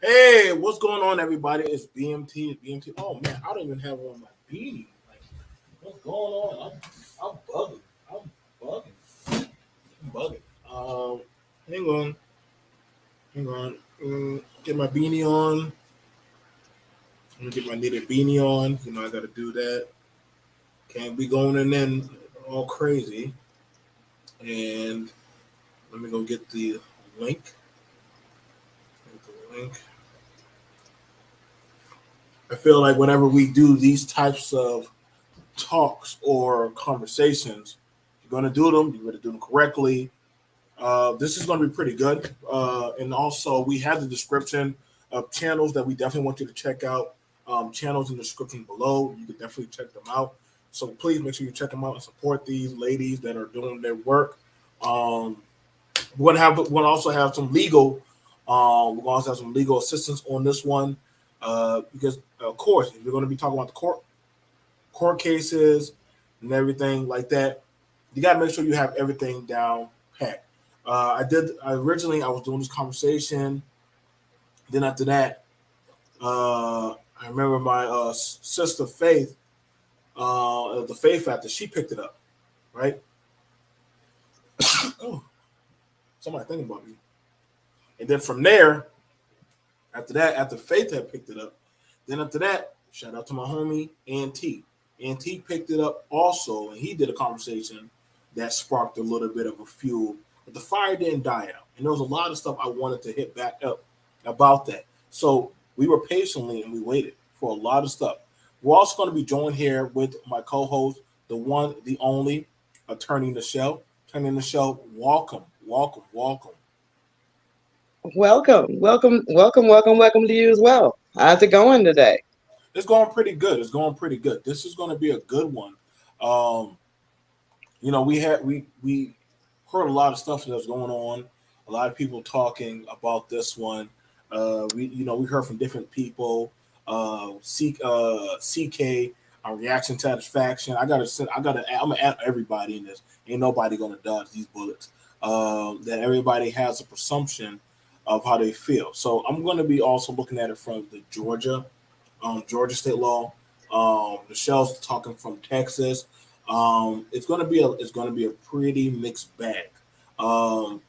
Hey, what's going on, everybody? It's BMT. It's BMT. Oh man, I don't even have on my beanie. Like, what's going on? I'm bugging. I'm bugging. I'm bugging. Hang on. Hang on. Get my beanie on. I'm gonna get my knitted beanie on. You know, I gotta do that. Can't be going in then all crazy. And let me go get the link. Get the link. I feel like whenever we do these types of talks or conversations, you're going to do them. You're going to do them correctly. This is going to be pretty good. And also, we have the description of channels that we definitely want you to check out. Channels in the description below. You can definitely check them out. So please make sure you check them out and support these ladies that are doing their work. We're going to also have some legal. We're going to also have some legal assistance on this one. Because of course, if you're going to be talking about the court cases and everything like that, you got to make sure you have everything down pat. I was doing this conversation. Then after that, I remember my sister Faith, the Faith Factor, she picked it up, right? Oh, somebody thinking about me. And then from there, after Faith had picked it up, then after that, shout out to my homie T. T picked it up also, and he did a conversation that sparked a little bit of a fuel, but the fire didn't die out. And there was a lot of stuff I wanted to hit back up about that. So we were patiently and we waited for a lot of stuff. We're also going to be joined here with my co-host, the one, the only, Attorney Nichelle. Attorney Nichelle, welcome. Welcome to you as well. How's it going today? It's going pretty good. This is going to be a good one. We heard a lot of stuff that's going on. A lot of people talking about this one. We heard from different people. CK our reaction satisfaction. I'm gonna add everybody in this. Ain't nobody gonna dodge these bullets. That everybody has a presumption of how they feel. So I'm gonna be also looking at it from the Georgia state law. Michelle's talking from Texas. It's gonna be a pretty mixed bag. Um,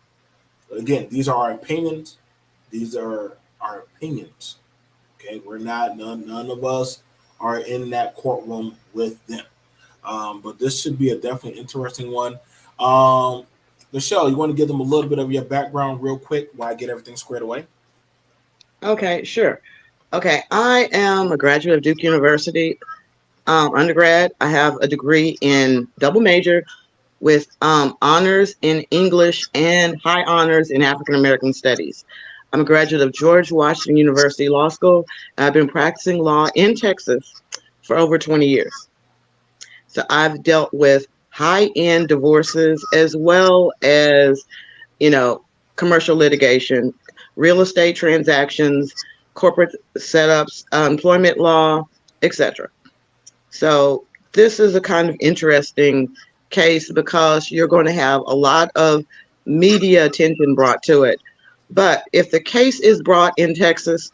Again, these are our opinions. These are our opinions. Okay, we're not none of us are in that courtroom with them. But this should be a definitely interesting one. Um, Michelle, you want to give them a little bit of your background real quick while I get everything squared away? Okay, sure. Okay, I am a graduate of Duke University, undergrad. I have a degree in double major with honors in English and high honors in African American studies. I'm a graduate of George Washington University Law School. I've been practicing law in Texas for over 20 years. So I've dealt with high-end divorces as well as, you know, commercial litigation, real estate transactions, corporate setups, employment law, etc. So this is a kind of interesting case because you're going to have a lot of media attention brought to it. But if the case is brought in Texas,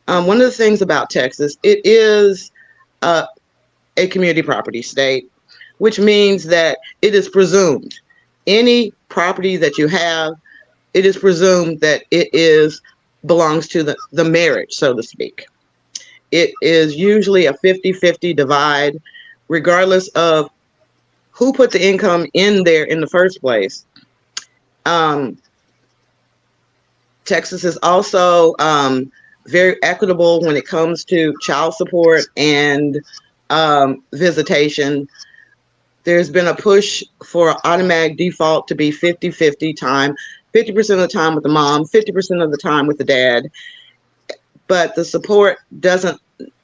one of the things about Texas, it is uh, a community property state, which means that it is presumed any property that you have, it is presumed that it is belongs to the marriage, so to speak. It is usually a 50-50 divide, regardless of who put the income in there in the first place. Um, Texas is also very equitable when it comes to child support and visitation. There's been a push for automatic default to be 50-50 time, 50% of the time with the mom, 50% of the time with the dad. But the support doesn't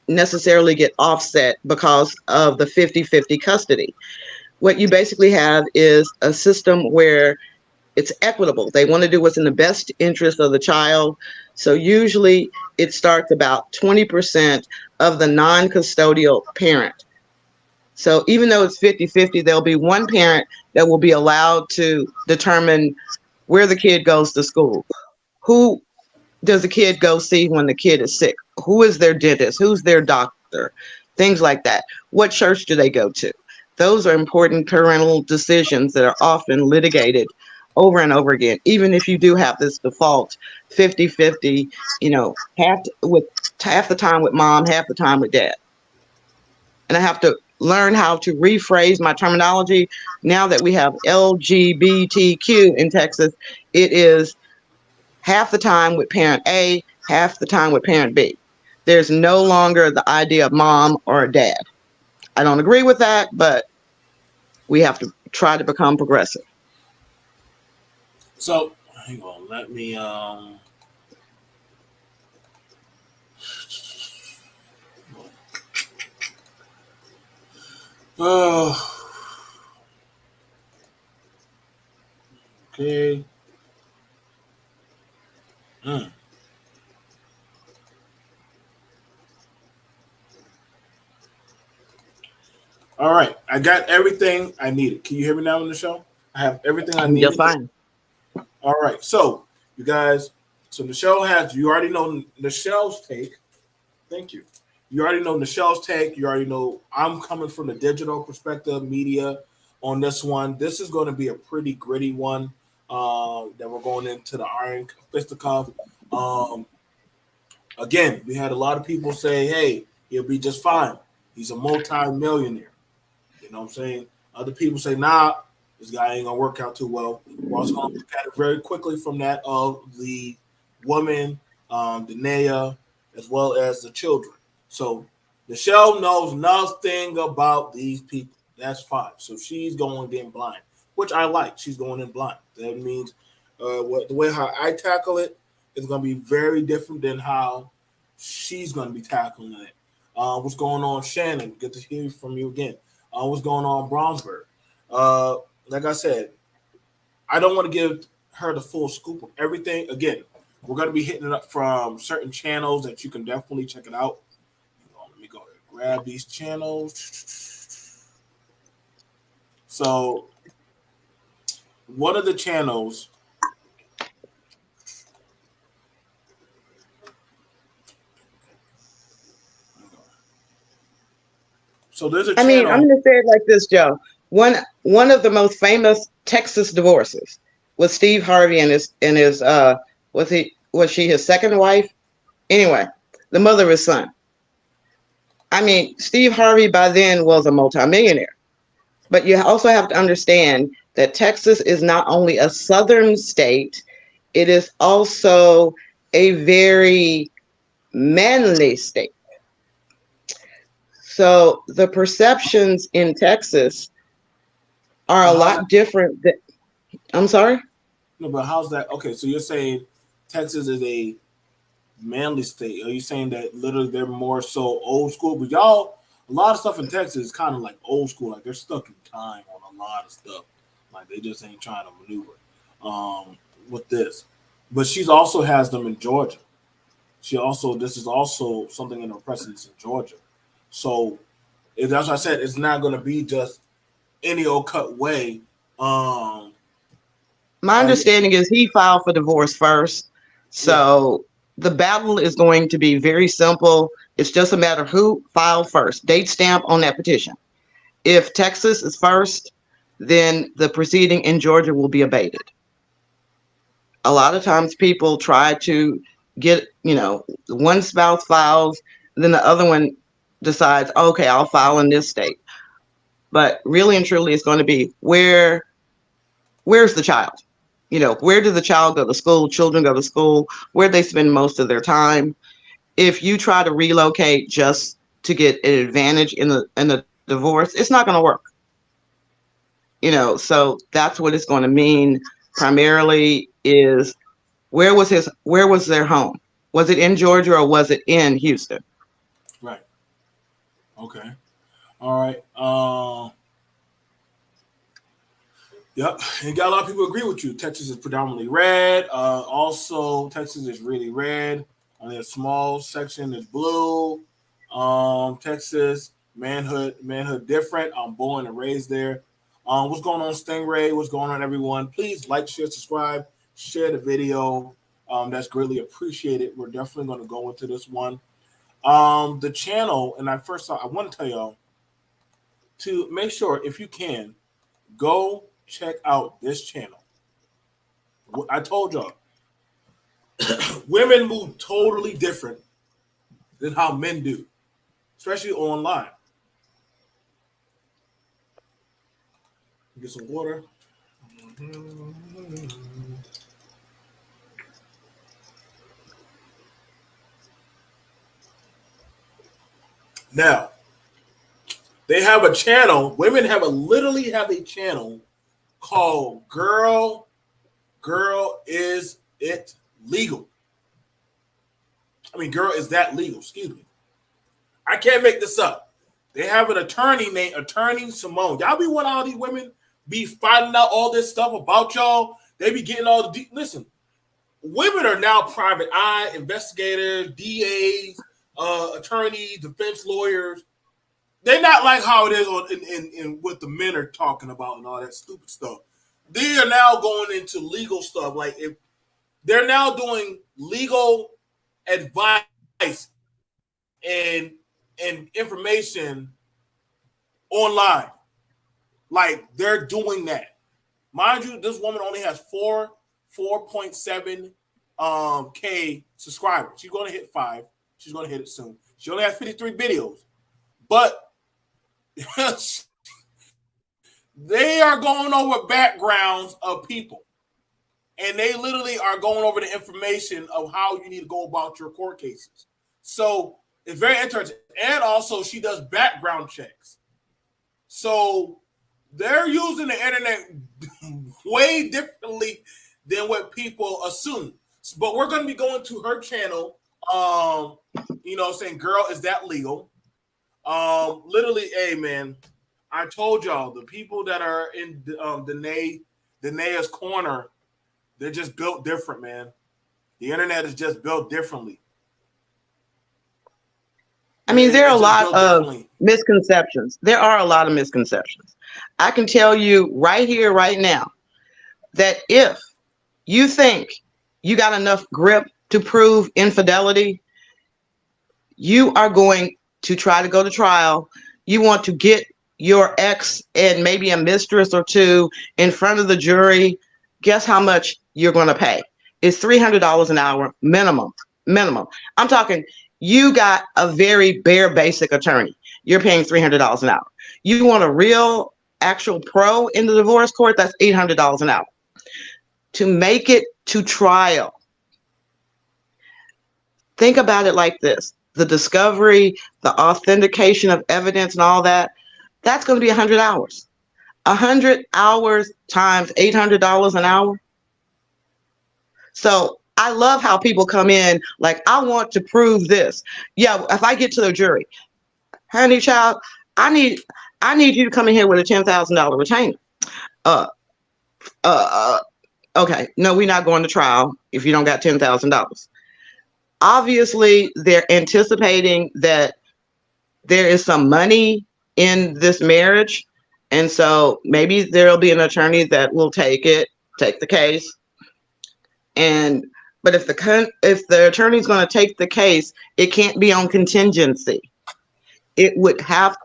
necessarily get offset because of the 50-50 custody. What you basically have is a system where it's equitable. They want to do what's in the best interest of the child. So usually it starts about 20% of the non-custodial parent. So even though it's 50-50, there'll be one parent that will be allowed to determine where the kid goes to school. Who does the kid go see when the kid is sick? Who is their dentist? Who's their doctor? Things like that. What church do they go to? Those are important parental decisions that are often litigated over and over again. Even if you do have this default 50-50, half the time with mom, half the time with dad. And I have to learn how to rephrase my terminology. Now that we have LGBTQ in Texas, it is half the time with parent A, half the time with parent B. There's no longer the idea of mom or dad. I don't agree with that, but we have to try to become progressive. So hang on, let me oh, okay. Mm. All right, I got everything I needed. Can you hear me now in the show? I have everything I Just needed. fine. All right, so you guys, so Michelle has. You already know Michelle's take. Thank you. You already know Michelle's take. You already know I'm coming from the digital perspective, media on this one. This is going to be a pretty gritty one that we're going into the iron fisticuff. Um, Again, we had a lot of people say, hey, he'll be just fine. He's a multi-millionaire. You know what I'm saying? Other people say, nah, this guy ain't going to work out too well. We're also going to look at it very quickly from that of the woman, Danae, as well as the children. So Michelle knows nothing about these people. That's fine. So she's going in blind, which I like. She's going in blind. That means the way how I tackle it is going to be very different than how she's going to be tackling it. What's going on, Shannon? Good to hear from you again. What's going on, Brownsburg? Like I said, I don't want to give her the full scoop of everything. Again, we're going to be hitting it up from certain channels that you can definitely check it out. Let me go ahead and grab these channels. So one of the channels. So there's a I mean, I'm channel. going to say it like this, Joe. One of the most famous Texas divorces was Steve Harvey and his was she his second wife? Anyway, the mother of his son. I mean, Steve Harvey by then was a multimillionaire. But you also have to understand that Texas is not only a southern state, it is also a very manly state. So the perceptions in Texas are a But how's that? lot different. I'm sorry? No, but how's that? Okay, so you're saying Texas is a manly state. Are you saying that literally they're more so old school? But y'all, a lot of stuff in Texas is kind of like old school. Like they're stuck in time on a lot of stuff. Like they just ain't trying to maneuver with this. But she's also has them in Georgia. This is also something in her presence in Georgia. So that's what I said. It's not going to be just any old cut way. Um, My like understanding is he filed for divorce first. yeah, So the battle is going to be very simple. It's just a matter of who filed first. Date stamp on that petition. If Texas is first, then the proceeding in Georgia will be abated. A lot of times people try to get, one spouse files, then the other one decides, okay, I'll file in this state. But really and truly, it's going to be where's the child? Where does the child go to school? Children go to school, where they spend most of their time. If you try to relocate just to get an advantage in the divorce, it's not going to work. So that's what it's going to mean primarily is where was their home? Was it in Georgia or was it in Houston? right. Okay. All right. Yep. And got a lot of people agree with you. Texas is predominantly red. Also, Texas is really red. Only a small section is blue. Texas manhood different. I'm born and raised there. What's going on, Stingray? What's going on, everyone? Please like, share, subscribe, share the video. That's greatly appreciated. We're definitely going to go into this one. The channel, and I want to tell y'all to make sure if you can go check out this channel. I told y'all, women move totally different than how men do, especially online. Get some water. Now, they have a channel. Women literally have a channel called Girl Is It Legal? I mean, Girl Is That Legal? Excuse me. I can't make this up. They have an attorney named Attorney Simone. Y'all be wanting all these women be finding out all this stuff about y'all. They be getting all the listen. Women are now private eye investigators, DAs, attorneys, defense lawyers. They're not like how it is in what the men are talking about and all that stupid stuff. They are now going into legal stuff. Like if they're now doing legal advice and information online. Like they're doing that. Mind you, this woman only has 4.7 K subscribers. She's gonna hit 5. She's gonna hit it soon. She only has 53 videos. But they are going over backgrounds of people. And they literally are going over the information of how you need to go about your court cases. So it's very interesting. And also, she does background checks. So they're using the internet way differently than what people assume. But we're going to be going to her channel, saying, Girl, is that legal? Literally, hey, man, I told y'all, the people that are in Danae's corner, they're just built different, man. The internet is just built differently. I mean, there are a lot They'll of definitely. misconceptions. There are a lot of misconceptions. I can tell you right here, right now, that if you think you got enough grip to prove infidelity, you are going to try to go to trial. You want to get your ex and maybe a mistress or two in front of the jury. Guess how much you're going to pay? It's $300 an hour minimum. Minimum. I'm talking, you got a very bare basic attorney. You're paying $300 an hour. You want a real, actual pro in the divorce court, that's $800 an hour. To make it to trial, think about it like this: the discovery, the authentication of evidence and all that, that's going to be 100 hours. 100 hours times $800 an hour. So I love how people come in like, I want to prove this. Yeah, if I get to the jury, honey child, I need you to come in here with a $10,000 retainer. Uh, okay, no, we're not going to trial if you don't got $10,000. Obviously, they're anticipating that there is some money in this marriage. And so maybe there'll be an attorney that will take the case. And but if the attorney's going to take the case, it can't be on contingency. They'd have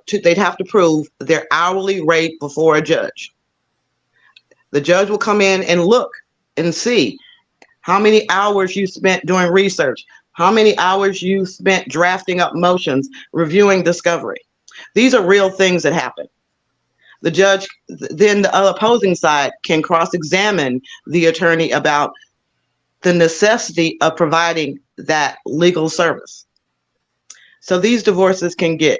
to prove their hourly rate before a judge. The judge will come in and look and see how many hours you spent doing research, how many hours you spent drafting up motions, reviewing discovery. These are real things that happen. The judge, then the opposing side can cross-examine the attorney about the necessity of providing that legal service. So these divorces can get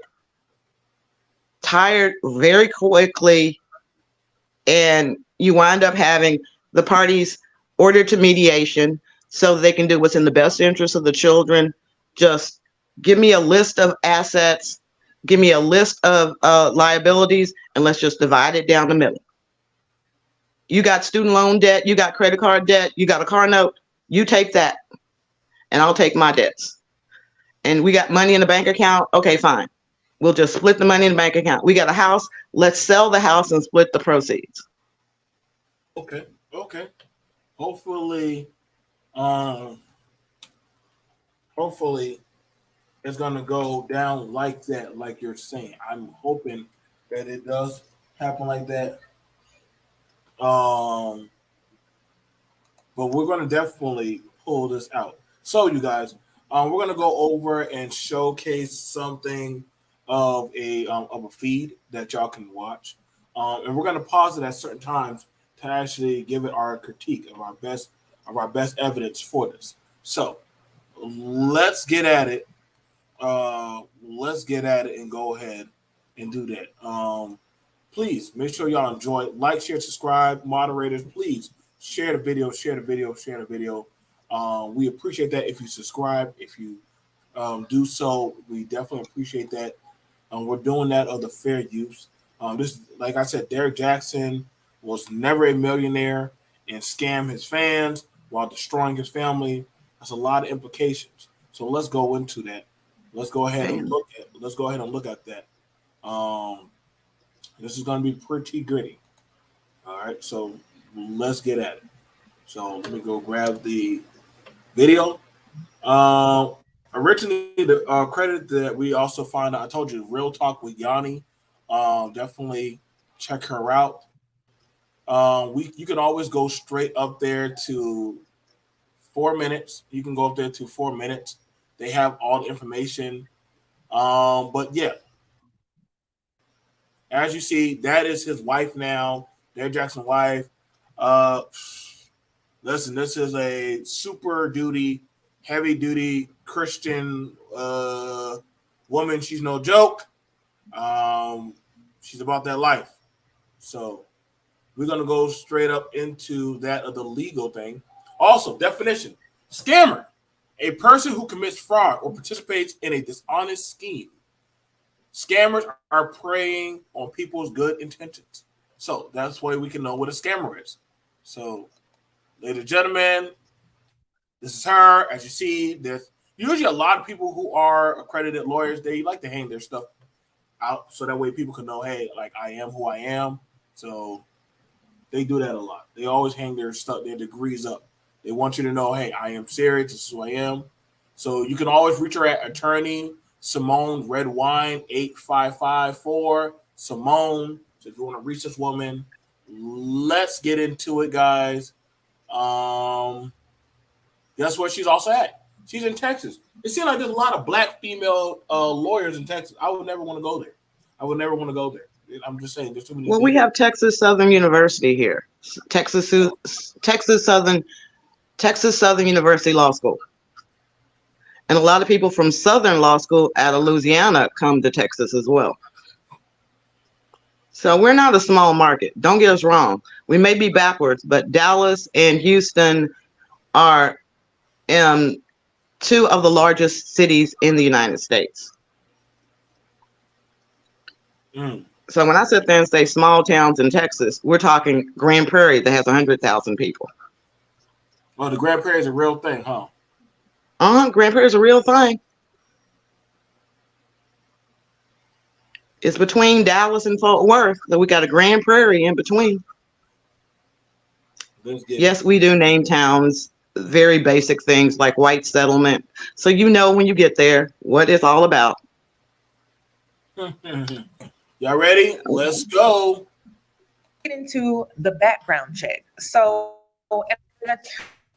tired very quickly, and you wind up having the parties ordered to mediation so they can do what's in the best interest of the children. Just give me a list of assets, give me a list of liabilities, and let's just divide it down the middle. You got student loan debt, you got credit card debt, you got a car note, you take that, and I'll take my debts. And we got money in the bank account, okay, fine. We'll just split the money in the bank account. We got a house, let's sell the house and split the proceeds. Okay. Hopefully, um, hopefully it's gonna go down like that, like you're saying. I'm hoping that it does happen like that. Um, but we're gonna definitely pull this out. So, you guys, we're gonna go over and showcase something of a feed that y'all can watch, and we're gonna pause it at certain times to actually give it our critique of our best evidence for this. So, let's get at it. Let's get at it and go ahead and do that. Please make sure y'all enjoy it. Like, share, subscribe. Moderators, please share the video, share the video, share the video. We appreciate that if you subscribe. If you do so, we definitely appreciate that. We're doing that of the fair use. This, like I said, Derrick Jaxn was never a millionaire and scam his fans while destroying his family. That's a lot of implications. So let's go into that. Let's go ahead and look at that. This is going to be pretty gritty. All right, so let's get at it. So let me go grab the video. Originally, the credit that we also find out, I told you, Real Talk with Yanni. Definitely check her out. You can always go straight up there to 4 minutes. You can go up there to 4 minutes. They have all the information. But yeah, as you see, that is his wife now, Derrick Jaxn's wife. Uh, Listen, this is a super duty, heavy duty Christian woman. She's no joke. She's about that life. So we're gonna go straight up into that of the legal thing. Also, definition: scammer, a person who commits fraud or participates in a dishonest scheme. Scammers are preying on people's good intentions. So that's why we can know what a scammer is. So, ladies and gentlemen, this is her. As you see, Usually, a lot of people who are accredited lawyers, they like to hang their stuff out so that way people can know, hey, like I am who I am. So they do that a lot. They always hang their stuff, their degrees up. They want you to know, hey, I am serious. This is who I am. So you can always reach her at attorney Simone Redwine 8554 Simone. So if you want to reach this woman, let's get into it, guys. Guess where she's also at? She's in Texas. It seems like there's a lot of black female lawyers in Texas. I would never want to go there. I would never want to go there. I'm just saying, there's too many. Well, we have Texas Southern University here, Texas Southern University Law School, and a lot of people from Southern Law School out of Louisiana come to Texas as well. So we're not a small market. Don't get us wrong. We may be backwards, but Dallas and Houston are two of the largest cities in the United States. So when I sit there and say small towns in Texas, we're talking Grand Prairie that has 100,000 people. Well, the Grand Prairie is a real thing, huh? Grand Prairie is a real thing. It's between Dallas and Fort Worth, so we got a Grand Prairie in between. Yes, we do name towns, very basic things like white settlement. So you know when you get there what it's all about. Y'all ready? Let's go. Get into the background check. So an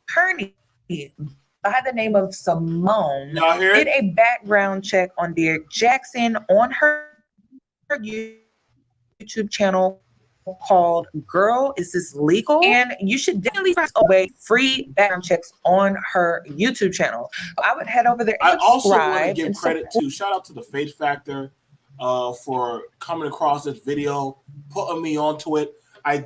attorney by the name of Simone did a background check on Derrick Jaxn on her YouTube channel called Girl, Is This Legal? And you should definitely press away free background checks on her YouTube channel. I would head over there and I also want to give credit to, shout out to the Faith Factor for coming across this video, putting me onto it. I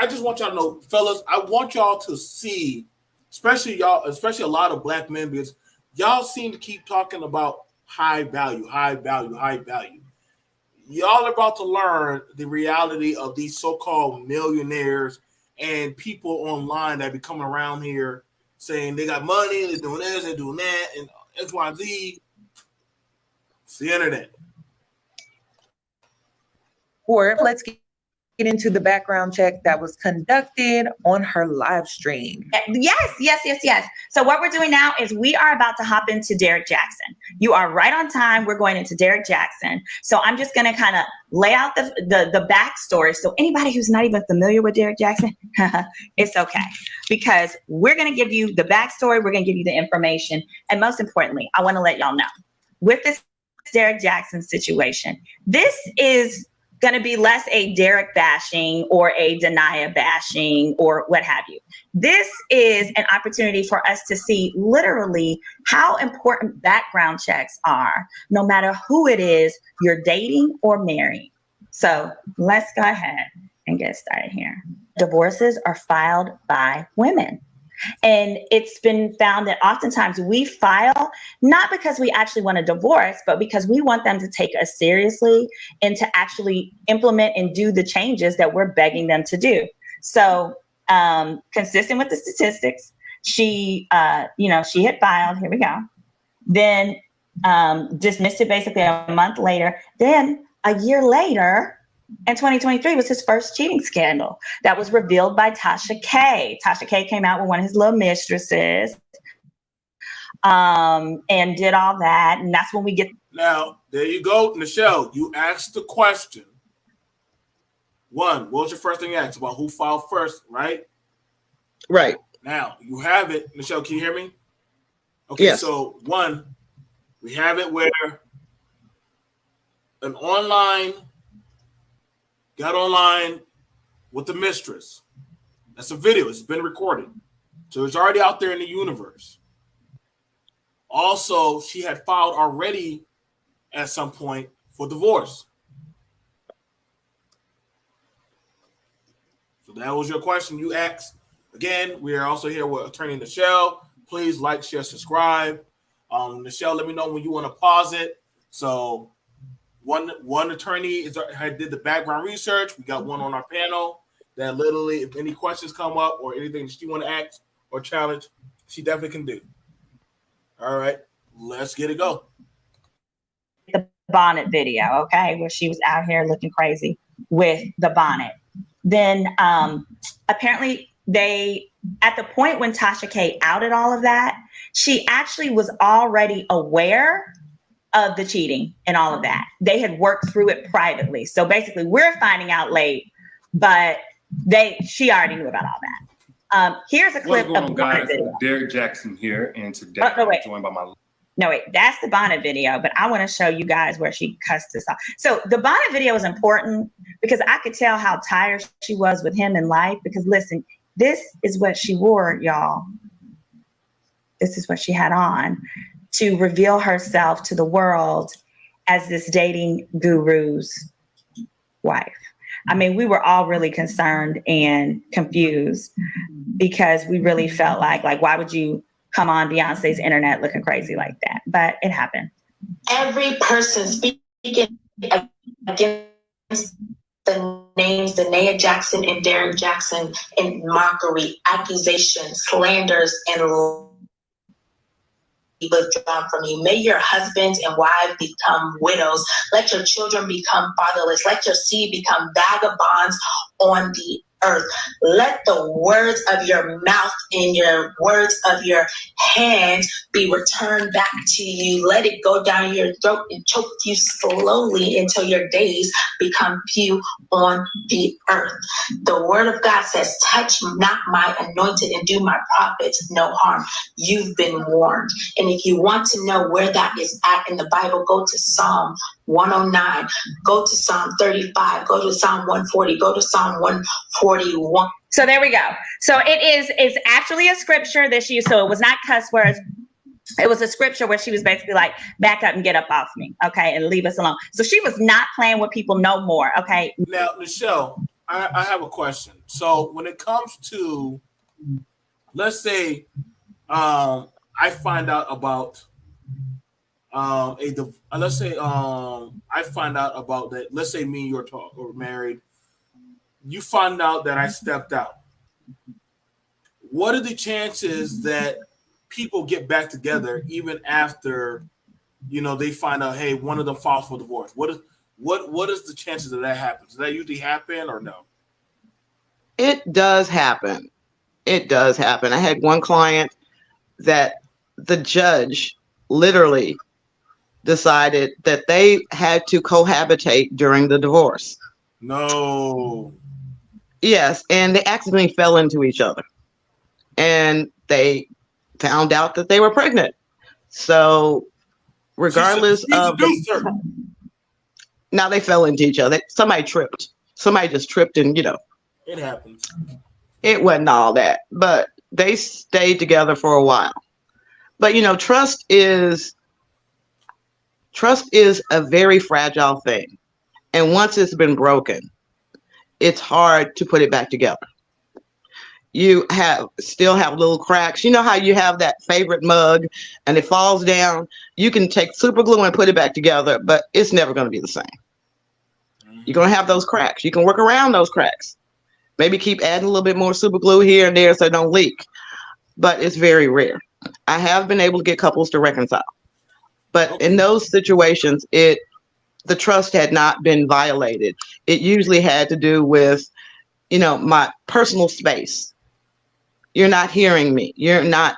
just want y'all to know, fellas, I want y'all to see, especially y'all, especially a lot of black men, because y'all seem to keep talking about high value, high value, high value. Y'all are about to learn the reality of these so-called millionaires and people online that be coming around here saying they got money, they're doing this, they're doing that, and XYZ. It's the internet. Or let's get into the background check that was conducted on her live stream. Yes. So what we're doing now is we are about to hop into Derrick Jaxn. You are right on time. We're going into Derrick Jaxn. So I'm just going to kind of lay out the backstory. So anybody who's not even familiar with Derrick Jaxn, it's okay. Because we're going to give you the backstory. We're going to give you the information. And most importantly, I want to let y'all know, with this Derrick Jaxn situation, this is going to be less a Derrick bashing or a Denia bashing or what have you. This is an opportunity for us to see literally how important background checks are, no matter who it is you're dating or marrying. So let's go ahead and get started here. Divorces are filed by women. And it's been found that oftentimes we file not because we actually want a divorce, but because we want them to take us seriously and to actually implement and do the changes that we're begging them to do. So consistent with the statistics, she had filed, here we go, then dismissed it basically a month later. Then a year later, in 2023 was his first cheating scandal that was revealed by Tasha K. Tasha K came out with one of his little mistresses and did all that. And that's when we get. Now, there you go, Michelle. You asked the question. One, what was your first thing you asked about who filed first, right? Right. Now, you have it. Michelle, can you hear me? Okay, yes. So one, we have it where an online got online with the mistress. That's a video. It's been recorded. So it's already out there in the universe. Also, she had filed already at some point for divorce. So that was your question you asked. Again, we are also here with Attorney Nichelle. Please like, share, subscribe. Nichelle, let me know when you want to pause it. So one attorney did the background research. We got one on our panel that literally, if any questions come up or anything that you want to ask or challenge, she definitely can do. All right. Let's get it go. The bonnet video, okay, where she was out here looking crazy with the bonnet. Then apparently at the point when Tasha K outed all of that, she actually was already aware of the cheating and all of that. They had worked through it privately. So basically we're finding out late, but she already knew about all that. Here's a clip of the bonnet video. Derrick Jaxn here, and today I'm joined by my... No, wait, that's the bonnet video, but I want to show you guys where she cussed us off. So the bonnet video is important because I could tell how tired she was with him in life, because listen, this is what she wore, y'all. This is what she had on to reveal herself to the world as this dating guru's wife. I mean, we were all really concerned and confused because we really felt like why would you come on Beyonce's internet looking crazy like that? But it happened. Every person speaking against the names Derrick Jaxn and Derrick Jaxn in mockery, accusations, slanders, and withdrawn from you. May your husbands and wives become widows. Let your children become fatherless. Let your seed become vagabonds on the earth. Let the words of your mouth and your words of your hands be returned back to you. Let it go down your throat and choke you slowly until your days become few on the earth. The word of God says, touch not my anointed and do my prophets no harm. You've been warned. And if you want to know where that is at in the Bible, go to Psalm 109, go to Psalm 35, go to Psalm 140, go to Psalm 141. So there we go. So it's actually a scripture that she used. So it was not cuss words. It was a scripture where she was basically like, back up and get up off me, okay, and leave us alone. So she was not playing with people no more, okay? Now, Michelle, I have a question. So when it comes to, let's say I find out about let's say I find out about that. Let's say me and you're or married. You find out that I stepped out. What are the chances that people get back together even after, they find out, hey, one of them files for divorce? What is the chances that happens? Does that usually happen or no? It does happen. It does happen. I had one client that the judge literally decided that they had to cohabitate during the divorce. No. Yes, and they accidentally fell into each other. And they found out that they were pregnant. So regardless of now they fell into each other. Somebody tripped. Somebody just tripped and it happens. It wasn't all that. But they stayed together for a while. But trust is a very fragile thing. And once it's been broken, it's hard to put it back together. You still have little cracks. You know how you have that favorite mug and it falls down? You can take super glue and put it back together, but it's never going to be the same. You're going to have those cracks. You can work around those cracks. Maybe keep adding a little bit more super glue here and there so it don't leak. But it's very rare. I have been able to get couples to reconcile. But in those situations, the trust had not been violated. It usually had to do with, my personal space. You're not hearing me. You're not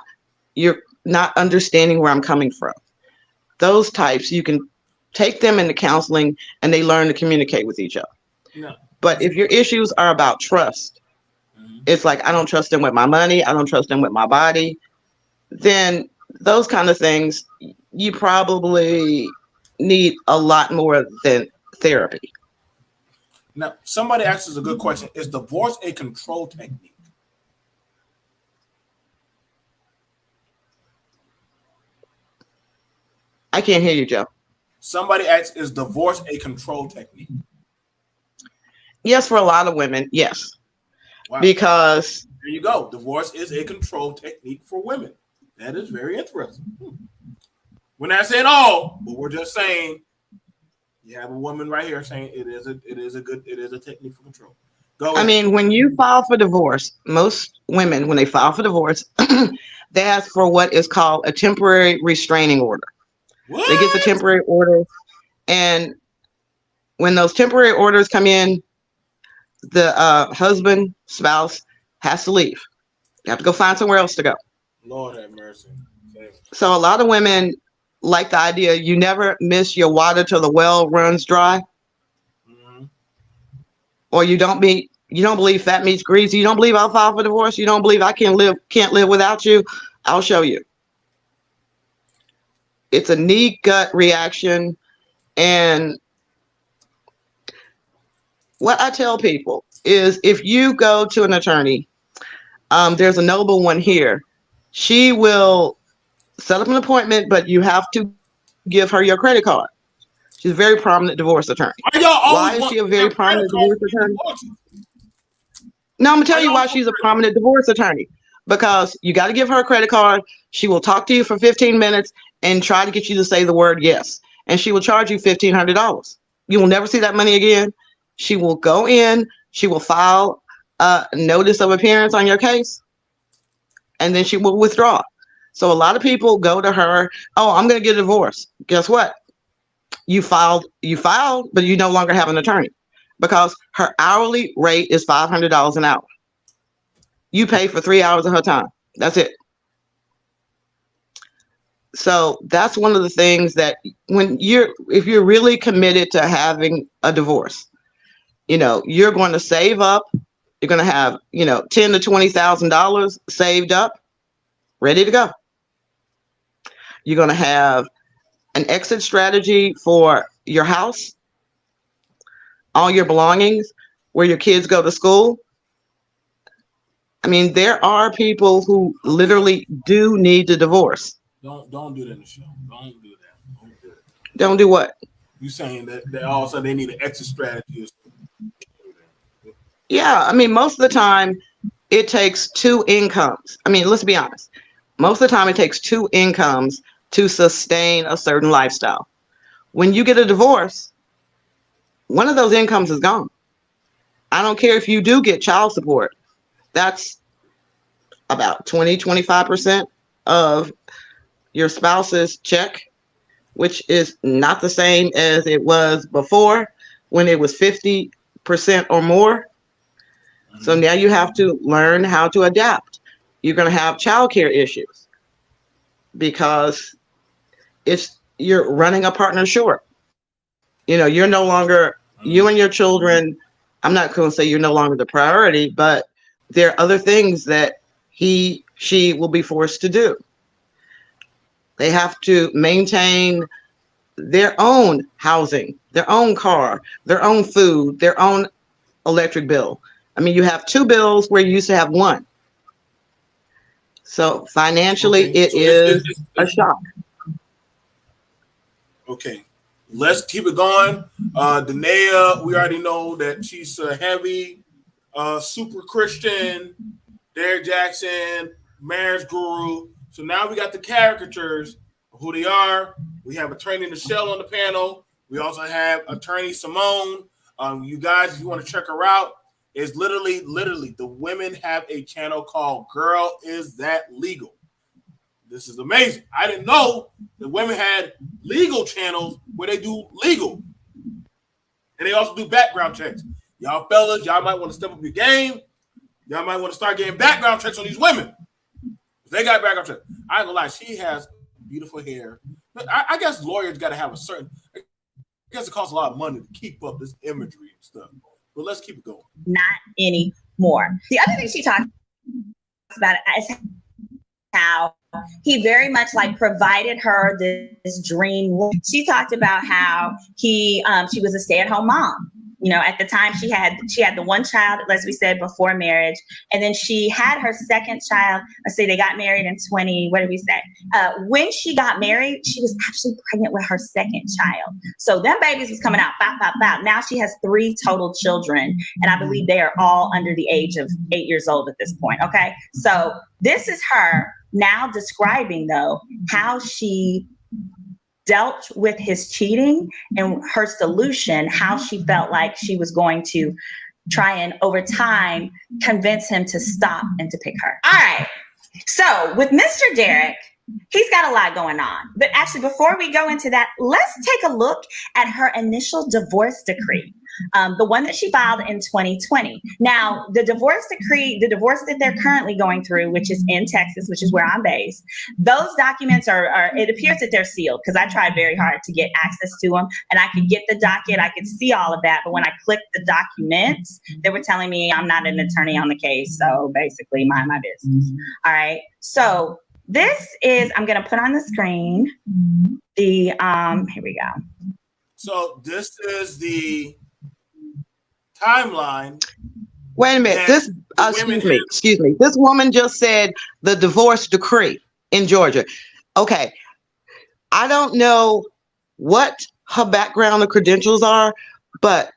understanding where I'm coming from. Those types, you can take them into counseling and they learn to communicate with each other. No. But if your issues are about trust, it's like, I don't trust them with my money. I don't trust them with my body. Then those kind of things, you probably need a lot more than therapy. Now, somebody asks us a good question. Is divorce a control technique? I can't hear you, Joe. Somebody asks, is divorce a control technique? Yes, for a lot of women, yes. Wow. Because there you go. Divorce is a control technique for women. That is very interesting. We're not saying all, but we're just saying you have a woman right here saying it is a technique for control. Go I ahead. mean, when you file for divorce, most women, when they file for divorce, they ask for what is called a temporary restraining order. What? They get the temporary order, and when those temporary orders come in, the husband, spouse has to leave. You have to go find somewhere else to go. Lord have mercy. So a lot of women like the idea you never miss your water till the well runs dry, Mm-hmm. or you don't believe fat meets greasy. You don't believe I'll file for divorce. You don't believe I can't live without you. I'll show you. It's a knee gut reaction, and what I tell people is if you go to an attorney, there's a noble one here. She will set up an appointment, but you have to give her your credit card. She's a very prominent divorce attorney. Why is she a very prominent divorce attorney? No, I'm going to tell you why she's a prominent divorce attorney. Because you got to give her a credit card. She will talk to you for 15 minutes and try to get you to say the word yes. And she will charge you $1,500. You will never see that money again. She will go in. She will file a notice of appearance on your case. And then she will withdraw. So a lot of people go to her. Oh, I'm going to get a divorce. Guess what? You filed, but you no longer have an attorney because her hourly rate is $500 an hour. You pay for 3 hours of her time. That's it. So that's one of the things that if you're really committed to having a divorce, you're going to save up. You're going to have, $10,000 to $20,000 saved up, ready to go. You're going to have an exit strategy for your house, all your belongings, where your kids go to school. I mean, there are people who literally do need to divorce. Don't do that in the show. Don't do that. Don't do it. Don't do what? You saying that all of a sudden they need an exit strategy or something? Yeah, I mean, most of the time it takes two incomes. I mean, let's be honest. Most of the time it takes two incomes to sustain a certain lifestyle. When you get a divorce, one of those incomes is gone. I don't care if you do get child support. That's about 20-25% of your spouse's check, which is not the same as it was before when it was 50% or more. So now you have to learn how to adapt. You're going to have childcare issues because you're running a partner short. You're no longer, you and your children, I'm not going to say you're no longer the priority, but there are other things that she will be forced to do. They have to maintain their own housing, their own car, their own food, their own electric bill. I mean, you have two bills where you used to have one. So financially, it is a shock. Okay, let's keep it going. Danae, we already know that she's a heavy, super Christian, Derrick Jaxn, marriage guru. So now we got the caricatures of who they are. We have attorney Michelle on the panel. We also have attorney Simone. You guys, if you want to check her out, is literally the women have a channel called Girl Is That Legal. This is amazing. I didn't know that women had legal channels where they do legal. And they also do background checks. Y'all fellas, y'all might want to step up your game. Y'all might want to start getting background checks on these women. They got background checks. I ain't gonna lie, she has beautiful hair. I guess lawyers got to have I guess it costs a lot of money to keep up this imagery and stuff. But let's keep it going. Not anymore. The other thing she talks about is how he very much provided her this dream. She talked about how she was a stay-at-home mom. At the time she had the one child, as we said, before marriage. And then she had her second child. Let's say they got married in when she got married, she was actually pregnant with her second child. So them babies was coming out, bop, bop, bop. Now she has 3 total children. And I believe they are all under the age of 8 years old at this point. Okay. So this is her now describing, though, how she dealt with his cheating and her solution, how she felt like she was going to try and over time convince him to stop and to pick her. All right. So with Mr. Derrick, he's got a lot going on. But actually, before we go into that, let's take a look at her initial divorce decree, the one that she filed in 2020. Now, the divorce decree, the divorce that they're currently going through, which is in Texas, which is where I'm based, those documents are it appears that they're sealed because I tried very hard to get access to them, and I could get the docket, I could see all of that. But when I clicked the documents, they were telling me I'm not an attorney on the case. So basically, mind my business. All right. So this is, I'm going to put on the screen the, here we go. So this is the timeline. Wait a minute. This, excuse me. This woman just said the divorce decree in Georgia. Okay. I don't know what her background or credentials are, but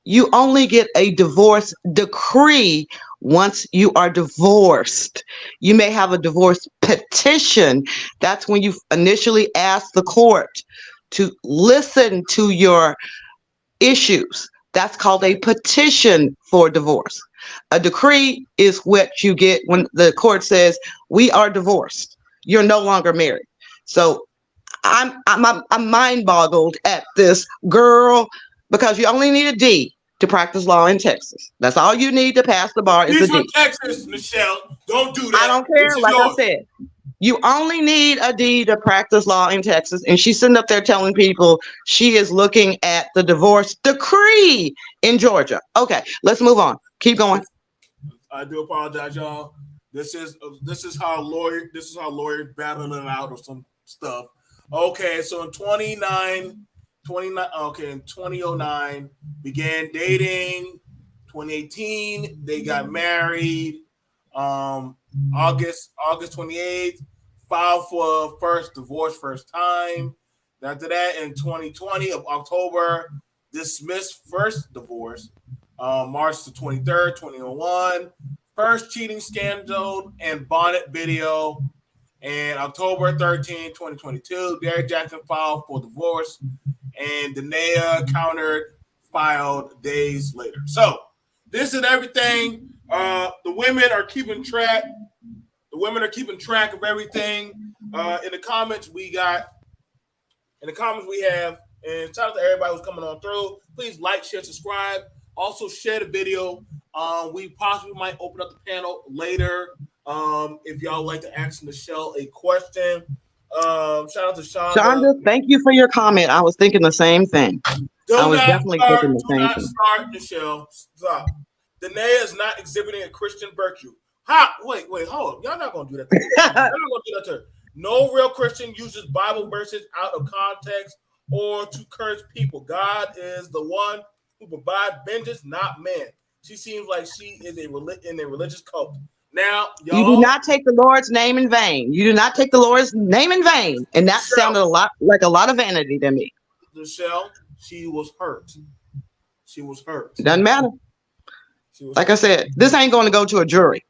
you only get a divorce decree once you are divorced. You may have a divorce petition. That's when you initially ask the court to listen to your issues. That's called a petition for divorce. A decree is what you get when the court says, we are divorced. You're no longer married. So I'm mind boggled at this girl, because you only need a D to practice law in Texas. That's all you need to pass the bar is a D. Texas, Michelle. Don't do that. I don't care. Like I said, you only need a D to practice law in Texas. And she's sitting up there telling people she is looking at the divorce decree in Georgia. Okay, let's move on. Keep going. I do apologize, y'all. This is how lawyers battling it out or some stuff. Okay, so in 2009, began dating. 2018, they got married. August 28th, filed for first divorce, first time. After that, in 2020 of October, dismissed first divorce. March the 23rd, 2001, first cheating scandal and bonnet video. And October 13, 2022, Derrick Jaxn filed for divorce, and Danae countered, filed days later. So this is everything. The women are keeping track. The women are keeping track of everything. In the comments we have, and shout out to everybody who's coming on through. Please like, share, subscribe. Also share the video. We possibly might open up the panel later. If y'all like to ask Michelle a question. Shout out to Shonda. Thank you for your comment. I was thinking the same thing. Definitely thinking the same thing. Start, Michelle. Stop. Danae is not exhibiting a Christian virtue. Wait, hold on. Y'all not gonna do that. Y'all not gonna do that to her. No real Christian uses Bible verses out of context or to curse people. God is the one who provides vengeance, not man. She seems like she is in a religious cult. Now, y'all, you do not take the Lord's name in vain. You do not take the Lord's name in vain. And that sounded a lot of vanity to me. Michelle, she was hurt. It doesn't matter. Like I said, this ain't going to go to a jury.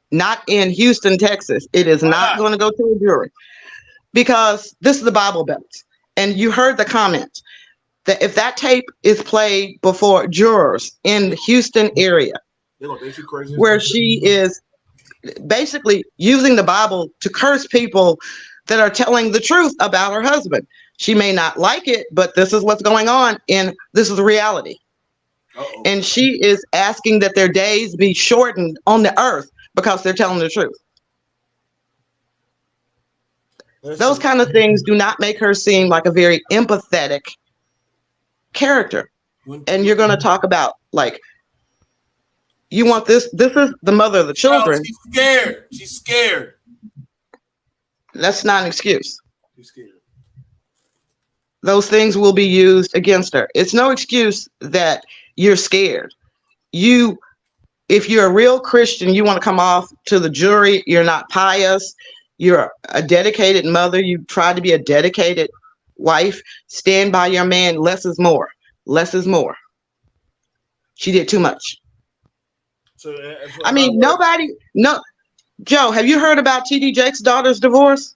Not in Houston, Texas. It is not going to go to a jury. Because this is the Bible Belt. And you heard the comment that if that tape is played before jurors in the Houston area, where she is basically using the Bible to curse people that are telling the truth about her husband. She may not like it, but this is what's going on, and this is reality. Uh-oh. And she is asking that their days be shortened on the earth because they're telling the truth. Those kind of things do not make her seem like a very empathetic character. And you're going to talk about, like, you want this is the mother of the children. No, she's scared. That's not an excuse. She's scared. Those things will be used against her. It's no excuse that you're scared. If you're a real Christian, you want to come off to the jury, you're not pious, you're a dedicated mother, you try to be a dedicated wife, stand by your man. Less is more. Less is more. She did too much. So, Joe, have you heard about TD Jake's daughter's divorce?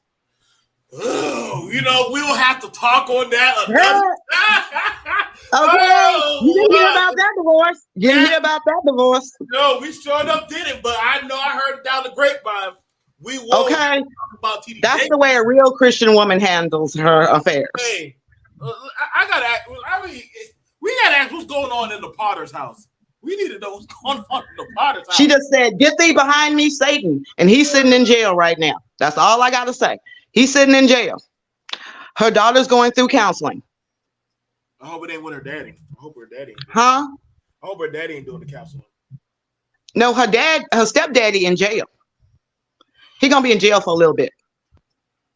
Oh, we'll have to talk on that another Okay. You didn't hear about that divorce. You didn't hear about that divorce. No, we sure enough didn't, but I know I heard it down the grapevine. We will talk about TD. That's the way a real Christian woman handles her affairs. Hey, I gotta ask. We gotta ask what's going on in the Potter's house. We need to know what's going on in the Potter's house. She just said, "Get thee behind me, Satan," and he's sitting in jail right now. That's all I gotta say. He's sitting in jail. Her daughter's going through counseling. I hope it ain't with her daddy. I hope her daddy. Huh? I hope her daddy ain't doing the counseling. No, her stepdaddy in jail. He gonna be in jail for a little bit.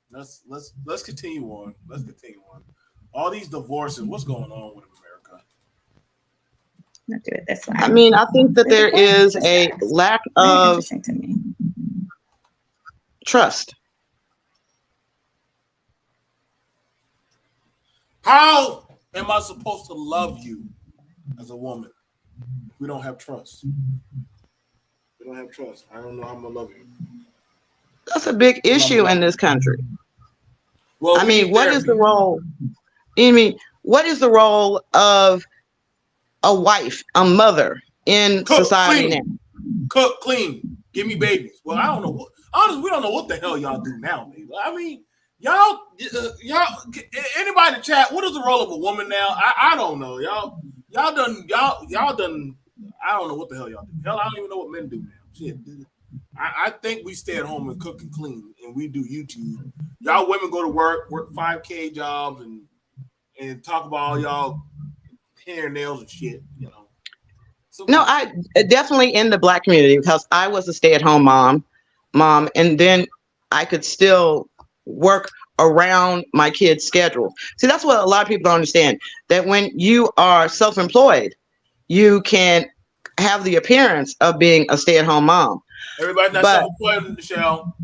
Let's continue on. Let's continue on. All these divorces. What's going on with America? Let's do it this way. I mean, I think that there is a lack of trust. How am I supposed to love you as a woman if we don't have trust? We don't have trust. I don't know how I'm gonna love you. That's a big issue in this country. Well, I mean, what is the role? I mean, what is the role of a wife, a mother in society now? Cook, clean, give me babies. Well, I don't know what. Honestly, we don't know what the hell y'all do now, baby. I mean, y'all, anybody in the chat, what is the role of a woman now? I don't know. Y'all done. I don't know what the hell y'all do. Hell, I don't even know what men do now. Shit. I think we stay at home and cook and clean, and we do YouTube. Y'all women go to work 5K jobs, and talk about all y'all hair, nails, and shit. So, no, I definitely in the Black community, because I was a stay-at-home mom, and then I could still work around my kids' schedule. See, that's what a lot of people don't understand. That when you are self-employed, you can have the appearance of being a stay-at-home mom. Everybody's not self-employed, Michelle.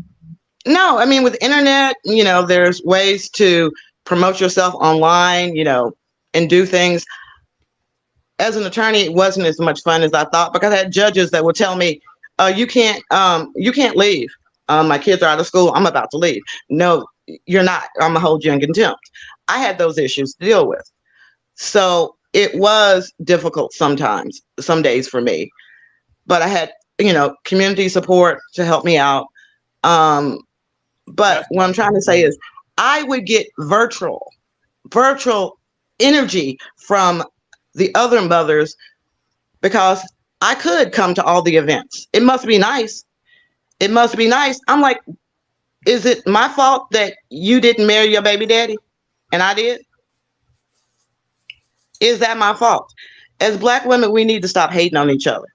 No, I mean, with internet, there's ways to promote yourself online, and do things. As an attorney, it wasn't as much fun as I thought, because I had judges that would tell me, you can't leave. My kids are out of school. I'm about to leave. No, you're not. I'm gonna hold you in contempt. I had those issues to deal with. So it was difficult sometimes, some days for me, but I had, community support to help me out. But what I'm trying to say is I would get virtual energy from the other mothers, because I could come to all the events. It must be nice. It must be nice. I'm like, is it my fault that you didn't marry your baby daddy and I did? Is that my fault? As Black women, we need to stop hating on each other.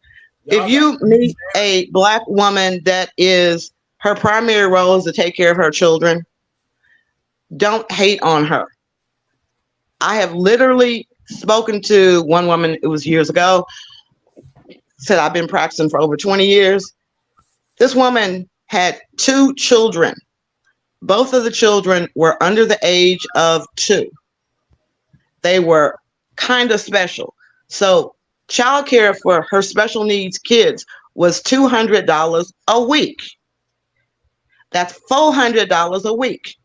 If you meet a Black woman that is, her primary role is to take care of her children, don't hate on her. I have literally spoken to one woman, it was years ago, said, I've been practicing for over 20 years. This woman had 2 children. Both of the children were under the age of 2. They were kind of special. So childcare for her special needs kids was $200 a week. That's $400 a week.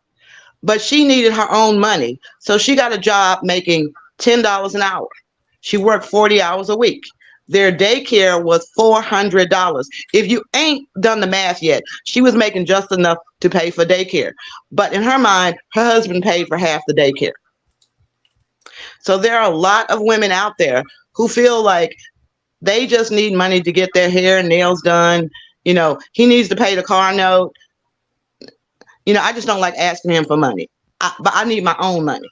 But she needed her own money. So she got a job making $10 an hour. She worked 40 hours a week. Their daycare was $400. If you ain't done the math yet, she was making just enough to pay for daycare. But in her mind, her husband paid for half the daycare. So there are a lot of women out there who feel like they just need money to get their hair and nails done. He needs to pay the car note. I just don't like asking him for money. But I need my own money.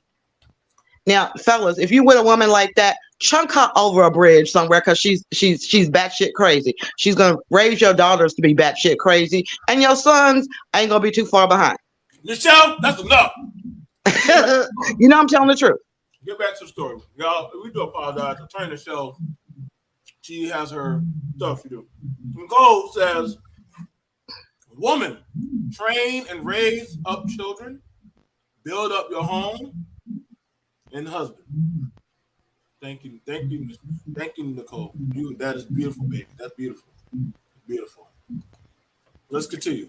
Now, fellas, if you with a woman like that, chunk her over a bridge somewhere, because she's batshit crazy. She's gonna raise your daughters to be batshit crazy, and your sons ain't gonna be too far behind. Michelle, that's enough. I'm telling the truth. Get back to the story, y'all. We do apologize. Attorney Michelle, she has her stuff to do. Nicole says, woman, train and raise up children, build up your home and husband. Thank you, Nicole. That is beautiful, baby. That's beautiful. Beautiful. Let's continue.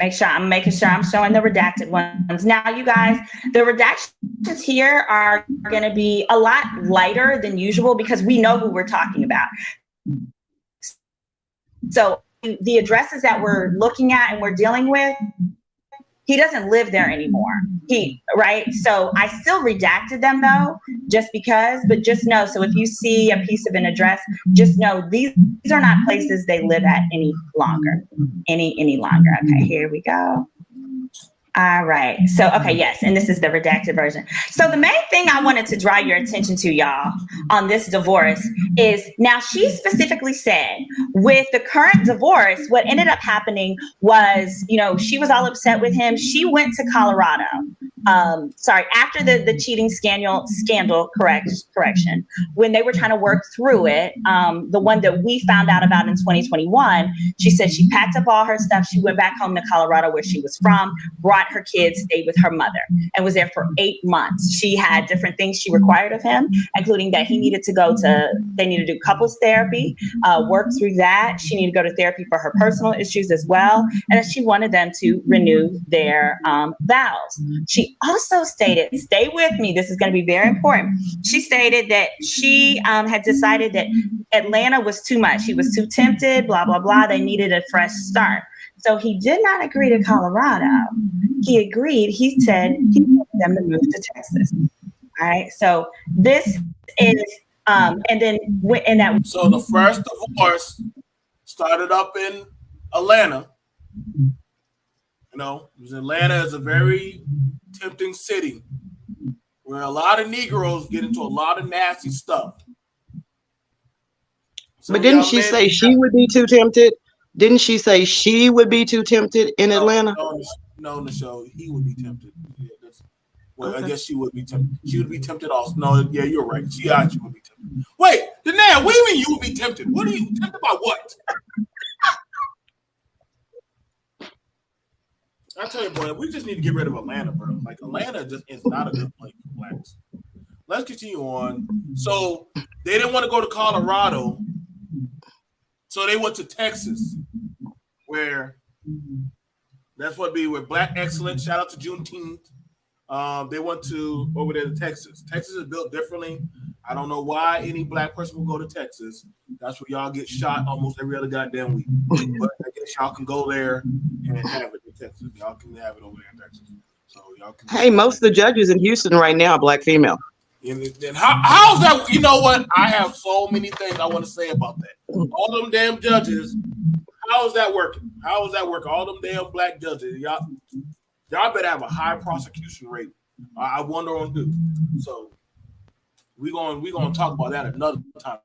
I'm making sure I'm showing the redacted ones. Now, you guys, the redactions here are going to be a lot lighter than usual because we know who we're talking about. So the addresses that we're looking at and we're dealing with, he doesn't live there anymore. Right? So I still redacted them though, just because, but just know, so if you see a piece of an address, just know these are not places they live at any longer. Any longer. Okay, here we go. All right. So, okay, yes. And this is the redacted version. So the main thing I wanted to draw your attention to, y'all, on this divorce is, now she specifically said with the current divorce, what ended up happening was, she was all upset with him. She went to Colorado. After the cheating scandal correction, when they were trying to work through it, the one that we found out about in 2021, she said she packed up all her stuff. She went back home to Colorado where she was from, brought her kids, stayed with her mother, and was there for 8 months. She had different things she required of him, including that they needed to do couples therapy, work through that. She needed to go to therapy for her personal issues as well. And she wanted them to renew their vows. She also stated, stay with me, this is going to be very important. She stated that she had decided that Atlanta was too much. He was too tempted, blah, blah, blah. They needed a fresh start. So he did not agree to Colorado. He said he wanted them to move to Texas. All right. So this is, so the first divorce started up in Atlanta. Because Atlanta is a very tempting city where a lot of Negroes get into a lot of nasty stuff. So but didn't she say she would be too tempted? Didn't she say she would be too tempted in Atlanta? No, Michelle, he would be tempted. Yeah, okay. I guess she would be tempted. She would be tempted also. No, yeah, you're right. She would be tempted. Wait, Danae, what do you mean you would be tempted? What are you tempted by? What? I tell you, boy, we just need to get rid of Atlanta, bro. Like, Atlanta just is not a good place for blacks. Let's continue on. So they didn't want to go to Colorado, so they went to Texas, where that's what be with Black Excellence. Shout out to Juneteenth. They went to over there to Texas. Texas is built differently. I don't know why any black person will go to Texas. That's where y'all get shot almost every other goddamn week. But I guess y'all can go there and have it in Texas. Y'all can have it over there in Texas. So y'all can. Hey, most of the judges in Houston right now are black female. And how's that? You know what? I have so many things I want to say about that. All them damn judges. How is that working? How is that working? All them damn black judges. Y'all better have a high prosecution rate. I wonder on who. So we're gonna talk about that another time.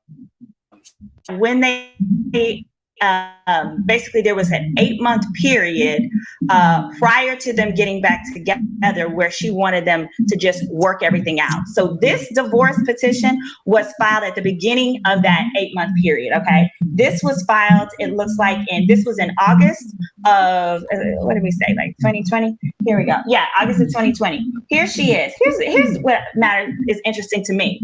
When they basically there was an 8-month period prior to them getting back together where she wanted them to just work everything out. So this divorce petition was filed at the beginning of that 8-month period. Okay, this was filed, it looks like, and this was in August of what did we say, like 2020? Here we go. Yeah, August of 2020. Here she is. Here's what matters is interesting to me.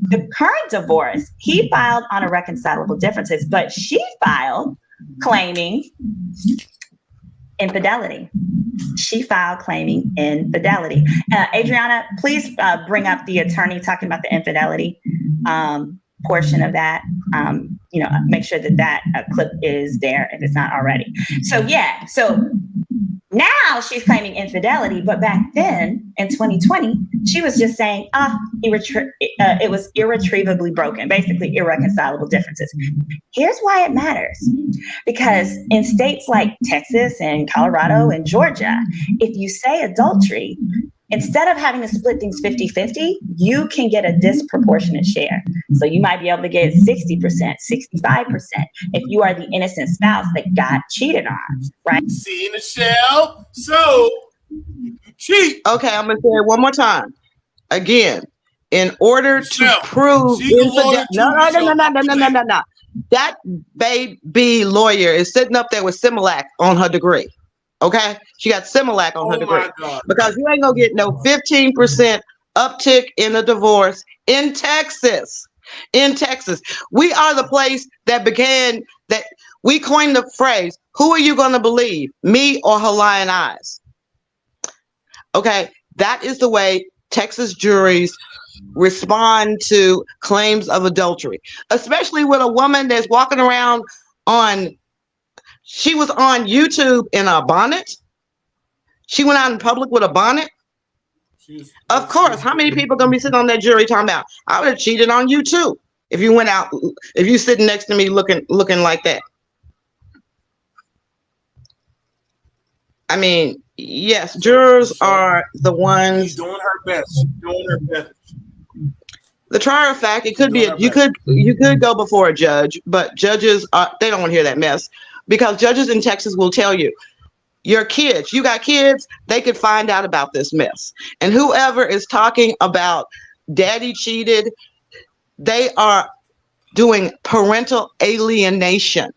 The current divorce, he filed on irreconcilable differences, but she filed claiming infidelity. She filed claiming infidelity. Adriana, please bring up the attorney talking about the infidelity portion of that. Make sure that clip is there if it's not already. So now she's claiming infidelity, but back then in 2020, she was just saying, it was irretrievably broken, basically irreconcilable differences. Here's why it matters. Because in states like Texas and Colorado and Georgia, if you say adultery, instead of having to split things 50-50, you can get a disproportionate share. So you might be able to get 60%, 65% if you are the innocent spouse that got cheated on, right? See, Michelle, so you cheat. Okay, I'm going to say it one more time. Again, in order Michelle, to prove infidelity. No. That baby lawyer is sitting up there with Similac on her degree. Okay, she got Similac on her degree because you ain't gonna get no 15% uptick in a divorce in Texas. In Texas, we are the place that we coined the phrase Who are you going to believe, me or her lying eyes? Okay, that is the way Texas juries respond to claims of adultery, especially with a woman that's walking around she was on YouTube in a bonnet. She went out in public with a bonnet. Of course, how many people are going to be sitting on that jury talking about, I would have cheated on you too if you went out, if you sitting next to me looking like that. I mean, yes, jurors are the ones. She's doing her best. She's doing her best. The trier of fact, it could be you could go before a judge, but judges they don't want to hear that mess, because judges in Texas will tell you, your kids, you got kids, they could find out about this mess. And whoever is talking about daddy cheated, they are doing parental alienation.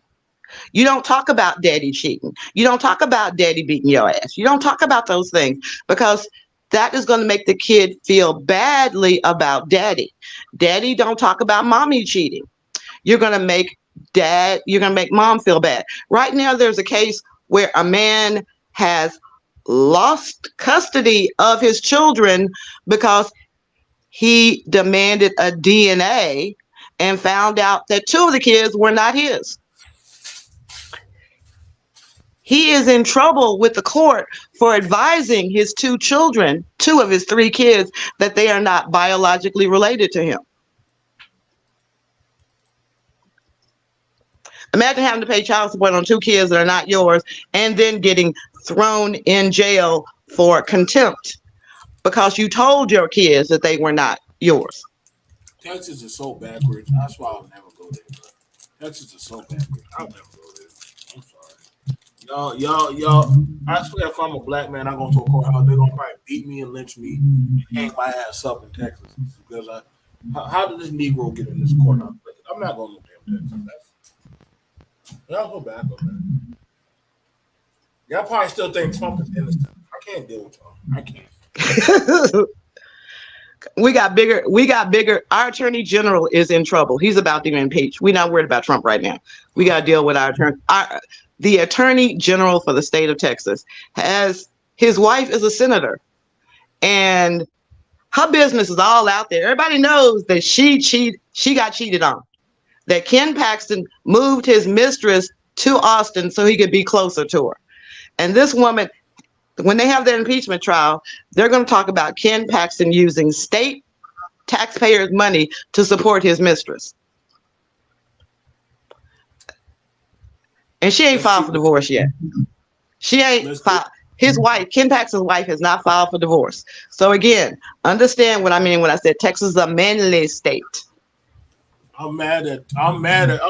You don't talk about daddy cheating. You don't talk about daddy beating your ass. You don't talk about those things, because that is going to make the kid feel badly about daddy. Daddy don't talk about mommy cheating. You're going to make mom feel bad. Right now, there's a case where a man has lost custody of his children because he demanded a DNA and found out that 2 of the kids were not his. He is in trouble with the court for advising his 2 children, 2 of his 3 kids, that they are not biologically related to him. Imagine having to pay child support on 2 kids that are not yours, and then getting thrown in jail for contempt because you told your kids that they were not yours. Texas is so backwards. That's why I'll never go there. Texas is so backwards. I'll never go there. I'm sorry. Y'all. I swear, if I'm a black man, I'm going to a courthouse. They're going to probably beat me and lynch me and hang my ass up in Texas, because how did this Negro get in this courthouse? I'm not going to damn Texas. Y'all go back on that. Y'all probably still think Trump is innocent. I can't deal with y'all. I can't. We got bigger. Our attorney general is in trouble. He's about to get impeached. We're not worried about Trump right now. We got to deal with our attorney. The attorney general for the state of Texas his wife is a senator, and her business is all out there. Everybody knows that she got cheated on. That Ken Paxton moved his mistress to Austin so he could be closer to her. And this woman, when they have their impeachment trial, they're going to talk about Ken Paxton using state taxpayers' money to support his mistress. And she ain't filed for divorce yet. She ain't filed. His wife, Ken Paxton's wife, has not filed for divorce. So again, understand what I mean when I said Texas is a manly state. I'm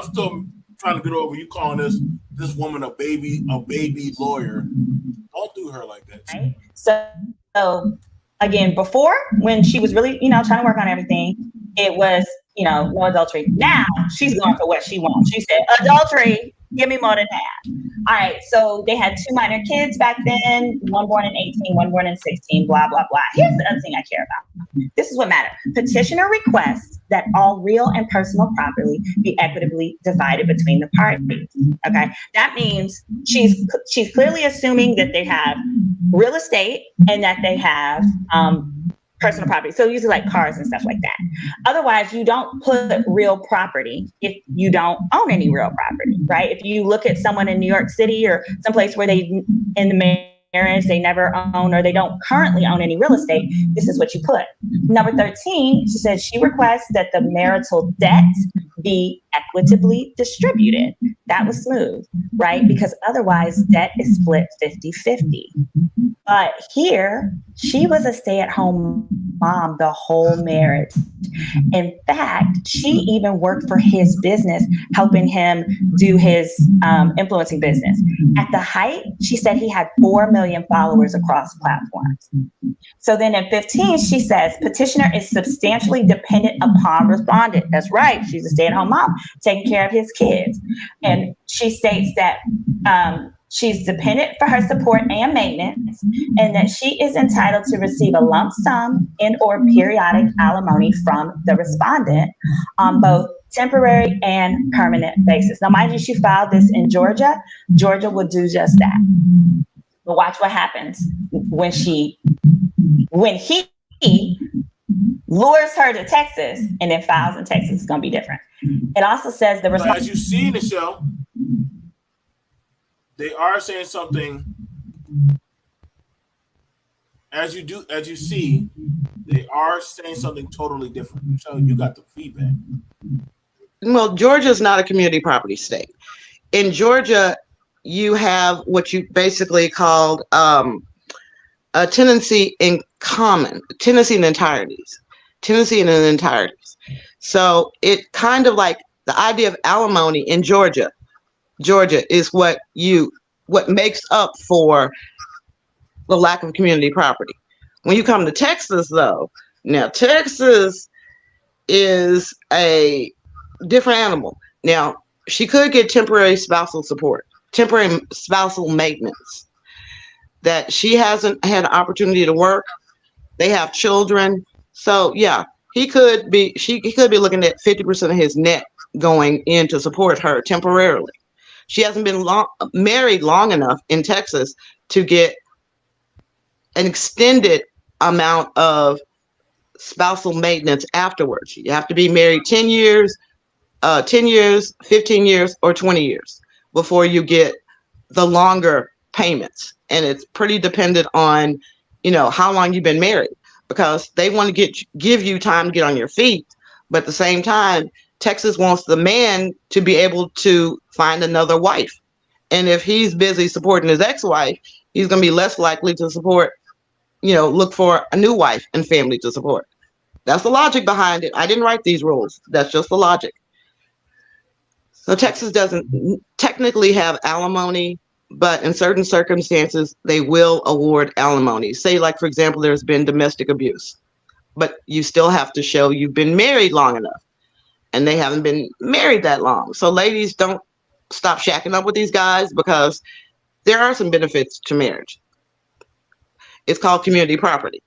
still trying to get over you calling this woman a baby lawyer. Don't do her like that. Right? So again, before, when she was really, trying to work on everything, it was, no adultery. Now she's going for what she wants. She said, adultery, give me more than that. All right. So they had 2 minor kids back then, one born in 18, one born in 16, blah, blah, blah. Here's the other thing I care about. This is what matters. Petitioner requests that all real and personal property be equitably divided between the parties. Okay. That means she's clearly assuming that they have real estate and that they have, personal property. So usually like cars and stuff like that. Otherwise, you don't put real property if you don't own any real property, right? If you look at someone in New York City or someplace where they, in the marriage, they never own or they don't currently own any real estate, this is what you put. Number 13, she says she requests that the marital debt be equitably distributed. That was smooth, right? Because otherwise debt is split 50-50. But here, she was a stay-at-home mom the whole marriage. In fact, she even worked for his business, helping him do his influencing business. At the height, she said he had 4 million followers across platforms. So then in 15, she says, petitioner is substantially dependent upon respondent. That's right. She's a stay-at-home mom, taking care of his kids. And she states that she's dependent for her support and maintenance, and that she is entitled to receive a lump sum and or periodic alimony from the respondent on both temporary and permanent basis. Now, mind you, she filed this in Georgia. Georgia will do just that. But watch what happens when he lures her to Texas and then files in Texas. It's going to be different. It also says the response. As you see in the show, they are saying something. As you see, they are saying something totally different. So you got the feedback. Well, Georgia is not a community property state. In Georgia, you have what you basically called a tenancy in common, tenancy in entireties. So it kind of like the idea of alimony in Georgia is what makes up for the lack of community property. When you come to Texas, though, now Texas is a different animal. Now, she could get temporary spousal support, temporary spousal maintenance, that she hasn't had an opportunity to work. They have children. So yeah, he could be looking at 50% of his net going in to support her temporarily. She hasn't been married long enough in Texas to get an extended amount of spousal maintenance afterwards. You have to be married 10 years, 15 years, or 20 years before you get the longer payments. And it's pretty dependent on, how long you've been married, because they want to give you time to get on your feet. But at the same time, Texas wants the man to be able to find another wife. And if he's busy supporting his ex-wife, he's going to be less likely to support, look for a new wife and family to support. That's the logic behind it. I didn't write these rules. That's just the logic. So Texas doesn't technically have alimony, but in certain circumstances, they will award alimony. Say, like, for example, there's been domestic abuse, but you still have to show you've been married long enough, and they haven't been married that long. So ladies, don't stop shacking up with these guys, because there are some benefits to marriage. It's called community property.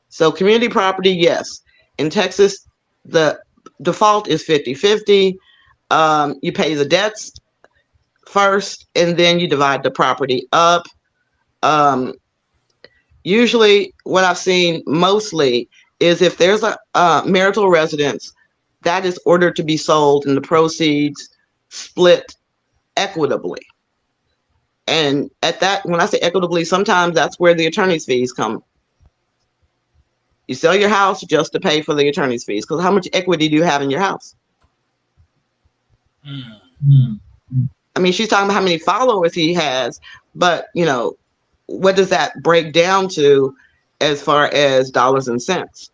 So community property, yes. In Texas, the default is 50-50. You pay the debts first, and then you divide the property up. Usually what I've seen mostly is if there's a marital residence that is ordered to be sold and the proceeds split equitably. And at that, when I say equitably, sometimes that's where the attorney's fees come. You sell your house just to pay for the attorney's fees, because how much equity do you have in your house? Mm-hmm. I mean, she's talking about how many followers he has, but, what does that break down to as far as dollars and cents?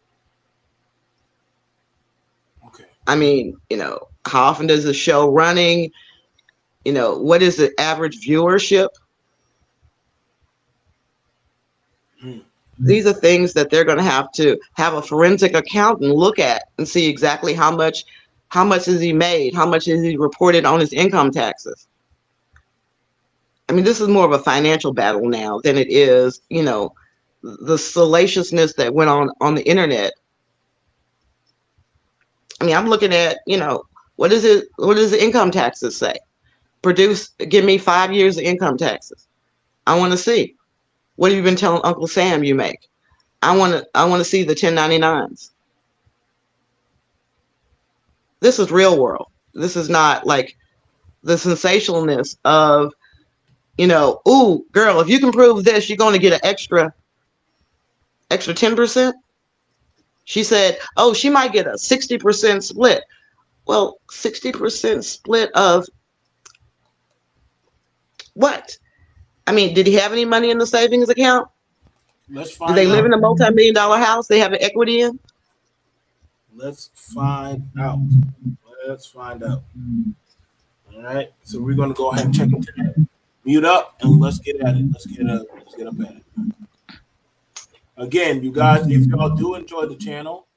Okay. I mean, how often does the show running? What is the average viewership? Mm-hmm. These are things that they're going to have a forensic accountant look at and see exactly how much has he made? How much has he reported on his income taxes? I mean, this is more of a financial battle now than it is, the salaciousness that went on the internet. I mean, I'm looking at, what does the income taxes say? Give me 5 years of income taxes. I want to see. What have you been telling Uncle Sam you make? I want to see the 1099s. This is real world. This is not like the sensationalness of, ooh, girl, if you can prove this, you're going to get an extra 10%. She said, oh, she might get a 60% split. Well, 60% split of what? I mean, did he have any money in the savings account? Let's find Do they out. live in a multi-million-dollar house they have an equity in? Let's find out. All right. So we're going to go ahead and check into that. Mute up and let's get at it. Let's get up at it. Again, you guys, if y'all do enjoy the channel,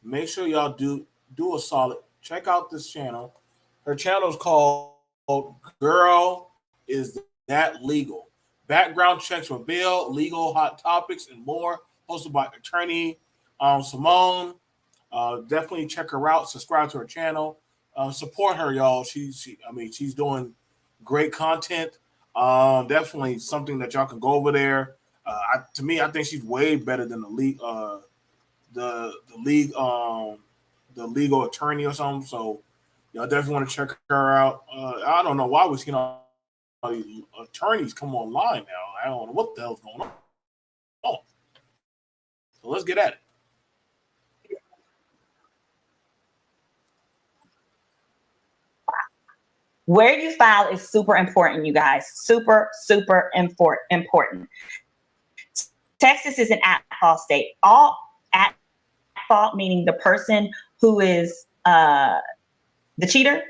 make sure y'all do a solid. Check out this channel. Her channel is called Girl Is That Legal? Background checks for bail, legal hot topics, and more. Hosted by attorney Simone. Definitely check her out. Subscribe to her channel. Support her, y'all. I mean, she's doing great content. Definitely something that y'all can go over there. To me, I think she's way better than the league, the legal attorney or something. So y'all definitely want to check her out. I don't know why we're seeing all these attorneys come online now. I don't know what the hell's going on. So let's get at it. Where you file is super important, you guys. Super, super important. Texas is an at-fault state. All at-fault, meaning the person who is the cheater,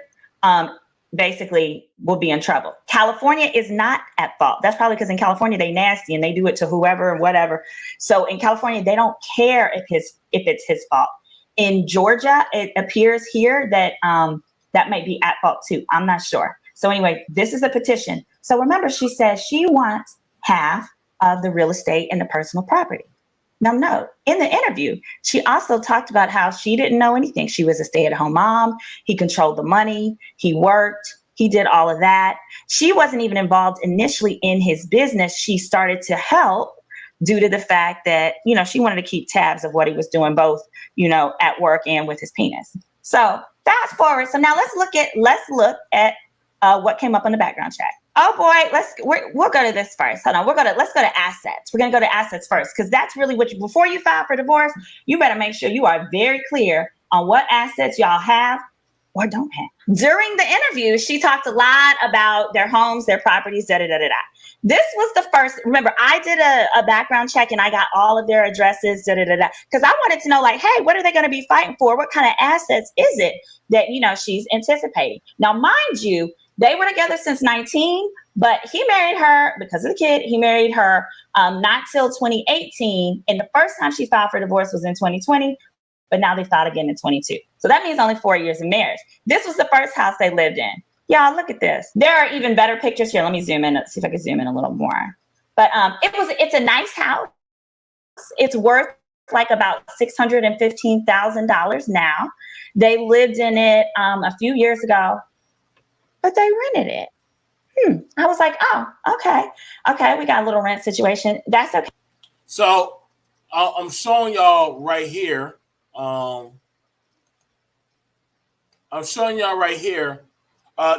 basically will be in trouble. California is not at fault. That's probably because in California they nasty and they do it to whoever and whatever. So in California, they don't care if it's his fault. In Georgia, it appears here that that might be at fault too. I'm not sure. So anyway, this is a petition. So remember, she says she wants half of the real estate and the personal property. Now, no, in the interview, she also talked about how she didn't know anything. She was a stay-at-home mom. He controlled the money. He worked. He did all of that. She wasn't even involved initially in his business. She started to help due to the fact that, she wanted to keep tabs of what he was doing, both, at work and with his penis. So fast forward. So now let's look at what came up on the background check. Oh boy, we'll go to this first. Hold on, let's go to assets. We're gonna go to assets first because that's really before you file for divorce, you better make sure you are very clear on what assets y'all have or don't have. During the interview, she talked a lot about their homes, their properties, This was the first. Remember, I did a background check and I got all of their addresses, because I wanted to know, like, hey, what are they going to be fighting for? What kind of assets is it that she's anticipating? Now, mind you, they were together since 19, but he married her because of the kid. He married her not till 2018, and the first time she filed for divorce was in 2020. But now they filed again in 22. So that means only 4 years of marriage. This was the first house they lived in. Y'all, look at this. There are even better pictures here. Let me zoom in, see if I can zoom in a little more. But it's a nice house. It's worth like about $615,000 now. They lived in it a few years ago, but they rented it. I was like, oh, okay. We got a little rent situation. That's okay. So I'm showing y'all right here.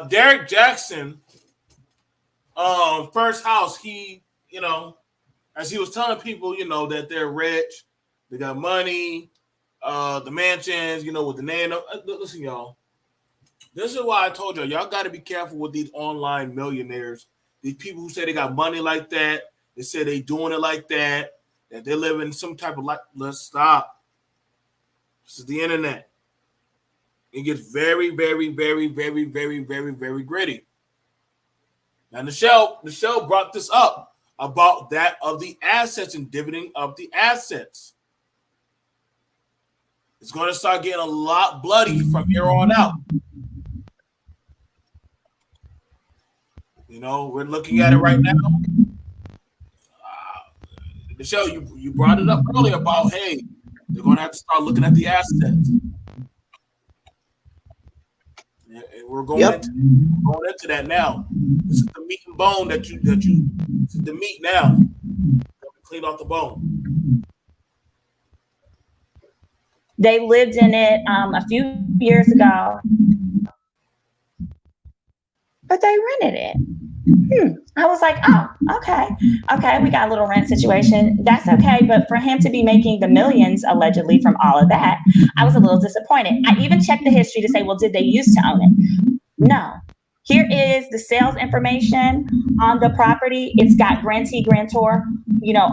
Derrick Jaxn, first house, he, as he was telling people, that they're rich, they got money, the mansions, with the nano. Listen, y'all, this is why I told y'all got to be careful with these online millionaires. These people who say they got money like that, they say they doing it like that they're living some type of life. Let's stop. This is the internet. It gets very, very, very, very, very, very, very gritty. Now, Michelle brought this up about that of the assets and dividending of the assets. It's going to start getting a lot bloody from here on out. We're looking at it right now. Michelle, you brought it up earlier about, hey, they're going to have to start looking at the assets. And we're going into that now. This is the meat and bone this is the meat now. Clean off the bone. They lived in it a few years ago, but they rented it. I was like, oh, okay. We got a little rent situation. That's okay. But for him to be making the millions allegedly from all of that, I was a little disappointed. I even checked the history to say, well, did they used to own it? No. Here is the sales information on the property. It's got grantee, grantor,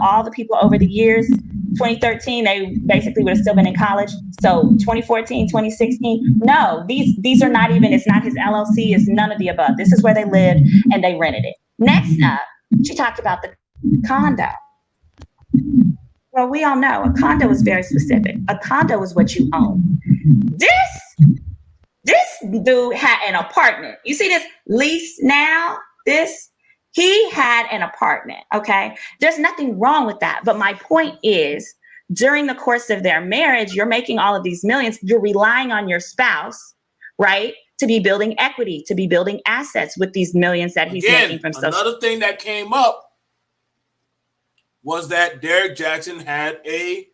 all the people over the years. 2013, they basically would have still been in college. So 2014, 2016, no, these are not even, it's not his LLC, it's none of the above. This is where they lived and they rented it. Next up, she talked about the condo. Well, we all know a condo is very specific. A condo is what you own. This dude had an apartment. You see this lease now? He had an apartment, okay? There's nothing wrong with that. But my point is, during the course of their marriage, you're making all of these millions. You're relying on your spouse right? To be building equity, to be building assets with these millions that he's making from social. Another thing that came up was that Derrick Jaxn had a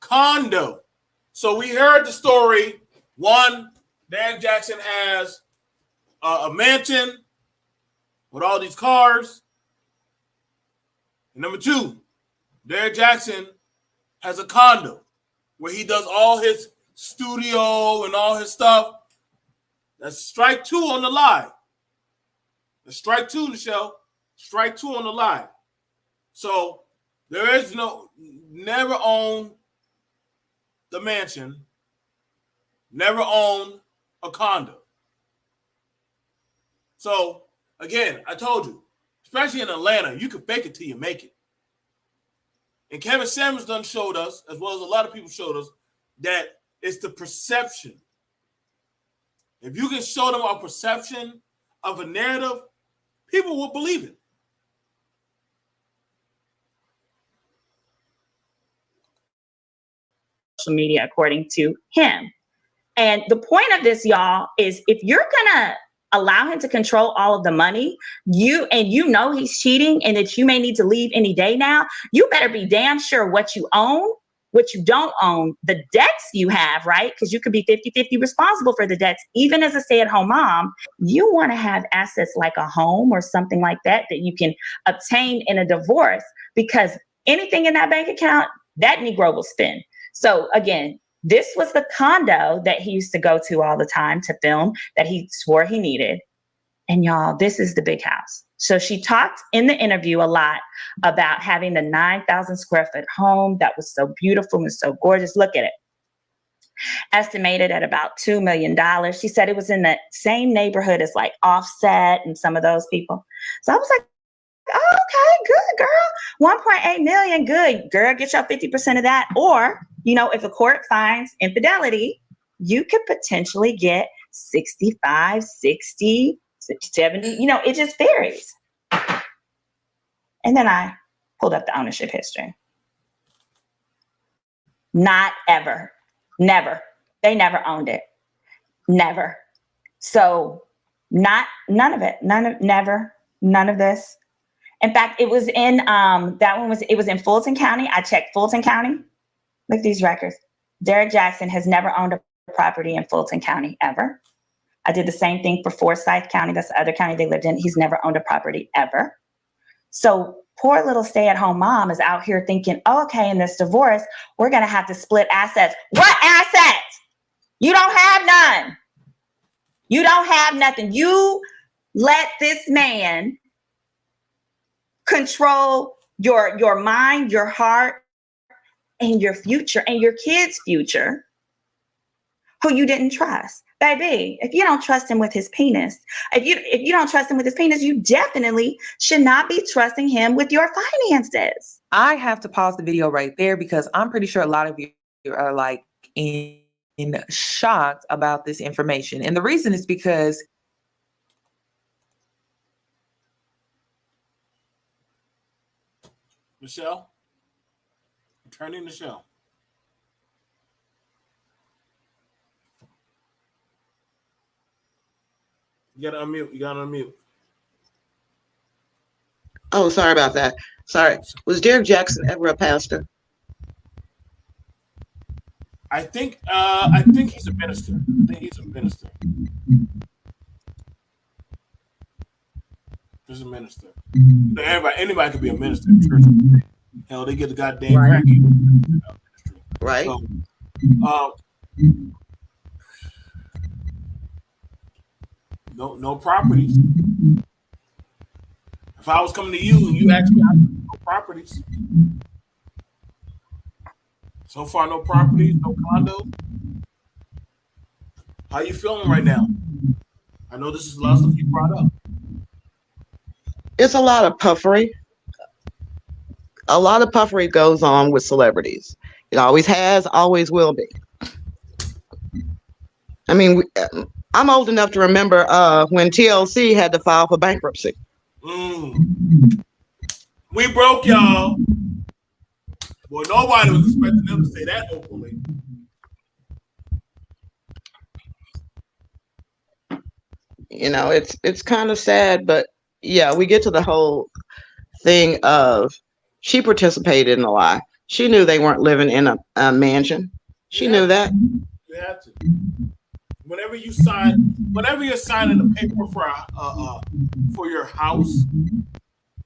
condo. So we heard the story. One, Derrick Jaxn has a mansion with all these cars. And number two, Derrick Jaxn has a condo where he does all his studio and all his stuff. That's strike two on the lie. That's strike two, Michelle. Strike two on the lie. So there is never own the mansion, never own a condo. So again, I told you, especially in Atlanta, you can fake it till you make it. And Kevin Samuels done showed us, as well as a lot of people showed us, that it's the perception. If you can show them a perception of a narrative, people will believe it. Social media, according to him. And the point of this, y'all, is if you're gonna allow him to control all of the money, you know he's cheating and that you may need to leave any day now, you better be damn sure what you own, what you don't own, the debts you have, right? Because you could be 50-50 responsible for the debts. Even as a stay-at-home mom, you want to have assets like a home or something like that that you can obtain in a divorce, because anything in that bank account, that Negro will spend. So again, this was the condo that he used to go to all the time to film that he swore he needed. And y'all, this is the big house. So she talked in the interview a lot about having the 9,000 square foot home that was so beautiful and so gorgeous. Look at it. Estimated at about $2 million. She said it was in the same neighborhood as like Offset and some of those people. So I was like, oh, okay, good, girl. 1.8 million, good. Girl, get your 50% of that. Or, you know, if a court finds infidelity, you could potentially get 65, 60, 70, you know, it just varies. And then I pulled up the ownership history. Not ever. Never. They never owned it. Never. So none of it. Never. None of this. In fact, it was in it was in Fulton County. I checked Fulton County. Look at these records. Derrick Jaxn has never owned a property in Fulton County ever. I did the same thing for Forsyth County. That's the other county they lived in. He's never owned a property ever. So poor little stay-at-home mom is out here thinking, oh, okay, in this divorce, we're going to have to split assets. What assets? You don't have none. You don't have nothing. You let this man control your mind, your heart, and your future, and your kids' future, who you didn't trust. Baby, if you don't trust him with his penis, if you don't trust him with his penis, you definitely should not be trusting him with your finances. I have to pause the video right there because I'm pretty sure a lot of you are like in shocked about this information. And the reason is because Michelle, turning Michelle. You gotta unmute. Oh, sorry about that. Sorry. Was Derrick Jaxn ever a pastor? I think he's a minister. He's a minister. Anybody could be a minister in church. Hell, they get the goddamn cracky. Right. So, no properties. If I was coming to you and you asked me, no properties. So far, no properties, no condo. How you feeling right now? I know this is a lot of stuff you brought up. It's a lot of puffery. A lot of puffery goes on with celebrities. It always has, always will be. I mean, I'm old enough to remember when TLC had to file for bankruptcy. We broke, y'all. Well, nobody was expecting them to say that openly. It's kind of sad, but yeah, we get to the whole thing of she participated in a lie. She knew they weren't living in a mansion. She knew that. You have to. Whenever you're signing the paper for your house,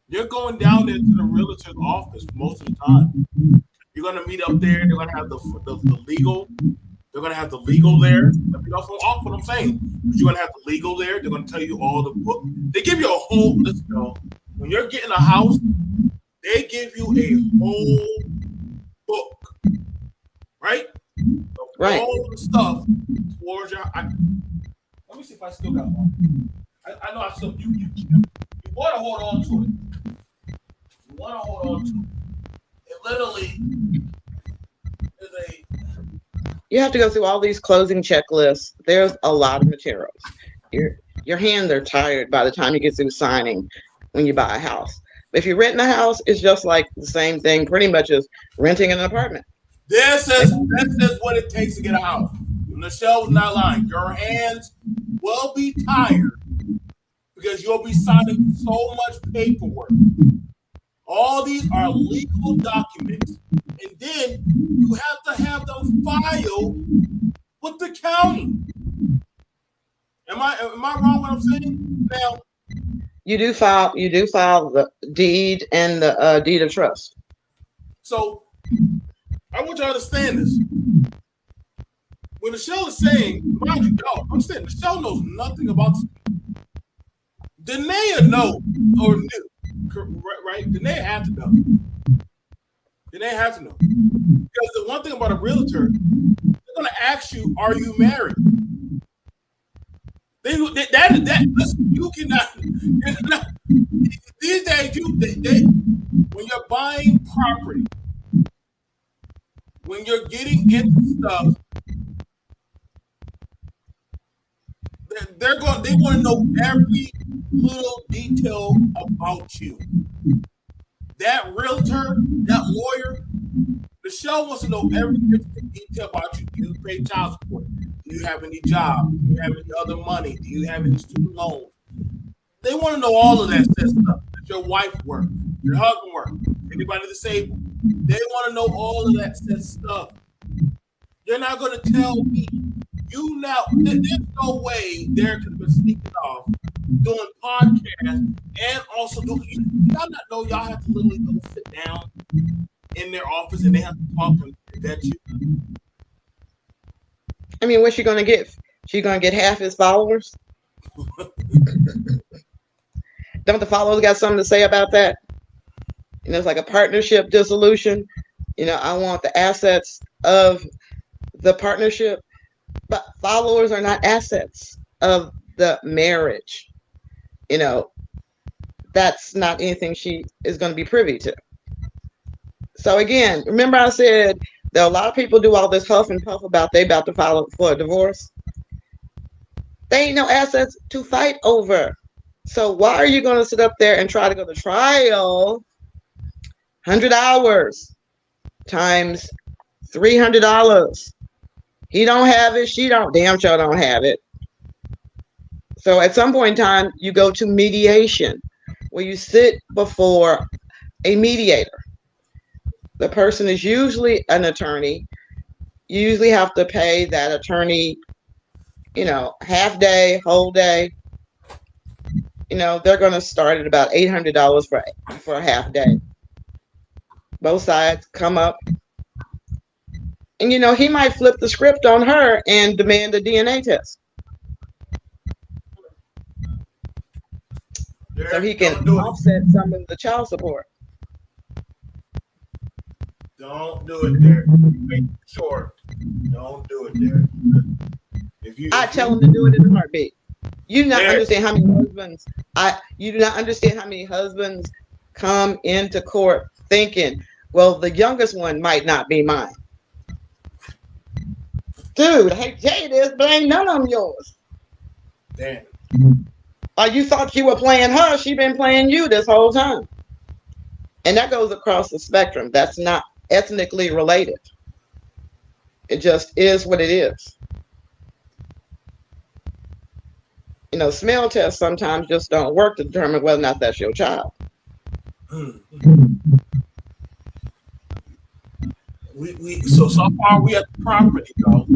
you're going down there to the realtor's office most of the time. You're gonna meet up there. They're gonna have the legal. They're gonna have the legal there. That's what I'm saying. But you're gonna have the legal there. They're gonna tell you all the book. They give you a whole list. When you're getting a house, they give you a whole book, right? Right. All the stuff towards your. Let me see if I still got one. I know I still you want to hold on to it. You want to hold on to it. It literally is a. You have to go through all these closing checklists. There's a lot of materials. Your hands are tired by the time you get through signing when you buy a house. But if you're renting a house, it's just like the same thing, pretty much as renting an apartment. This is what it takes to get a house. Michelle's not lying. Your hands will be tired because you'll be signing so much paperwork. All these are legal documents, and then you have to have them filed with the county. Am I wrong what I'm saying? Now you do file the deed and the deed of trust. So I want you to understand this. When Michelle is saying, mind you, y'all understand, Michelle knows nothing about this. Danae know or knew, right? Danae had to know. Danae had to know. Because the one thing about a realtor, they're going to ask you, are you married? Listen, you cannot these days, when you're buying property, when you're getting into stuff, they want to know every little detail about you. That realtor, that lawyer, Michelle wants to know every detail about you. Do you pay child support? Do you have any job? Do you have any other money? Do you have any student loans? They want to know all of that stuff. Does your wife work? Your husband work? Anybody disabled? They want to know all of that stuff. You're not going to tell me. There's no way Derrick could have been sneaking off doing podcasts and also doing. Y'all not know y'all have to literally go sit down in their office and they have to talk and vet you. I mean, what's she gonna get? She's gonna get half his followers. Don't the followers got something to say about that? It's like a partnership dissolution. I want the assets of the partnership, but followers are not assets of the marriage. That's not anything she is going to be privy to. So again, remember I said there are a lot of people do all this huff and puff about they about to file for a divorce. They ain't no assets to fight over. So why are you going to sit up there and try to go to trial? 100 hours times $300. He don't have it. She don't. Damn sure don't have it. So at some point in time, you go to mediation, where you sit before a mediator. The person is usually an attorney. You usually have to pay that attorney, half day, whole day. They're going to start at about $800 for a half day. Both sides come up. And, he might flip the script on her and demand a DNA test. So he can offset some of the child support. Don't do it, Derrick. Make sure. Don't do it, Derrick. I tell him to do it in a heartbeat. You do not understand how many husbands. You do not understand how many husbands come into court thinking, well, the youngest one might not be mine. Dude, I hate to tell you this, but ain't none of them yours. Damn. You thought you were playing her. She been playing you this whole time. And that goes across the spectrum. That's not ethnically related. It just is what it is. Smell tests sometimes just don't work to determine whether or not that's your child. So far we at the property though.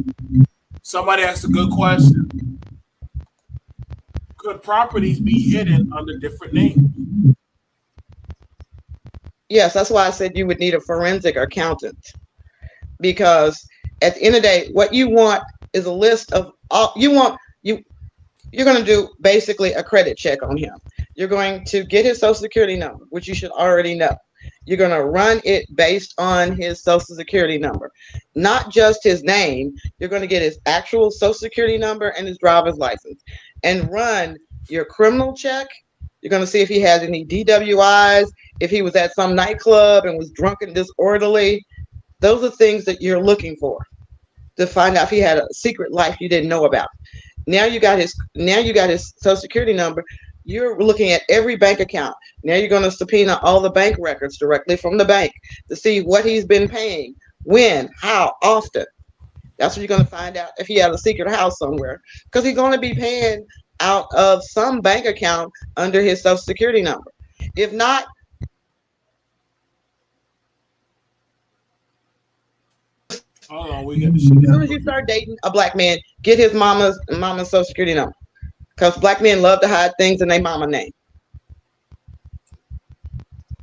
Somebody asked a good question. Could properties be hidden under different names? Yes, that's why I said you would need a forensic accountant, because at the end of the day, what you want is a list of all you're going to do basically a credit check on him. You're going to get his social security number, which you should already know. You're going to run it based on his social security number, not just his name. You're going to get his actual social security number and his driver's license, and run your criminal check. You're going to see if he has any DWIs, if he was at some nightclub and was drunk and disorderly. Those are things that you're looking for to find out if he had a secret life you didn't know about. Now you got his social security number. You're looking at every bank account. Now you're going to subpoena all the bank records directly from the bank to see what he's been paying, when, how often. That's what you're going to find out if he has a secret house somewhere, because he's going to be paying out of some bank account under his social security number. If not, as soon as you start dating a black man, get his mama's social security number, because black men love to hide things in their mama name.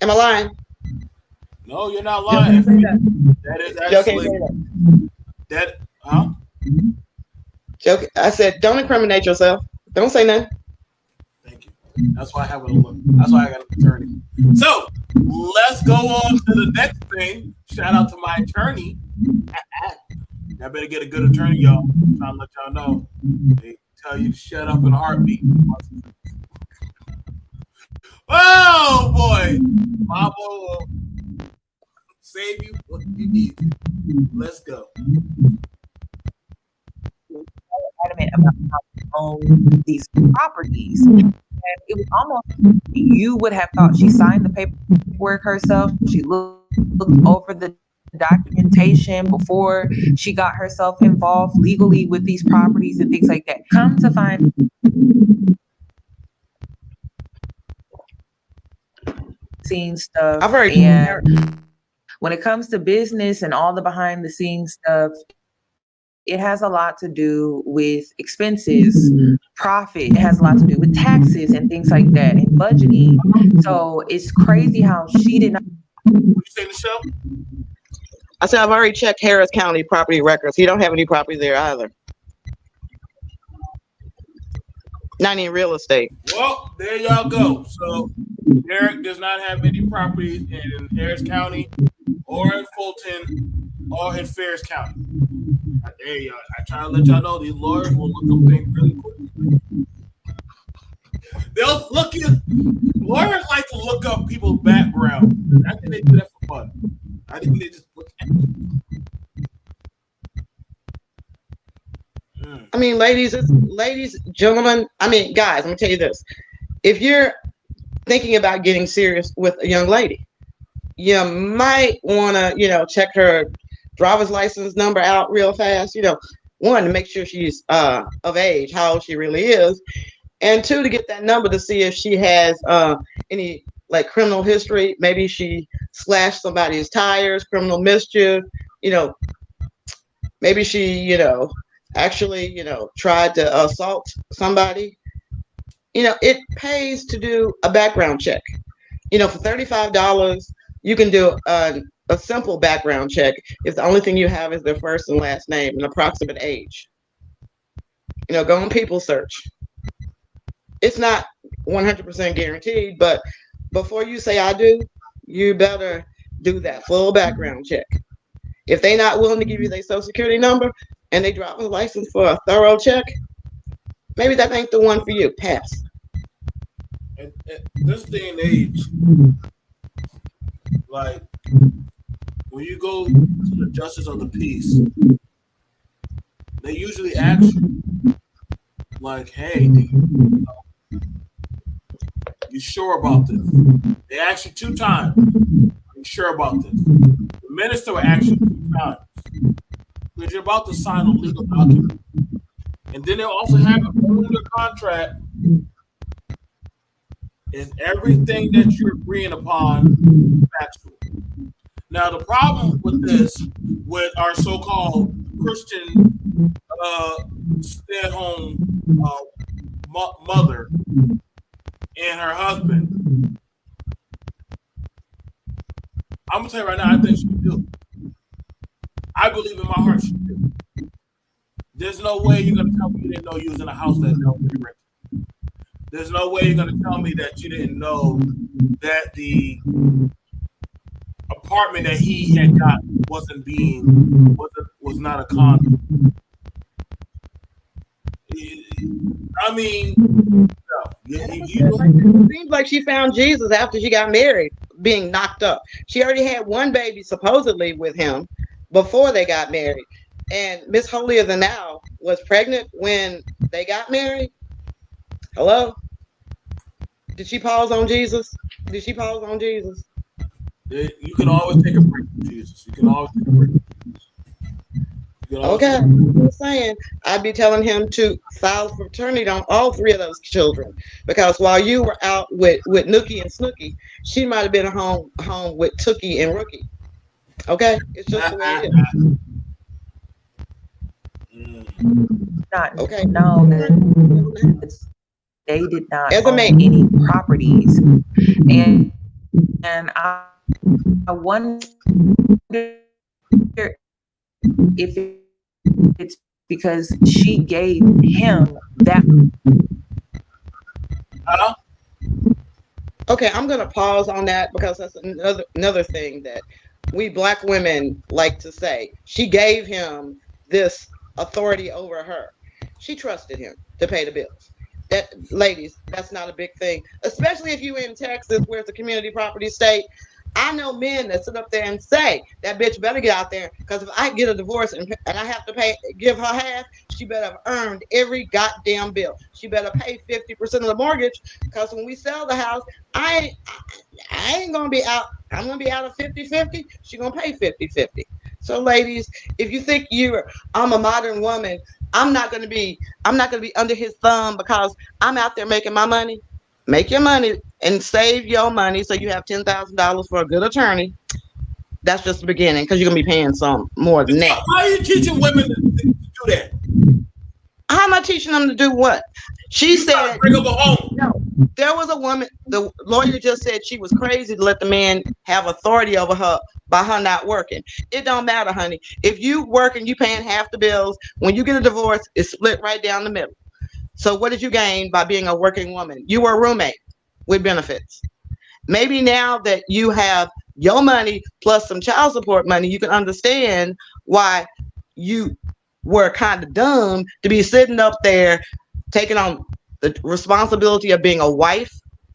Am I lying? No, you're not lying. That is actually that. Huh? Joke. I said, don't incriminate yourself. Don't say nothing. Thank you. That's why I have That's why I got an attorney. So let's go on to the next thing. Shout out to my attorney. I better get a good attorney, y'all. I'm trying to let y'all know. They tell you to shut up in a heartbeat. Oh boy, Mama will save you what you need. Let's go. Adamant about how to own these properties. And it was almost, you would have thought she signed the paperwork herself. She looked over the documentation before she got herself involved legally with these properties and things like that. Come to find scene stuff. I've heard. And when it comes to business and all the behind the scenes stuff, it has a lot to do with expenses, profit. It has a lot to do with taxes and things like that, and budgeting. So it's crazy how she did not. What you say, Michelle? I said I've already checked Harris County property records. He don't have any property there either. Not in real estate. Well, there y'all go. So Derrick does not have any properties in Harris County or in Fulton or in Ferris County. There y'all. I try to let y'all know these lawyers will look up things really quick. They'll look at lawyers like to look up people's background. I think they do that for fun. I think they just look at them. I mean, ladies, gentlemen, I mean, guys, let me tell you this. If you're thinking about getting serious with a young lady, you might want to, check her driver's license number out real fast. One, to make sure she's of age, how old she really is. And two, to get that number to see if she has any criminal history. Maybe she slashed somebody's tires, criminal mischief, maybe she, actually, tried to assault somebody. It pays to do a background check. For $35, you can do a simple background check if the only thing you have is their first and last name and approximate age. Go on People Search. It's not 100% guaranteed, but before you say I do, you better do that full background check. If they're not willing to give you their social security number and they driver's license for a thorough check, maybe that ain't the one for you. Pass. At this day and age, when you go to the justice of the peace, they usually ask you, hey, you sure about this? They ask you 2 times. Are you sure about this? The minister will ask you 2 times. Because you're about to sign a legal document. And then they'll also have it under contract is everything that you're agreeing upon factual. Now, the problem with this, with our so-called Christian stay-at-home mother and her husband, I'm gonna tell you right now, I think she do. I believe in my heart she do. There's no way you're gonna tell me you didn't know you was in a house that no one rented. There's no way you're gonna tell me that you didn't know that the apartment that he had got was not a condo. I mean, no. It seems like she found Jesus after she got married, being knocked up. She already had one baby supposedly with him before they got married. And Miss Holier Than Thou was pregnant when they got married. Hello? Did she pause on Jesus? Did she pause on Jesus? You can always take a break from Jesus. You can always take a break from Jesus. Okay, I'm just saying, I'd be telling him to file for paternity on all three of those children, because while you were out with Nookie and Snooky, she might have been home with Tookie and Rookie. Okay, it's just the way it is. Not Okay. know that they did not As a own man. any properties, and I wonder if it's because she gave him that. Okay, I'm gonna pause on that because that's another thing that we Black women like to say. She gave him this authority over her. She trusted him to pay the bills. That, ladies, that's not a big thing, especially if you're in Texas where it's a community property state. I know men that sit up there and say that bitch better get out there, because if I get a divorce and I have to give her half, she better have earned every goddamn bill. She better pay 50% of the mortgage, because when we sell the house, I ain't gonna be out. I'm gonna be out of 50-50. She's gonna pay 50-50. So, ladies, if you think I'm a modern woman, I'm not gonna be under his thumb because I'm out there making my money. Make your money and save your money so you have $10,000 for a good attorney. That's just the beginning, because you're gonna be paying some more than that. Why are you teaching women to do that? How am I teaching them to do what? She said, bring up a home. No, there was a woman, the lawyer just said she was crazy to let the man have authority over her by her not working. It don't matter, honey. If you working, you paying half the bills. When you get a divorce, it's split right down the middle. So what did you gain by being a working woman? You were a roommate with benefits. Maybe now that you have your money plus some child support money, you can understand why you were kind of dumb to be sitting up there taking on the responsibility of being a wife,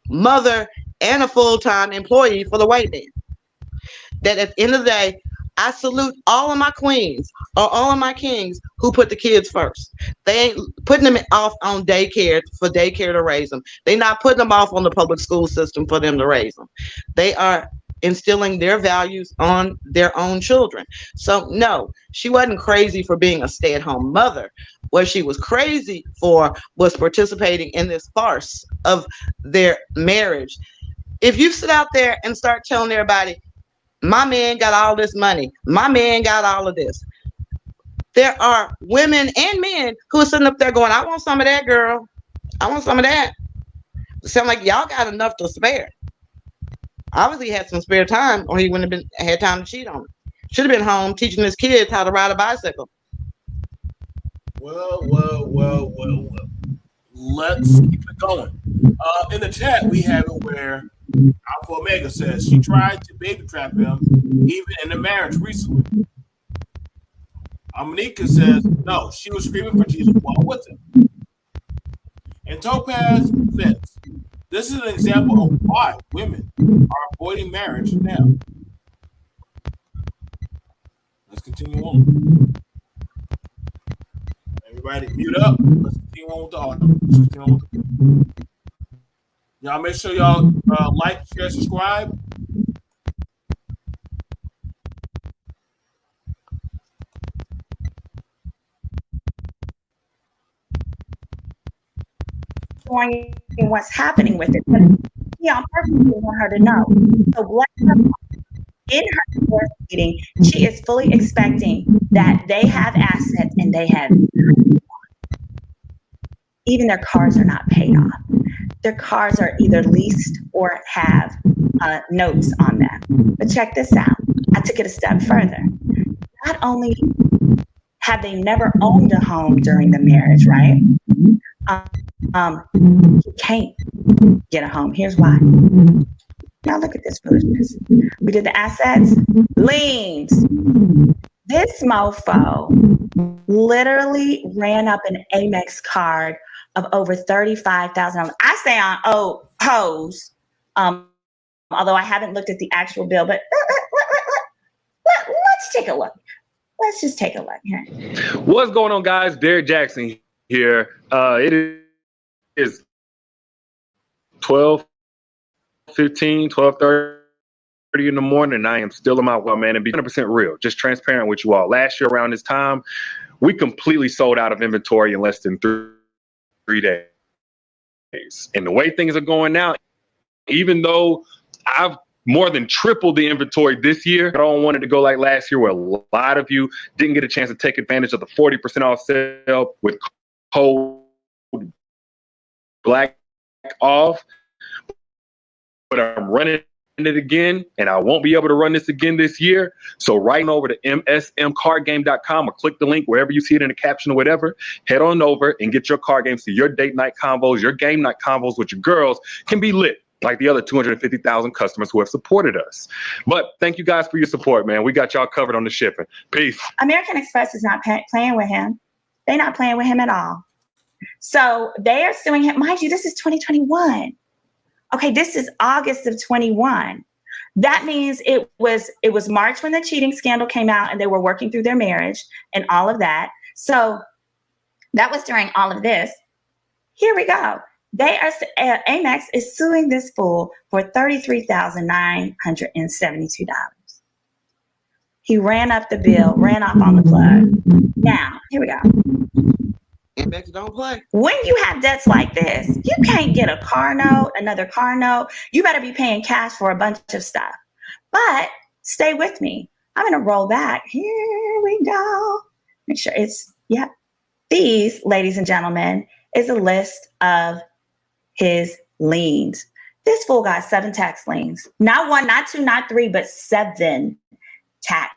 mother, and a full-time employee for the white man. That at the end of the day, I salute all of my queens or all of my kings who put the kids first. They ain't putting them off on daycare for daycare to raise them. They're not putting them off on the public school system for them to raise them. They are instilling their values on their own children. So no, she wasn't crazy for being a stay-at-home mother. What she was crazy for was participating in this farce of their marriage. If you sit out there and start telling everybody, my man got all this money, my man got all of this, there are women and men who are sitting up there going, I want some of that, girl. I want some of that. Sound like y'all got enough to spare. Obviously, he had some spare time, or he wouldn't have had time to cheat on her. Should have been home teaching his kids how to ride a bicycle. Well. Let's keep it going. In the chat, we have it where Alpha Omega says she tried to baby trap him even in the marriage recently. Amanika says no, she was screaming for Jesus while with him. And Topaz says this is an example of why women are avoiding marriage now. Let's continue on. Everybody mute up. Let's continue on with the audio. Y'all make sure y'all like, share, subscribe. What's happening with it? on purpose to want her to know. So bless her. In her divorce meeting, she is fully expecting that they have assets and they have even their cars are not paid off. Their cars are either leased or have notes on them. But check this out. I took it a step further. Not only have they never owned a home during the marriage, right? He can't get a home. Here's why. Now look at this foolishness. We did the assets, liens. This mofo literally ran up an Amex card of over $35,000. I say on hoes, although I haven't looked at the actual bill, but let's take a look. Let's just take a look here. What's going on, guys? Derrick Jaxn here. It is 12:30 in the morning, and I am still in my well, man, and be 100% real, just transparent with you all. Last year around this time, we completely sold out of inventory in less than 3 days. And the way things are going now, even though I've more than tripled the inventory this year, I don't want it to go like last year where a lot of you didn't get a chance to take advantage of the 40% off sale with code black off. But I'm running it again, and I won't be able to run this again this year. So right over to msmcardgame.com or click the link wherever you see it in the caption or whatever. Head on over and get your card games so your date night combos, your game night combos with your girls can be lit like the other 250,000 customers who have supported us. But thank you guys for your support, man. We got y'all covered on the shipping. Peace. American Express is not playing with him. They're not playing with him at all. So they are suing him. Mind you, this is 2021. Okay, this is August of 21. That means it was March when the cheating scandal came out and they were working through their marriage and all of that. So that was during all of this. Here we go. Amex is suing this fool for $33,972. He ran up the bill, ran off on the plug. Now, here we go. Amex don't play. When you have debts like this, you can't get a car note, another car note. You better be paying cash for a bunch of stuff. But stay with me. I'm going to roll back. Here we go. Make sure it's, yep. These, ladies and gentlemen, is a list of his liens. This fool got 7 tax liens. Not 1, not 2, not 3, but 7 tax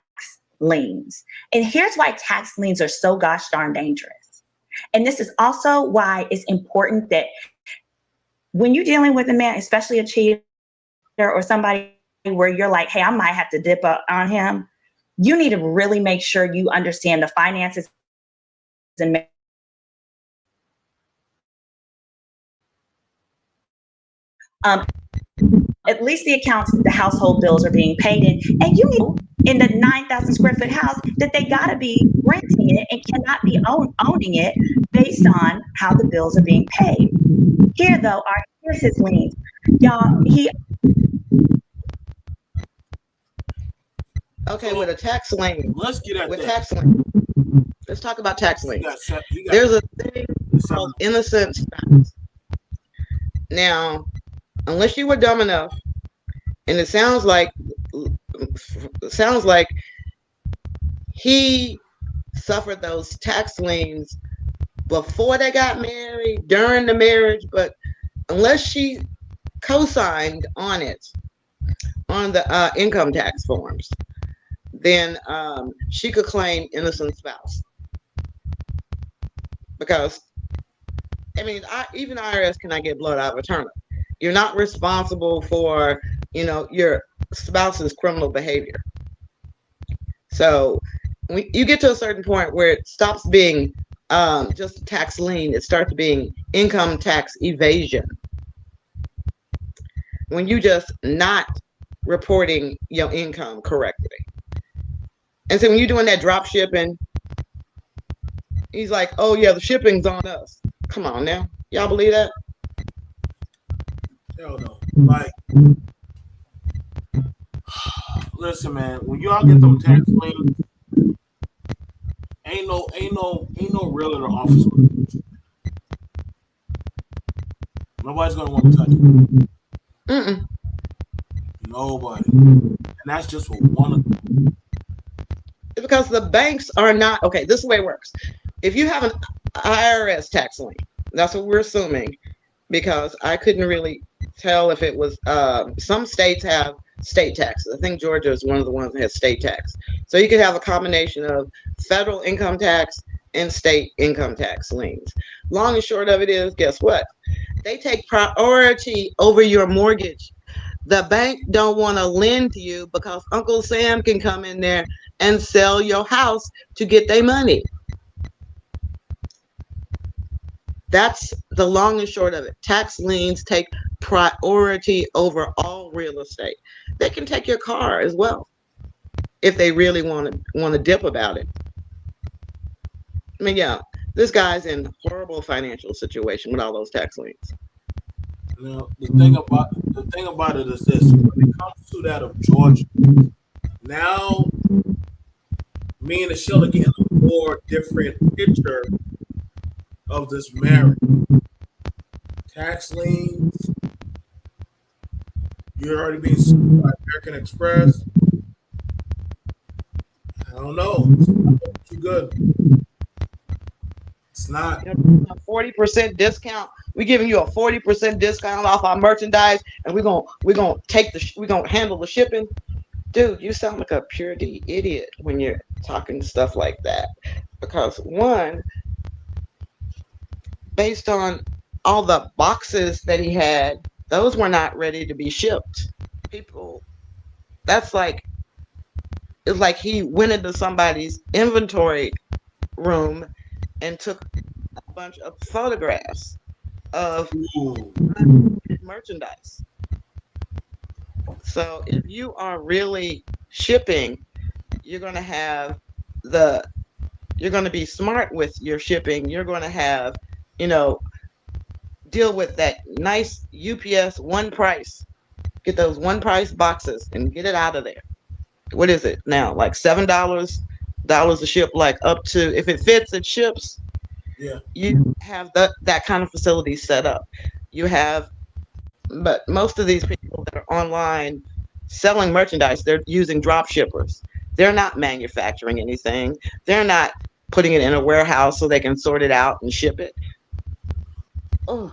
liens. And here's why tax liens are so gosh darn dangerous. And this is also why it's important that when you're dealing with a man, especially a cheater or somebody where you're like, hey, I might have to dip up on him, you need to really make sure you understand the finances and at least the accounts, the household bills are being paid in. And you know, in the 9,000 square foot house that they got to be renting it and cannot be owning it based on how the bills are being paid. Here, though, here's his liens. Y'all, Okay, with a tax lien. Let's get at with that. Tax lien. Let's talk about tax liens. There's a thing called innocent spouse. Now, unless you were dumb enough, and it sounds like he suffered those tax liens before they got married, during the marriage, but unless she co-signed on it, on the income tax forms, then she could claim innocent spouse. Because, I mean, even IRS cannot get blood out of a turnip. You're not responsible for, your spouse's criminal behavior. So when you get to a certain point where it stops being just a tax lien, it starts being income tax evasion. When you just not reporting your income correctly. And so when you're doing that drop shipping, he's like, oh yeah, the shipping's on us. Come on now. Y'all believe that? Hell no. Like, listen, man, when y'all get them tax liens, ain't no realtor office with you. Nobody's gonna want to touch you. Mm-mm. Nobody. And that's just for one of them. Because the banks are not okay. This is the way it works. If you have an IRS tax lien, that's what we're assuming, because I couldn't really tell if it was. Some states have state taxes. I think Georgia is one of the ones that has state tax. So you could have a combination of federal income tax and state income tax liens. Long and short of it is, guess what? They take priority over your mortgage. The bank don't want to lend to you because Uncle Sam can come in there and sell your house to get their money. That's the long and short of it. Tax liens take priority over all real estate. They can take your car as well if they really want to dip about it. I mean, yeah, this guy's in horrible financial situation with all those tax liens. You know, the thing about it is this: when it comes to that of Georgia, now me and Michelle are getting a more different picture of this marriage. Tax liens, you're already being sued by American Express. I don't know. It's not too good. It's not. 40% discount. We're giving you a 40% discount off our merchandise, and we're gonna handle the shipping. Dude, you sound like a pure idiot when you're talking stuff like that. Because one, based on all the boxes that he had, those were not ready to be shipped. People, it's like he went into somebody's inventory room and took a bunch of photographs of merchandise. So if you are really shipping, you're going to be smart with your shipping. You're going to have, deal with that nice UPS one price. Get those one price boxes and get it out of there. What is it now? Like $7 a ship, like up to, if it fits, it ships. Yeah. You have that kind of facility set up. But most of these people that are online selling merchandise, they're using drop shippers. They're not manufacturing anything. They're not putting it in a warehouse so they can sort it out and ship it. Oh,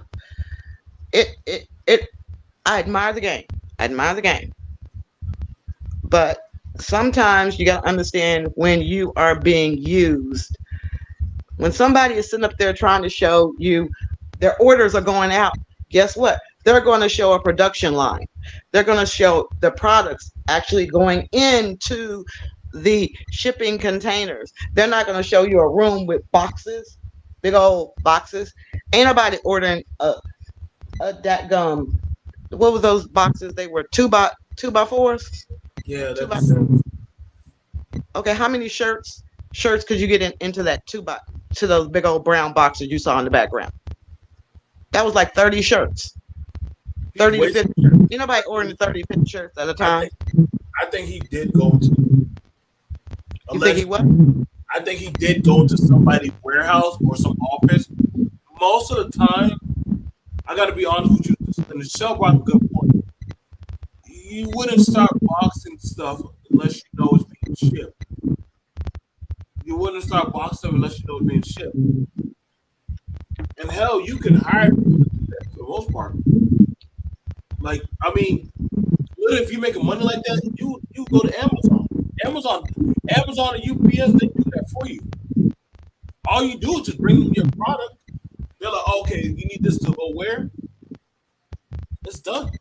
I admire the game. But sometimes you got to understand when you are being used. When somebody is sitting up there trying to show you their orders are going out, guess what? They're going to show a production line. They're going to show the products actually going into the shipping containers. They're not going to show you a room with boxes, big old boxes. Ain't nobody ordering a dadgum. What were those boxes? They were 2x4s. Yeah. Okay, how many shirts could you get into that to those big old brown boxes you saw in the background? That was like 30 shirts. 30 to 50 shirts. Ain't nobody ordering 30, 50 shirts at a time. I think he did go into. You think he what? I think he did go into somebody's warehouse or some office. Most of the time, I got to be honest with you, and Michelle brought a good point. You wouldn't start boxing stuff unless you know it's being shipped. You wouldn't start boxing unless you know it's being shipped. And hell, you can hire people to do that for the most part. Like, I mean, if you're making money like that, you go to Amazon. Amazon and UPS, they do that for you. All you do is just bring them your product. They're like, okay, you need this to go where? It's done.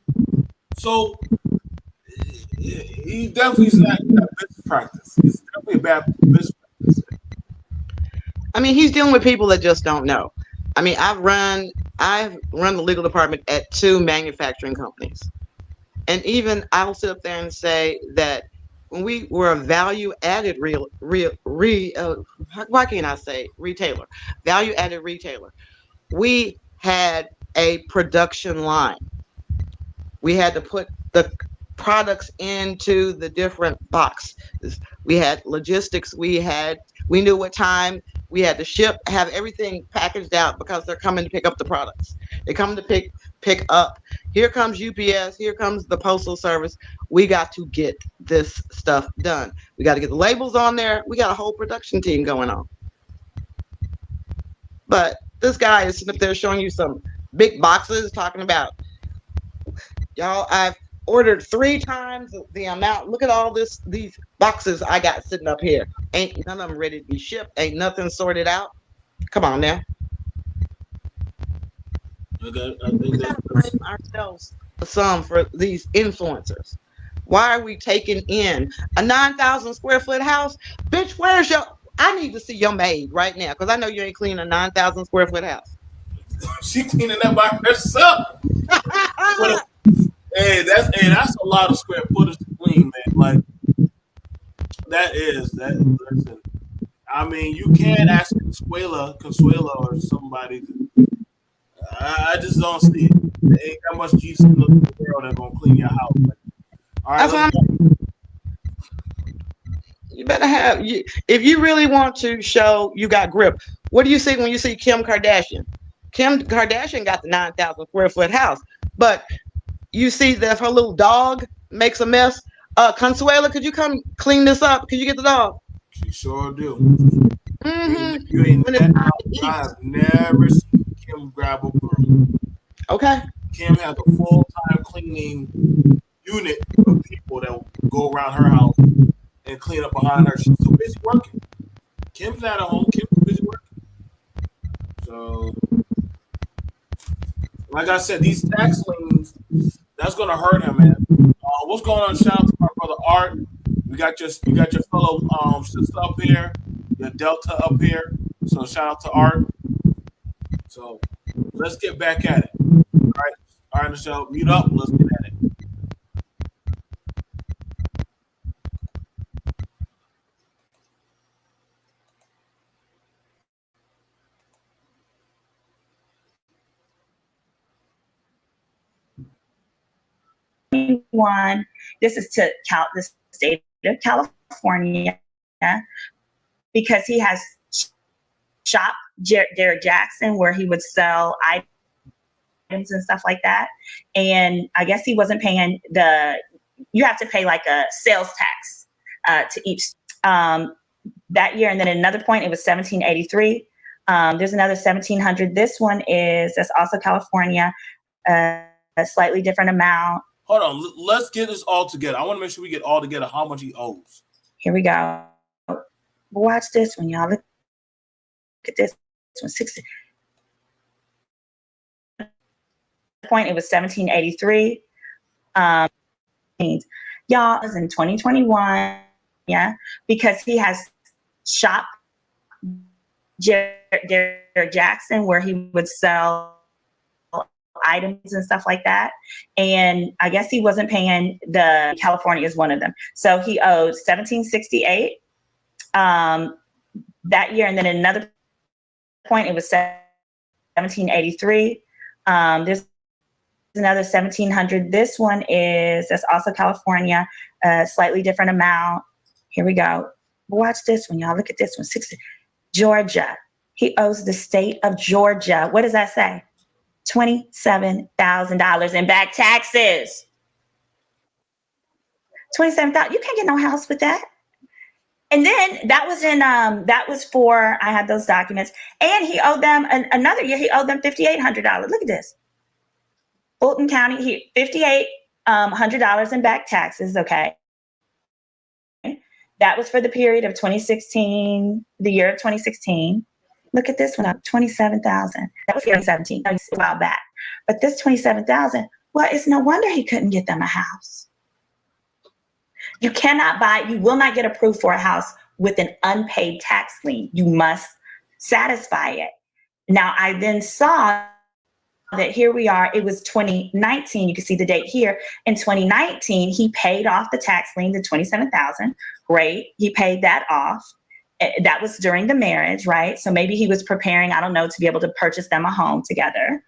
So he definitely is not business practice. It's definitely a bad business practice. I mean, he's dealing with people that just don't know. I mean, I've run the legal department at 2 manufacturing companies. And even I'll sit up there and say that when we were a value-added why can't I say retailer? Value-added retailer. We had a production line. We had to put the products into the different boxes. We had logistics. We knew what time we had to ship, have everything packaged out because they're coming to pick up the products. They come to pick up Here comes UPS. Here comes the Postal Service. We got to get this stuff done. We got to get the labels on there. We got a whole production team going on. But this guy is up there showing you some big boxes, talking about, y'all, I've ordered 3 times the amount. Look at all these boxes I got sitting up here. Ain't none of them ready to be shipped. Ain't nothing sorted out. Come on now. Okay, We gotta blame ourselves some for these influencers. Why are we taking in a 9,000 square foot house? Bitch, where's your? I need to see your maid right now because I know you ain't cleaning a 9,000 square foot house. She cleaning that by herself. Hey, that's a lot of square footage to clean, man. Like that. Listen, I mean, you can ask Consuela or somebody. I just don't see it. There ain't that much GC in the world that's gonna clean your house. Like, all right, let's go. You better have you if you really want to show you got grip. What do you see when you see Kim Kardashian? Kim Kardashian got the 9,000 square foot house, but you see that if her little dog makes a mess, Consuela, could you come clean this up? Could you get the dog? She sure do. Mm-hmm. You ain't I have never seen Kim grab a broom. Okay. Kim has a full-time cleaning unit of people that go around her house and clean up behind her. She's too busy working. Kim's not at home. Kim's too busy working. So, like I said, these tax liens, that's gonna hurt him, man. What's going on? Shout out to my brother Art. You got your fellow sister up here, your Delta up here. So shout out to Art. So let's get back at it. All right, Michelle, mute up. Let's get at it. This is to the state of California, because he has shop Derrick Jaxn where he would sell items and stuff like that. And I guess he wasn't paying you have to pay like a sales tax to each that year. And then at another point, it was 1783. There's another 1700. This one that's also California, a slightly different amount. Hold on, let's get this all together. I want to make sure we get all together how much he owes. Here we go. Watch this one, y'all. Look at this. This one's 60. Point, it was 1783. Y'all, is in 2021, yeah, because he has shop Derrick Jaxn where he would sell items and stuff like that. And I guess he wasn't paying California is one of them. So he owed 1768 that year. And then at another point, it was 1783. There's another 1700. This one that's also California, a slightly different amount. Here we go. Watch this one, y'all. Look at this one. Georgia. He owes the state of Georgia. What does that say? $27,000 in back taxes. $27,000. You can't get no house with that. And then that was for, I had those documents, and he owed them another year. He owed them $5,800. Look at this. Fulton County, $5,800 in back taxes. Okay. That was for the period of 2016, the year of 2016. Look at this one up, $27,000. That was 2017, a while back. But this $27,000, well, it's no wonder he couldn't get them a house. You will not get approved for a house with an unpaid tax lien. You must satisfy it. Now, I then saw that here we are, it was 2019. You can see the date here. In 2019, he paid off the tax lien, the $27,000. Great, he paid that off. That was during the marriage, right? So maybe he was preparing, I don't know, to be able to purchase them a home together.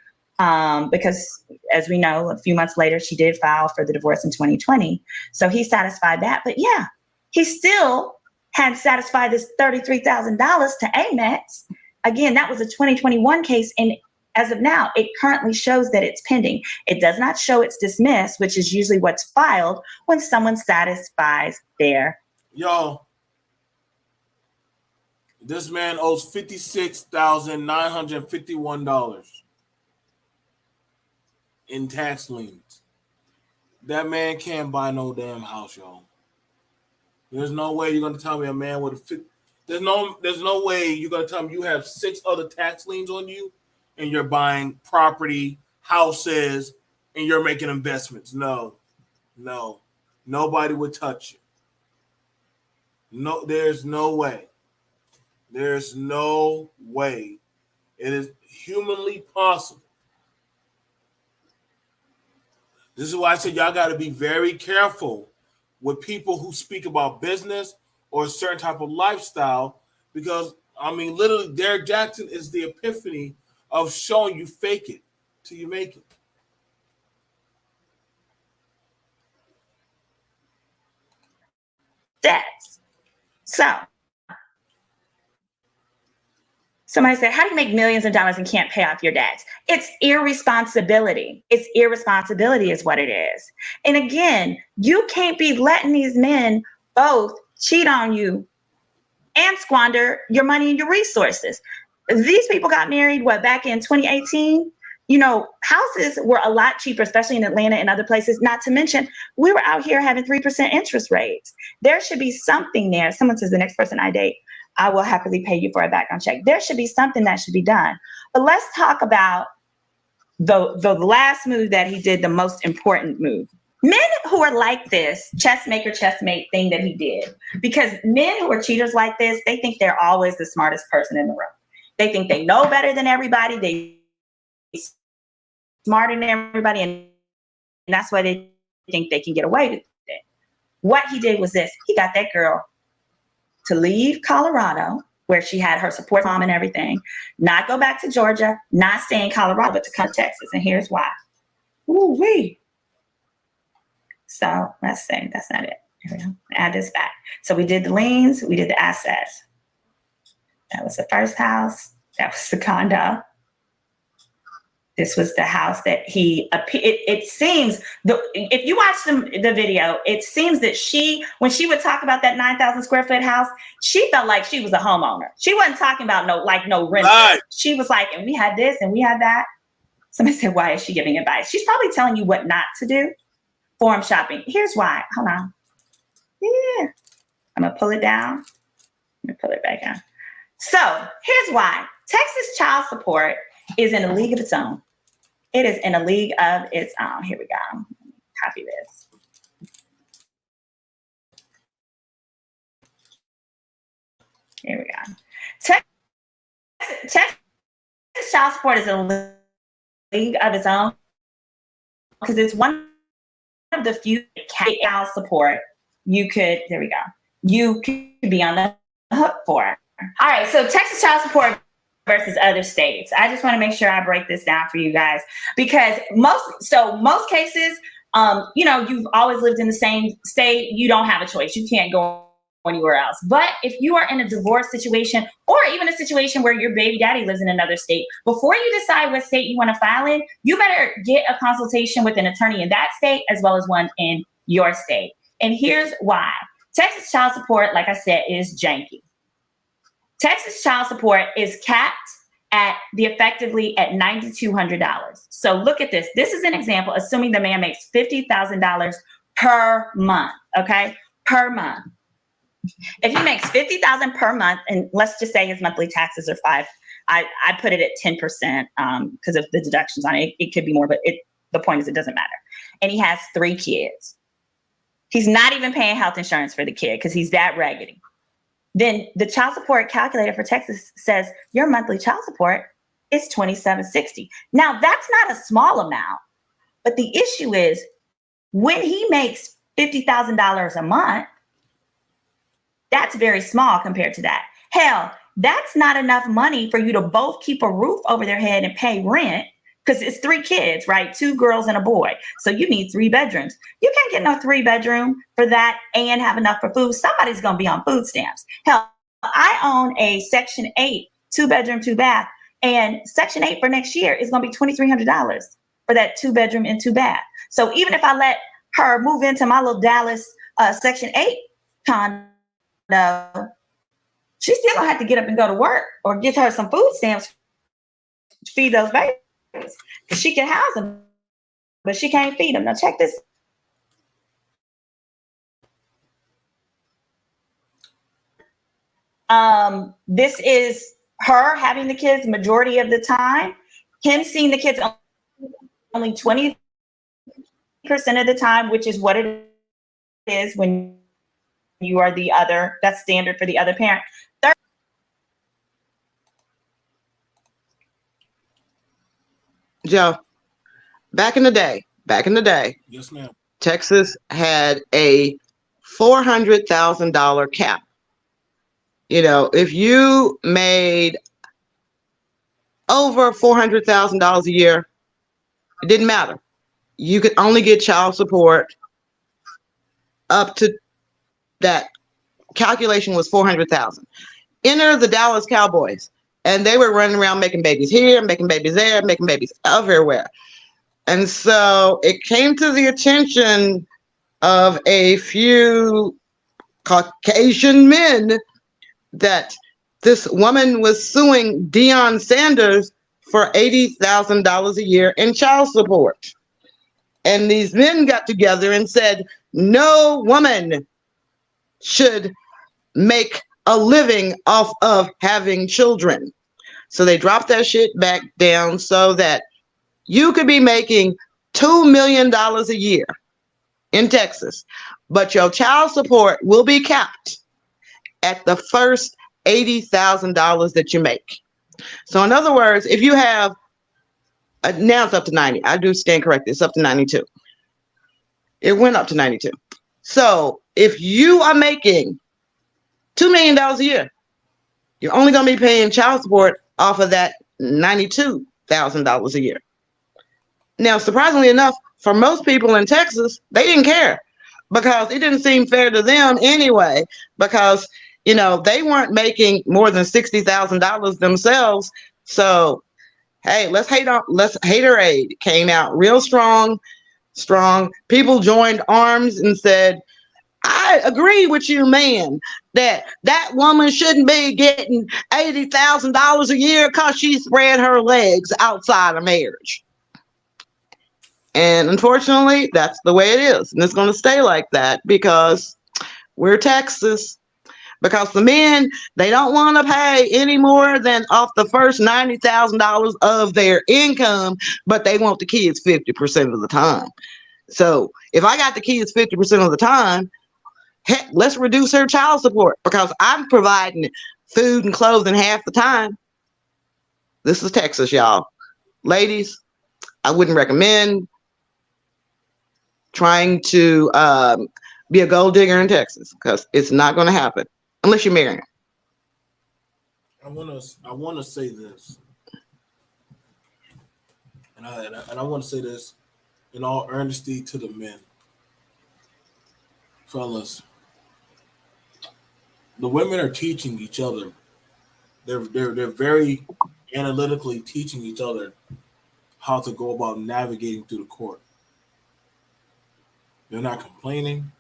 Because as we know, a few months later, she did file for the divorce in 2020. So he satisfied that. But yeah, he still had satisfied this $33,000 to Amex. Again, that was a 2021 case. And as of now, it currently shows that it's pending. It does not show it's dismissed, which is usually what's filed when someone satisfies their. Y'all, this man owes $56,951 in tax liens. That man can't buy no damn house, y'all. There's no way you're gonna tell me a man with a there's no way you're gonna tell me you have 6 other tax liens on you and you're buying property, houses, and you're making investments. No. Nobody would touch you. No, there's no way. There's no way it is humanly possible. This is why I said y'all got to be very careful with people who speak about business or a certain type of lifestyle, because, I mean, literally, Derrick Jaxn is the epiphany of showing you fake it till you make it. Debts. So, somebody said, how do you make millions of dollars and can't pay off your debts? It's irresponsibility. It's irresponsibility is what it is. And again, you can't be letting these men both cheat on you and squander your money and your resources. These people got married, back in 2018? You know, houses were a lot cheaper, especially in Atlanta and other places. Not to mention, we were out here having 3% interest rates. There should be something there. Someone says, the next person I date, I will happily pay you for a background check. There should be something that should be done. But let's talk about the last move that he did, the most important move. Men who are like this, chessmate thing that he did, because men who are cheaters like this, they think they're always the smartest person in the room. They think they know better than everybody. They smarter than everybody, and that's why they think they can get away with it. What he did was this. He got that girl to leave Colorado, where she had her support mom and everything, not go back to Georgia, not stay in Colorado, but to come to Texas. And here's why. Ooh-wee. So let's see. That's not it. Here we go. Add this back. So we did the liens. We did the assets. That was the first house. That was the condo. This was the house that he, it seems, if you watch the video, it seems that when she would talk about that 9,000 square foot house, she felt like she was a homeowner. She wasn't talking about no rent. Right. She was like, and we had this and we had that. Somebody said, why is she giving advice? She's probably telling you what not to do. Forum shopping. Here's why. Hold on. Yeah. I'm going to pull it down. Let me pull it back down. So here's why. Texas child support is in a league of its own. It is in a league of its own. Here we go. Copy this. Here we go. Texas child support is in a league of its own because it's one of the few child support you could, there we go, you could be on the hook for. All right, so Texas child support versus other states. I just want to make sure I break this down for you guys, because most cases, you've always lived in the same state. You don't have a choice. You can't go anywhere else. But if you are in a divorce situation, or even a situation where your baby daddy lives in another state, before you decide what state you want to file in, you better get a consultation with an attorney in that state as well as one in your state. And here's why. Texas child support, like I said, is janky. Texas child support is capped at effectively at $9,200. So look at this. This is an example, assuming the man makes $50,000 per month, okay? Per month. If he makes $50,000 per month, and let's just say his monthly taxes are 5%, I put it at 10% because of the deductions on it. It could be more, but the point is it doesn't matter. And he has 3 kids. He's not even paying health insurance for the kid because he's that raggedy. Then the child support calculator for Texas says your monthly child support is $2,760. Now that's not a small amount, but the issue is when he makes $50,000 a month, that's very small compared to that. Hell, that's not enough money for you to both keep a roof over their head and pay rent, because it's 3 kids, right? 2 girls and a boy. So you need 3 bedrooms. You can't get no 3-bedroom for that and have enough for food. Somebody's going to be on food stamps. Hell, I own a Section 8, 2-bedroom, 2-bath, And Section 8 for next year is going to be $2,300 for that 2-bedroom and 2-bath. So even if I let her move into my little Dallas Section 8 condo, she still gonna have to get up and go to work or get her some food stamps to feed those babies. Because she can house them, but she can't feed them. Now check this. This is her having the kids majority of the time. Him seeing the kids only 20% of the time, which is what it is when you are the other. That's standard for the other parent. Joe, back in the day, yes, ma'am. Texas had a $400,000 cap. You know, if you made over $400,000 a year, it didn't matter. You could only get child support up to that calculation was $400,000. Enter the Dallas Cowboys, and they were running around making babies here, making babies there, making babies everywhere. And so it came to the attention of a few Caucasian men that this woman was suing Deion Sanders for $80,000 a year in child support. And these men got together and said, no woman should make a living off of having children. So they dropped that shit back down so that you could be making $2 million a year in Texas, but your child support will be capped at the first $80,000 that you make. So in other words, if you have, now it's up to 90. I do stand corrected. It's up to 92. It went up to 92. So if you are making $2 million a year, you're only going to be paying child support off of that $92,000 a year. Now, surprisingly enough, for most people in Texas, they didn't care because it didn't seem fair to them anyway, because, you know, they weren't making more than $60,000 themselves. So, hey, let's haterade came out real strong. People joined arms and said, I agree with you, man, that woman shouldn't be getting $80,000 a year because she spread her legs outside of marriage. And unfortunately, that's the way it is. And it's going to stay like that because we're Texas. Because the men, they don't want to pay any more than off the first $90,000 of their income, but they want the kids 50% of the time. So if I got the kids 50% of the time, heck, let's reduce her child support because I'm providing food and clothing half the time. This is Texas, y'all. Ladies, I wouldn't recommend trying to be a gold digger in Texas because it's not going to happen unless you're marrying. I want to say this, and I want to say this in all earnesty to the men, fellas. The women are teaching each other. They're very analytically teaching each other how to go about navigating through the court. They're not complaining.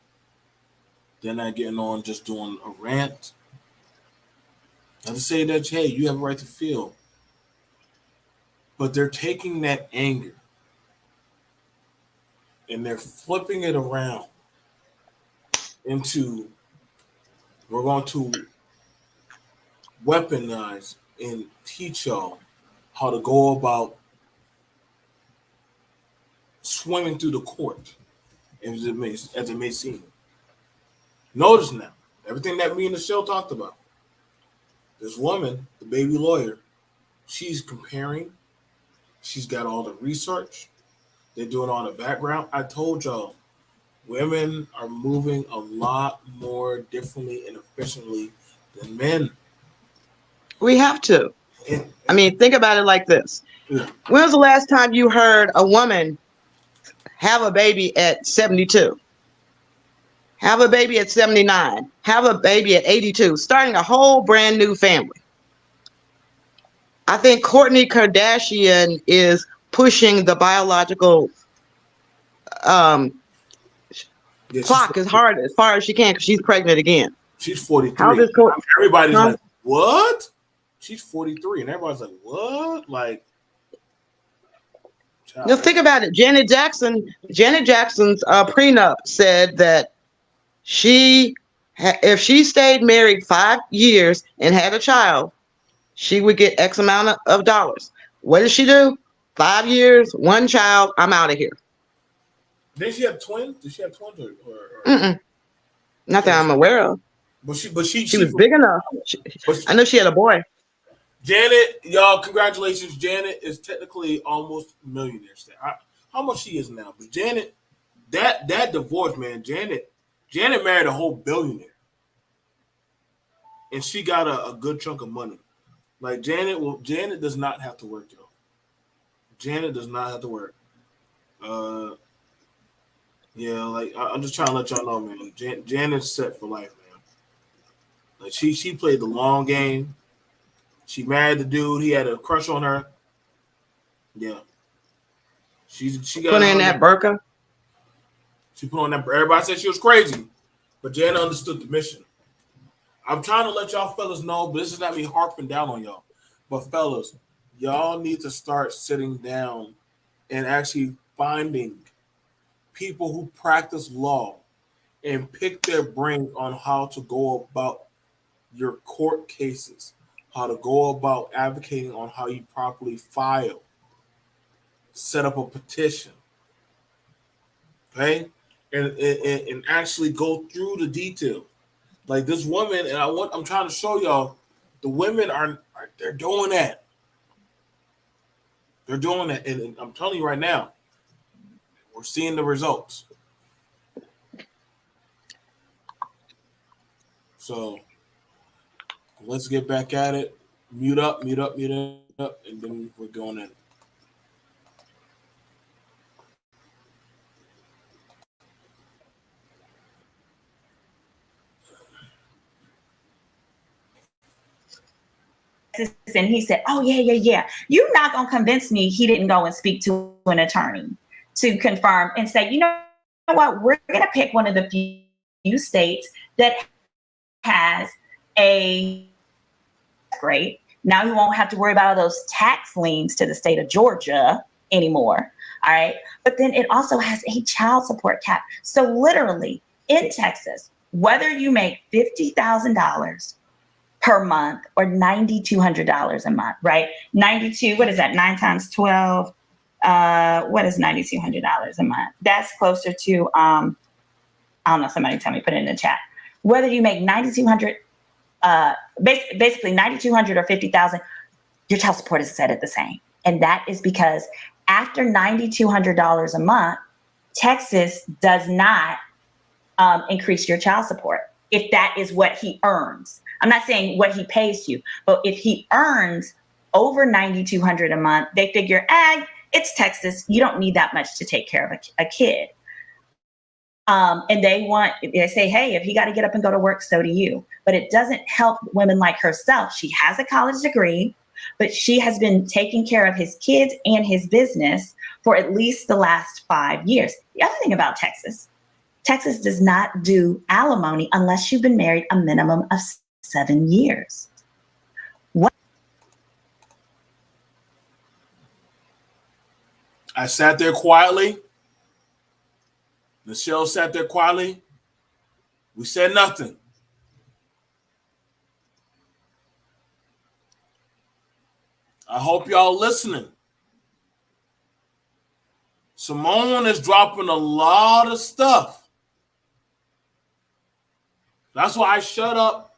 They're not getting on just doing a rant. Not to say that, hey, you have a right to feel. But they're taking that anger and they're flipping it around into, we're going to weaponize and teach y'all how to go about swimming through the court, as it may seem. Notice now, everything that me and Michelle talked about. This woman, the baby lawyer, she's comparing. She's got all the research. They're doing all the background. I told y'all, women are moving a lot more differently and efficiently than men. We have to. I mean, think about it like this. Yeah. When was the last time you heard a woman have a baby at 72? Have a baby at 79, have a baby at 82, starting a whole brand new family. I think Kourtney Kardashian is pushing the biological clock as far as she can because she's pregnant again. She's 43. How does everybody's like, what? She's 43, and everybody's like, what? Like, now think about it. Janet Jackson's prenup said that if she stayed married 5 years and had a child, she would get X amount of dollars. What did she do? 5 years, one child, I'm out of here. Did she have twins? Did she have twins or? Not that I'm aware of. But she was big enough. I know she had a boy. Janet, y'all, congratulations. Janet is technically almost a millionaire. How much she is now? But Janet, that divorce, man, Janet married a whole billionaire. And she got a good chunk of money. Like Janet does not have to work, y'all. Janet does not have to work. Yeah, like I'm just trying to let y'all know, man. Janet's set for life, man. Like she played the long game. She married the dude. He had a crush on her. Yeah. She got put in that burqa. She put on that. Everybody said she was crazy, but Janet understood the mission. I'm trying to let y'all fellas know, but this is not me harping down on y'all. But fellas, y'all need to start sitting down and actually finding people who practice law and pick their brains on how to go about your court cases, how to go about advocating on how you properly file, set up a petition, okay, and actually go through the detail. Like this woman, and I'm trying to show y'all, the women they're doing that. They're doing that, and I'm telling you right now, we're seeing the results. So let's get back at it. Mute up, and then we're going in. And he said, oh, yeah. You're not going to convince me he didn't go and speak to an attorney to confirm and say, you know what, we're going to pick one of the few states that has a great. Now you won't have to worry about all those tax liens to the state of Georgia anymore. All right. But then it also has a child support cap. So literally in Texas, whether you make $50,000 per month or $9,200 a month, right? 92, what is that? 9 times 12. What is $9,200 a month? That's closer to, I don't know, somebody tell me, put it in the chat. Whether you make $9,200, basically $9,200 or $50,000, your child support is set at the same. And that is because after $9,200 a month, Texas does not increase your child support if that is what he earns. I'm not saying what he pays you, but if he earns over $9,200 a month, they figure, it's Texas. You don't need that much to take care of a kid. And they say, hey, if you got to get up and go to work, so do you. But it doesn't help women like herself. She has a college degree, but she has been taking care of his kids and his business for at least the last 5 years. The other thing about Texas does not do alimony unless you've been married a minimum of 7 years. I sat there quietly. Michelle sat there quietly. We said nothing. I hope y'all listening. Simone is dropping a lot of stuff. That's why I shut up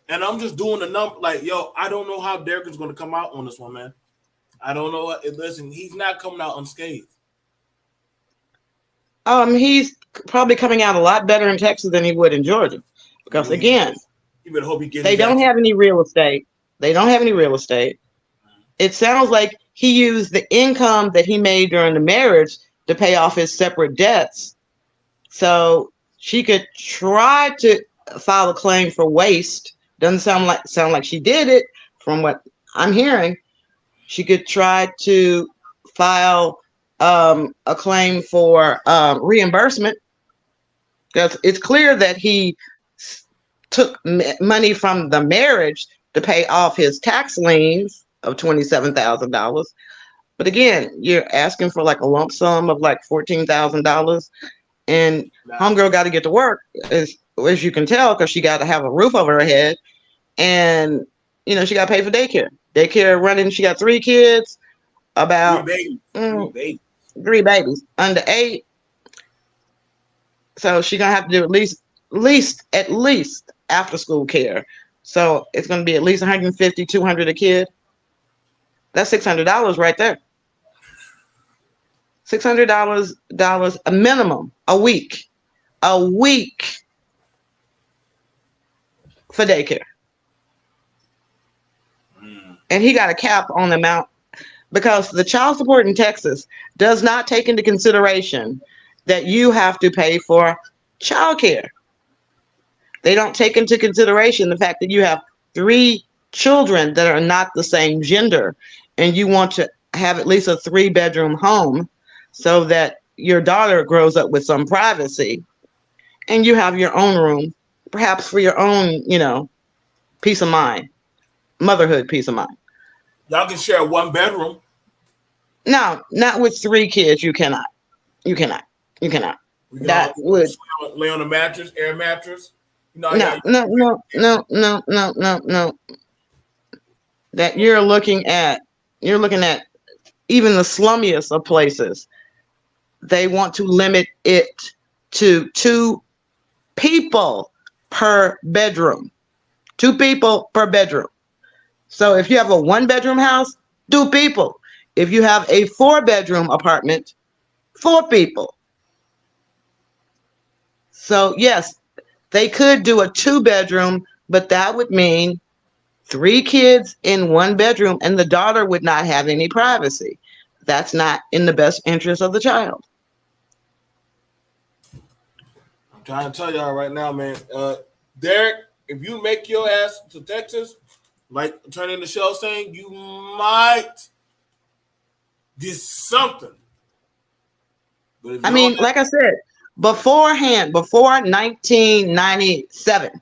and I'm just doing the number. Like, yo, I don't know how Derrick is going to come out on this one, man. I don't know. Listen, he's not coming out unscathed. He's probably coming out a lot better in Texas than he would in Georgia. Because again, you better hope he gets. They don't have any real estate. It sounds like he used the income that he made during the marriage to pay off his separate debts. So she could try to file a claim for waste. Doesn't sound like she did it from what I'm hearing. She could try to file a claim for reimbursement, because it's clear that he took money from the marriage to pay off his tax liens of $27,000. But again, you're asking for like a lump sum of like $14,000, and homegirl got to get to work, as you can tell, because she got to have a roof over her head, and you know she got to pay for daycare. Daycare running. She got 3 kids, about 3 babies under 8. So she's gonna have to do at least after school care. So it's gonna be at least $150, $200 a kid. That's $600 right there. $600 a minimum a week for daycare. And he got a cap on the amount, because the child support in Texas does not take into consideration that you have to pay for childcare. They don't take into consideration the fact that you have 3 children that are not the same gender, and you want to have at least a 3-bedroom home so that your daughter grows up with some privacy, and you have your own room, perhaps for your own, peace of mind, motherhood peace of mind. Y'all can share 1 bedroom. No, not with 3 kids. You cannot. That would lay on a mattress, air mattress. No. That you're looking at even the slummiest of places. They want to limit it to 2 people per bedroom. 2 people per bedroom. So if you have a 1-bedroom house, 2 people. If you have a 4-bedroom apartment, 4 people. So yes, they could do a 2-bedroom, but that would mean 3 kids in 1 bedroom, and the daughter would not have any privacy. That's not in the best interest of the child. I'm trying to tell y'all right now, man. Derrick, if you make your ass to Texas, like Attorney Michelle saying, you might get something. But I mean, like I said, before 1997,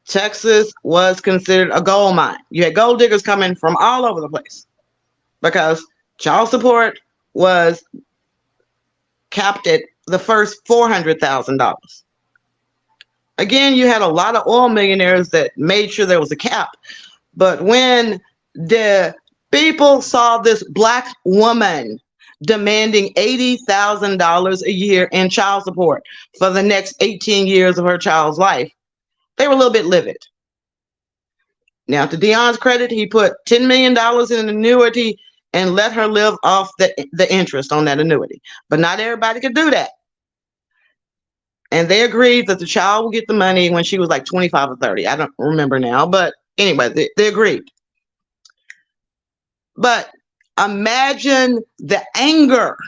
Texas was considered a gold mine. You had gold diggers coming from all over the place because child support was capped at the first $400,000. Again, you had a lot of oil millionaires that made sure there was a cap. But when the people saw this Black woman demanding $80,000 a year in child support for the next 18 years of her child's life, they were a little bit livid. Now, to Dion's credit, he put $10 million in an annuity and let her live off the interest on that annuity. But not everybody could do that. And they agreed that the child would get the money when she was like 25 or 30. I don't remember now. But anyway, they agreed. But imagine the anger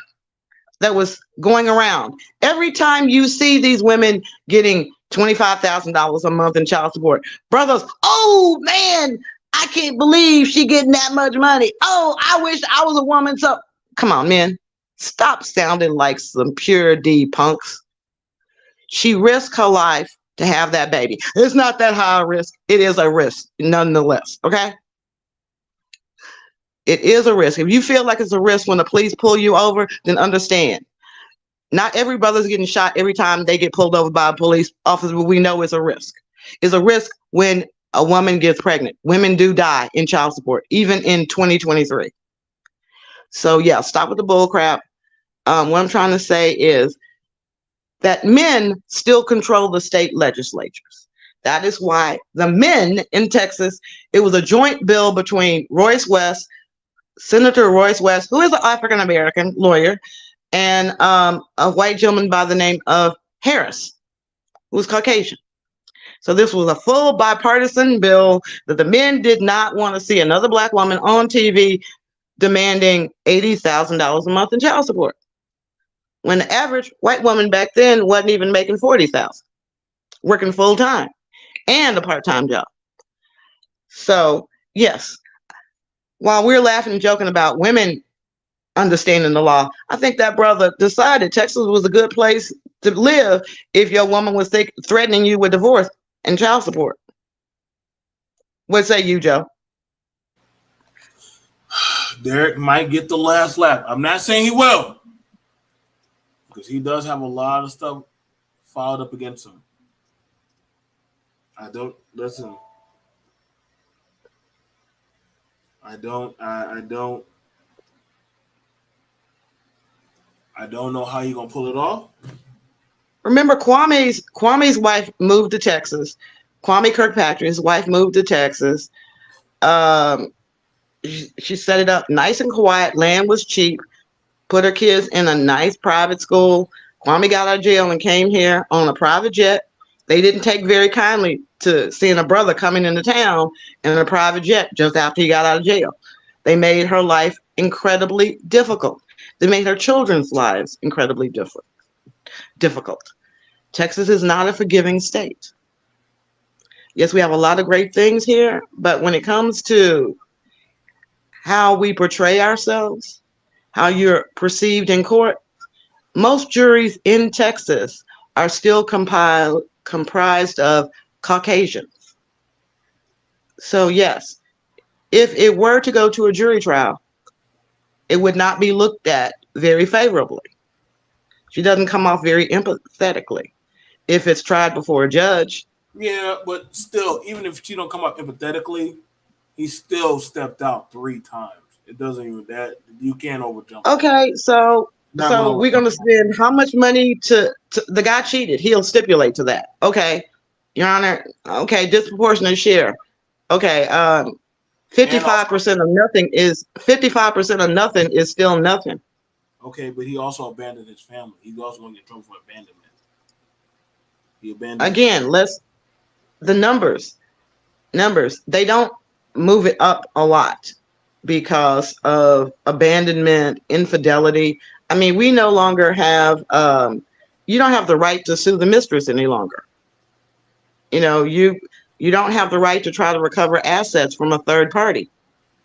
that was going around. Every time you see these women getting $25,000 a month in child support, brothers, oh man, I can't believe she getting that much money. Oh, I wish I was a woman. So come on, man, stop sounding like some pure D punks. She risked her life to have that baby. It's not that high a risk. It is a risk nonetheless. Okay. It is a risk. If you feel like it's a risk when the police pull you over, then understand. Not every brother's getting shot every time they get pulled over by a police officer, but we know it's a risk. It's a risk when a woman gets pregnant. Women do die in child support, even in 2023. So yeah, stop with the bull crap. What I'm trying to say is that men still control the state legislatures. That is why the men in Texas, it was a joint bill between Senator Royce West, who is an African-American lawyer, and a white gentleman by the name of Harris, who was Caucasian. So this was a full bipartisan bill that the men did not want to see another Black woman on TV demanding $80,000 a month in child support, when the average white woman back then wasn't even making $40,000, working full-time and a part-time job. So yes, while we're laughing and joking about women understanding the law, I think that brother decided Texas was a good place to live if your woman was threatening you with divorce and child support. What say you, Joe? Derrick might get the last laugh. I'm not saying he will, because he does have a lot of stuff filed up against him. I don't listen. I don't know how you're gonna pull it off. Remember, Kwame's wife moved to Texas. Kwame Kirkpatrick's wife moved to Texas. She set it up nice and quiet. Land was cheap. Put her kids in a nice private school. Kwame got out of jail and came here on a private jet. They didn't take very kindly to seeing a brother coming into town in a private jet just after he got out of jail. They made her life incredibly difficult. They made her children's lives incredibly difficult. Texas is not a forgiving state. Yes, we have a lot of great things here, but when it comes to how we portray ourselves, how you're perceived in court, most juries in Texas are still comprised of Caucasians. So yes, if it were to go to a jury trial, it would not be looked at very favorably. She doesn't come off very empathetically. If it's tried before a judge. Yeah, but still, even if she don't come up empathetically, he still stepped out 3 times. It doesn't even that you can't overjump. Okay, so we're gonna spend how much money to the guy cheated? He'll stipulate to that. Okay, Your Honor. Okay, disproportionate share. Okay, 55% of nothing is 55% of nothing is still nothing. Okay, but he also abandoned his family. He's also going to get in trouble for abandonment. He abandoned. Again, the numbers. They don't move it up a lot because of abandonment, infidelity. I mean, we no longer have. You don't have the right to sue the mistress any longer. You know, you don't have the right to try to recover assets from a third party.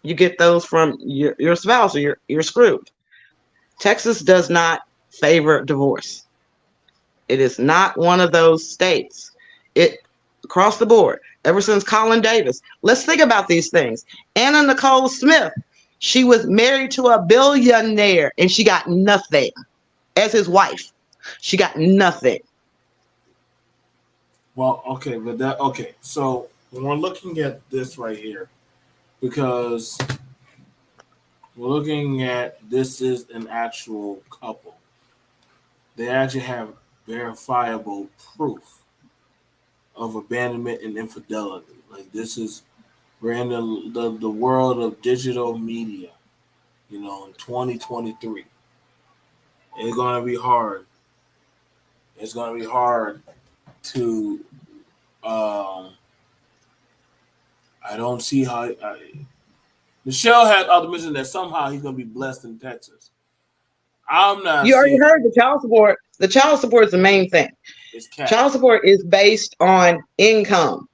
You get those from your spouse, or you're screwed. Texas does not favor divorce. It is not one of those states. It across the board, ever since Colin Davis. Let's think about these things. Anna Nicole Smith, she was married to a billionaire and she got nothing as his wife. She got nothing. Well, okay, so when we're looking at this right here, because we're looking at this is an actual couple. They actually have verifiable proof of abandonment and infidelity. Like we're in the world of digital media, in 2023. It's gonna be hard. It's gonna be hard to. I don't see how. Michelle had optimism that somehow he's gonna be blessed in Texas. I'm not. You already heard the child support. The child support is the main thing. Child support is based on income.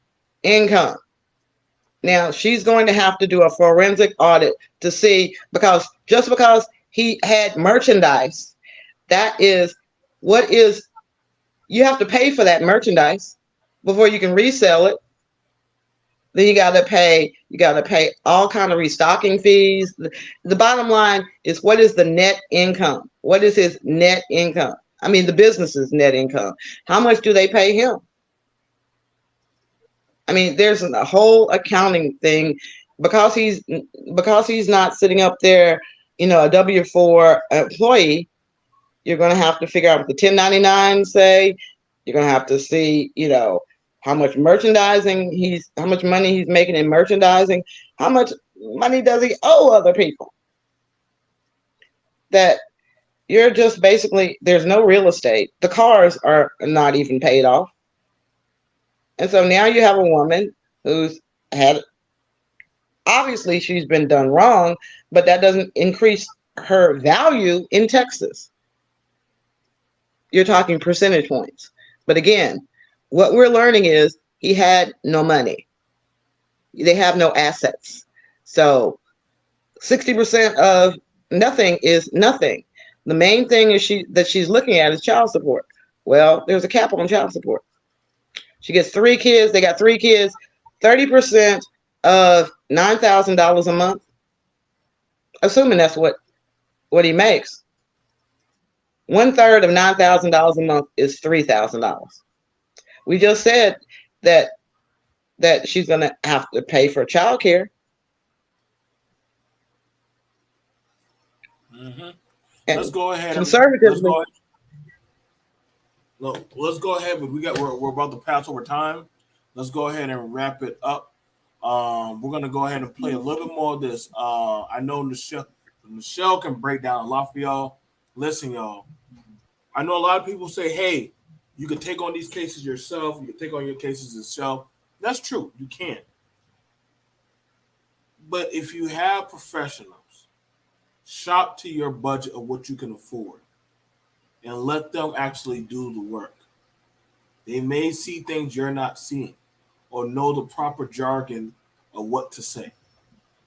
Now she's going to have to do a forensic audit to see, because he had merchandise, that is what is, you have to pay for that merchandise before you can resell it. Then you got to pay all kind of restocking fees. The bottom line is, what is the net income? What is his net income? I mean, the business's net income. How much do they pay him? I mean, there's a whole accounting thing, because he's not sitting up there, a W-4 employee. You're going to have to figure out what the 1099 say. You're going to have to see, how much merchandising how much money he's making in merchandising. How much money does he owe other people? That you're just basically, there's no real estate. The cars are not even paid off. And so now you have a woman who's obviously she's been done wrong, but that doesn't increase her value in Texas. You're talking percentage points. But again, what we're learning is he had no money. They have no assets. So 60% of nothing is nothing. The main thing is she's looking at is child support. Well, there's a cap on child support. She gets 3 kids. They got 3 kids. 30% of $9,000 a month. Assuming that's what he makes. 1/3 of $9,000 a month is $3,000. We just said that she's gonna have to pay for childcare. Mm-hmm. Let's go ahead. Conservatively. Let's go ahead. We're about to pass over time. Let's go ahead and wrap it up. We're gonna go ahead and play a little bit more of this. I know Michelle can break down a lot for y'all. Listen, y'all. I know a lot of people say, "Hey, you can take on these cases yourself. You can take on your cases yourself." That's true. You can. But if you have professionals, shop to your budget of what you can afford and let them actually do the work. They may see things you're not seeing or know the proper jargon of what to say.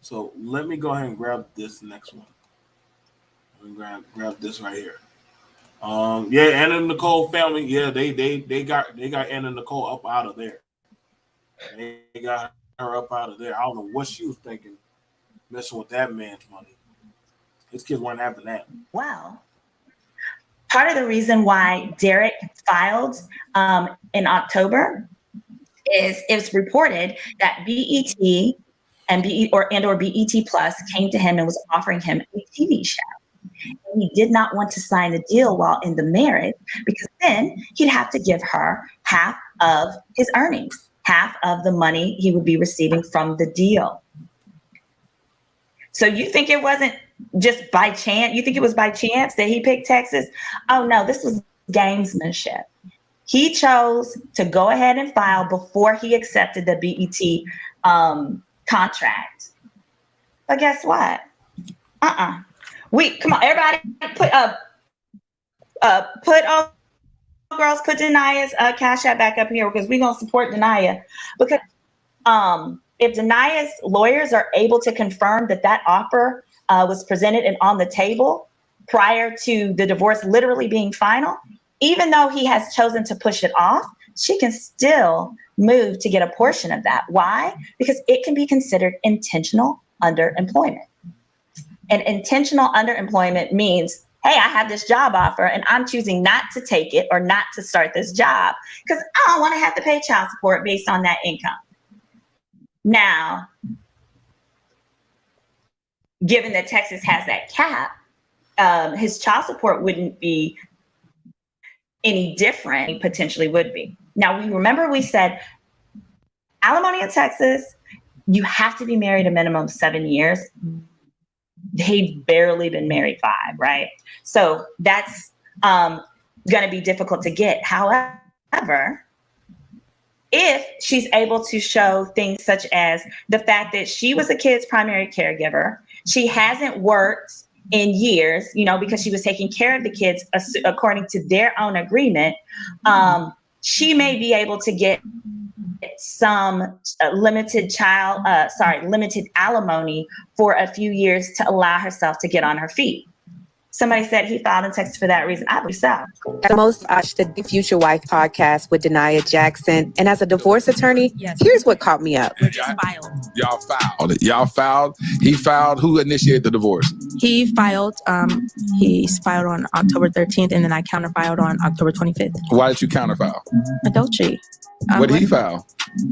So let me go ahead and grab this next one. Grab this right here. Anna and Nicole family. Yeah, they got Anna and Nicole up out of there. They got her up out of there. I don't know what she was thinking, messing with that man's money. His kids weren't having that. Wow. Part of the reason why Derrick filed in October is it's reported that BET and BET Plus came to him and was offering him a TV show. And he did not want to sign the deal while in the marriage because then he'd have to give her half of his earnings, half of the money he would be receiving from the deal. So you think it wasn't just by chance? You think it was by chance that he picked Texas? Oh no, this was gamesmanship. He chose to go ahead and file before he accepted the BET contract. But guess what? Come on, everybody, put Denia's Cash App back up here because we're gonna support Denia. Because if Denia's lawyers are able to confirm that offer was presented and on the table prior to the divorce literally being final, even though he has chosen to push it off, she can still move to get a portion of that. Why? Because it can be considered intentional underemployment. And intentional underemployment means, hey, I have this job offer and I'm choosing not to take it or not to start this job because I don't want to have to pay child support based on that income. Now, given that Texas has that cap, his child support wouldn't be any different. It potentially would be. Now, we said alimony in Texas, you have to be married a minimum of 7 years. They've barely been married 5, right? So that's going to be difficult to get. However, if she's able to show things such as the fact that she was a kid's primary caregiver, she hasn't worked in years, because she was taking care of the kids according to their own agreement, she may be able to get some limited alimony for a few years to allow herself to get on her feet. Somebody said he filed in Texas for that reason. I believe so. The Most watched the Future Wife podcast with Derrick Jaxn. And as a divorce attorney, here's what caught me up. Y'all filed. He filed. Who initiated the divorce? He filed. He filed on October 13th, and then I counterfiled on October 25th. Why did you counterfile? Adultery. What did he file?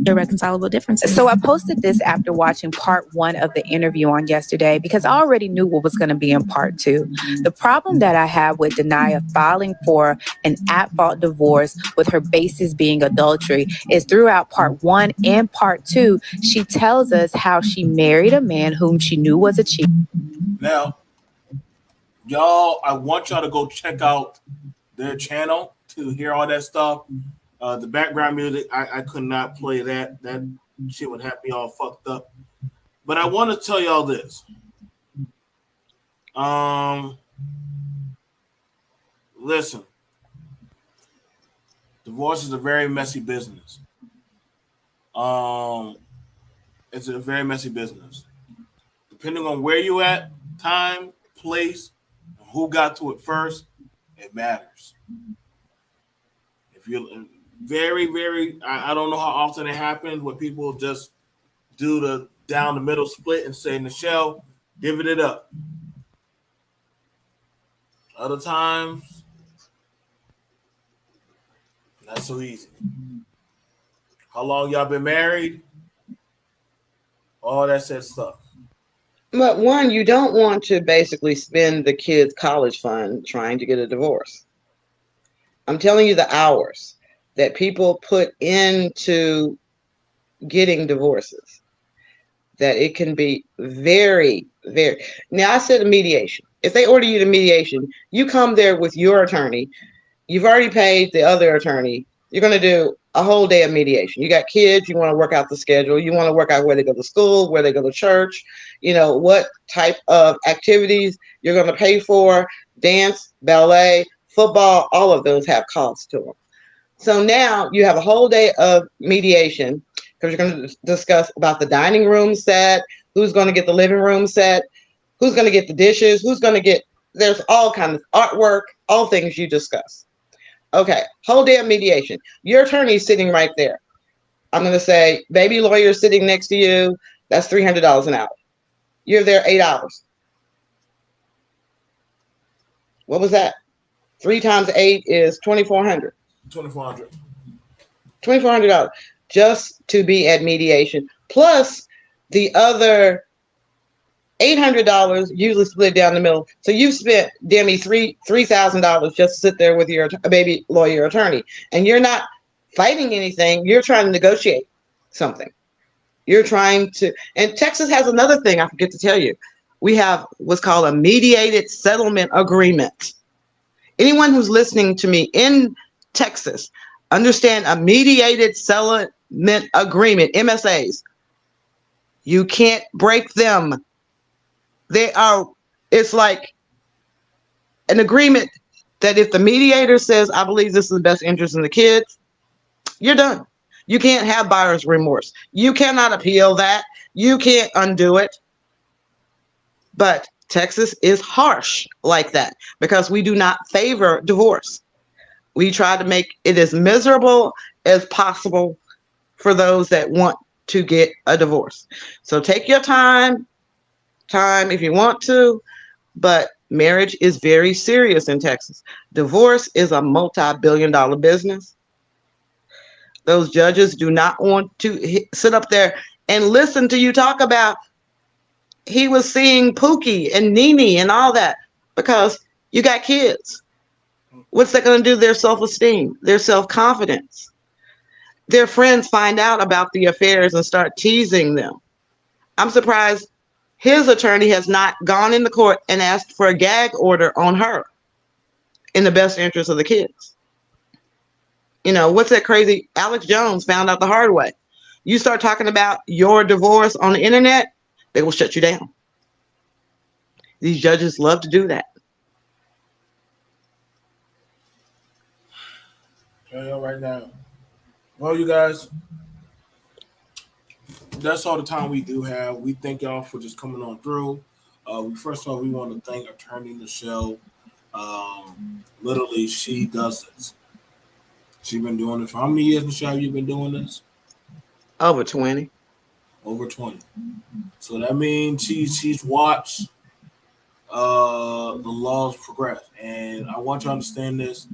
Irreconcilable differences. So I posted this after watching part 1 of the interview on yesterday because I already knew what was going to be in part 2. The problem that I have with Denia filing for an at-fault divorce with her basis being adultery is throughout part 1 and part 2, she tells us how she married a man whom she knew was a cheat. Now, y'all, I want y'all to go check out their channel to hear all that stuff. The background music, I could not play that. That shit would have me all fucked up. But I want to tell y'all this. Listen. Divorce is a very messy business. It's a very messy business. The depending on where you at, time, place, who got to it first, it matters. If you're I don't know how often it happens where people just do the down the middle split and say, Nichelle, give it up. Other times, not so easy. How long y'all been married? All that said stuff. But one, you don't want to basically spend the kid's college fund trying to get a divorce. I'm telling you the hours that people put into getting divorces, that it can be very, very. Now, I said a mediation. If they order you to mediation, you come there with your attorney. You've already paid the other attorney. You're going to do a whole day of mediation. You got kids. You want to work out the schedule. You want to work out where they go to school, where they go to church, what type of activities you're going to pay for, dance, ballet, football, all of those have costs to them. So now you have a whole day of mediation because you're going to discuss about the dining room set, who's going to get the living room set, who's going to get the dishes, there's all kinds of artwork, all things you discuss. Okay, whole day of mediation. Your attorney's sitting right there. I'm going to say, baby lawyer sitting next to you, that's $300 an hour. You're there 8 hours. What was that? 3 times 8 is $2,400. $2,400 just to be at mediation, plus the other $800 usually split down the middle. So you've spent, Demi, $3,000 just to sit there with your baby lawyer attorney, and you're not fighting anything. You're trying to negotiate something. You're trying to, and Texas has another thing I forget to tell you. We have what's called a mediated settlement agreement. Anyone who's listening to me in Texas, understand a mediated settlement agreement, MSAs. You can't break them. It's like an agreement that if the mediator says, I believe this is the best interest in the kids, you're done. You can't have buyer's remorse. You cannot appeal that. You can't undo it. But Texas is harsh like that because we do not favor divorce. We try to make it as miserable as possible for those that want to get a divorce. So take your time if you want to, but marriage is very serious in Texas. Divorce is a multi-billion-dollar business. Those judges do not want to sit up there and listen to you talk about he was seeing Pookie and Nene and all that because you got kids. What's that going to do to their self-esteem, their self-confidence? Their friends find out about the affairs and start teasing them. I'm surprised his attorney has not gone into court and asked for a gag order on her in the best interest of the kids. What's that crazy? Alex Jones found out the hard way. You start talking about your divorce on the internet, they will shut you down. These judges love to do that. Right now. Well, you guys, that's all the time we do have. We thank y'all for just coming on through. First of all, we want to thank Attorney Nichelle. Literally, she does this. She's been doing it for how many years, Nichelle, have you been doing this? Over 20. Over 20. So that means she's watched the laws progress. And I want you to understand this.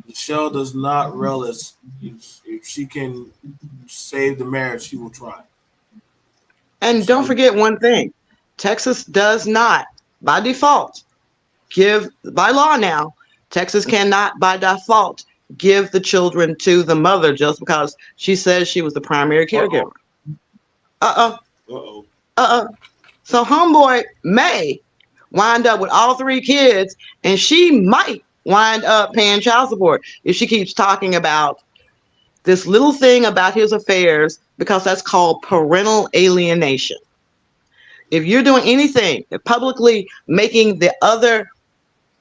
Nichelle does not relish if she can save the marriage, she will try. And don't forget one thing. Texas does not, by default, by law now, Texas cannot, by default, give the children to the mother just because she says she was the primary caregiver. So homeboy may wind up with all 3 kids, and she might wind up paying child support if she keeps talking about this little thing about his affairs, because that's called parental alienation. If you're doing anything publicly making the other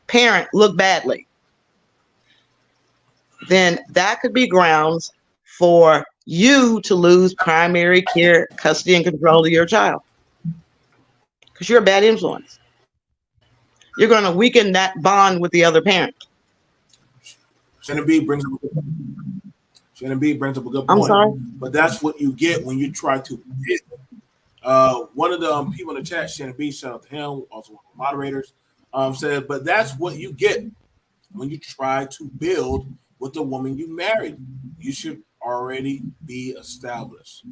parent look badly, then that could be grounds for you to lose primary care, custody, and control of your child. because you're a bad influence. You're going to weaken that bond with the other parent. Shannon B brings up a good point. I'm sorry? But that's what you get when you try to hit. One of the people in the chat, Shannon B, shout out to him, also one of the moderators, said, but that's what you get when you try to build with the woman you married. You should already be established.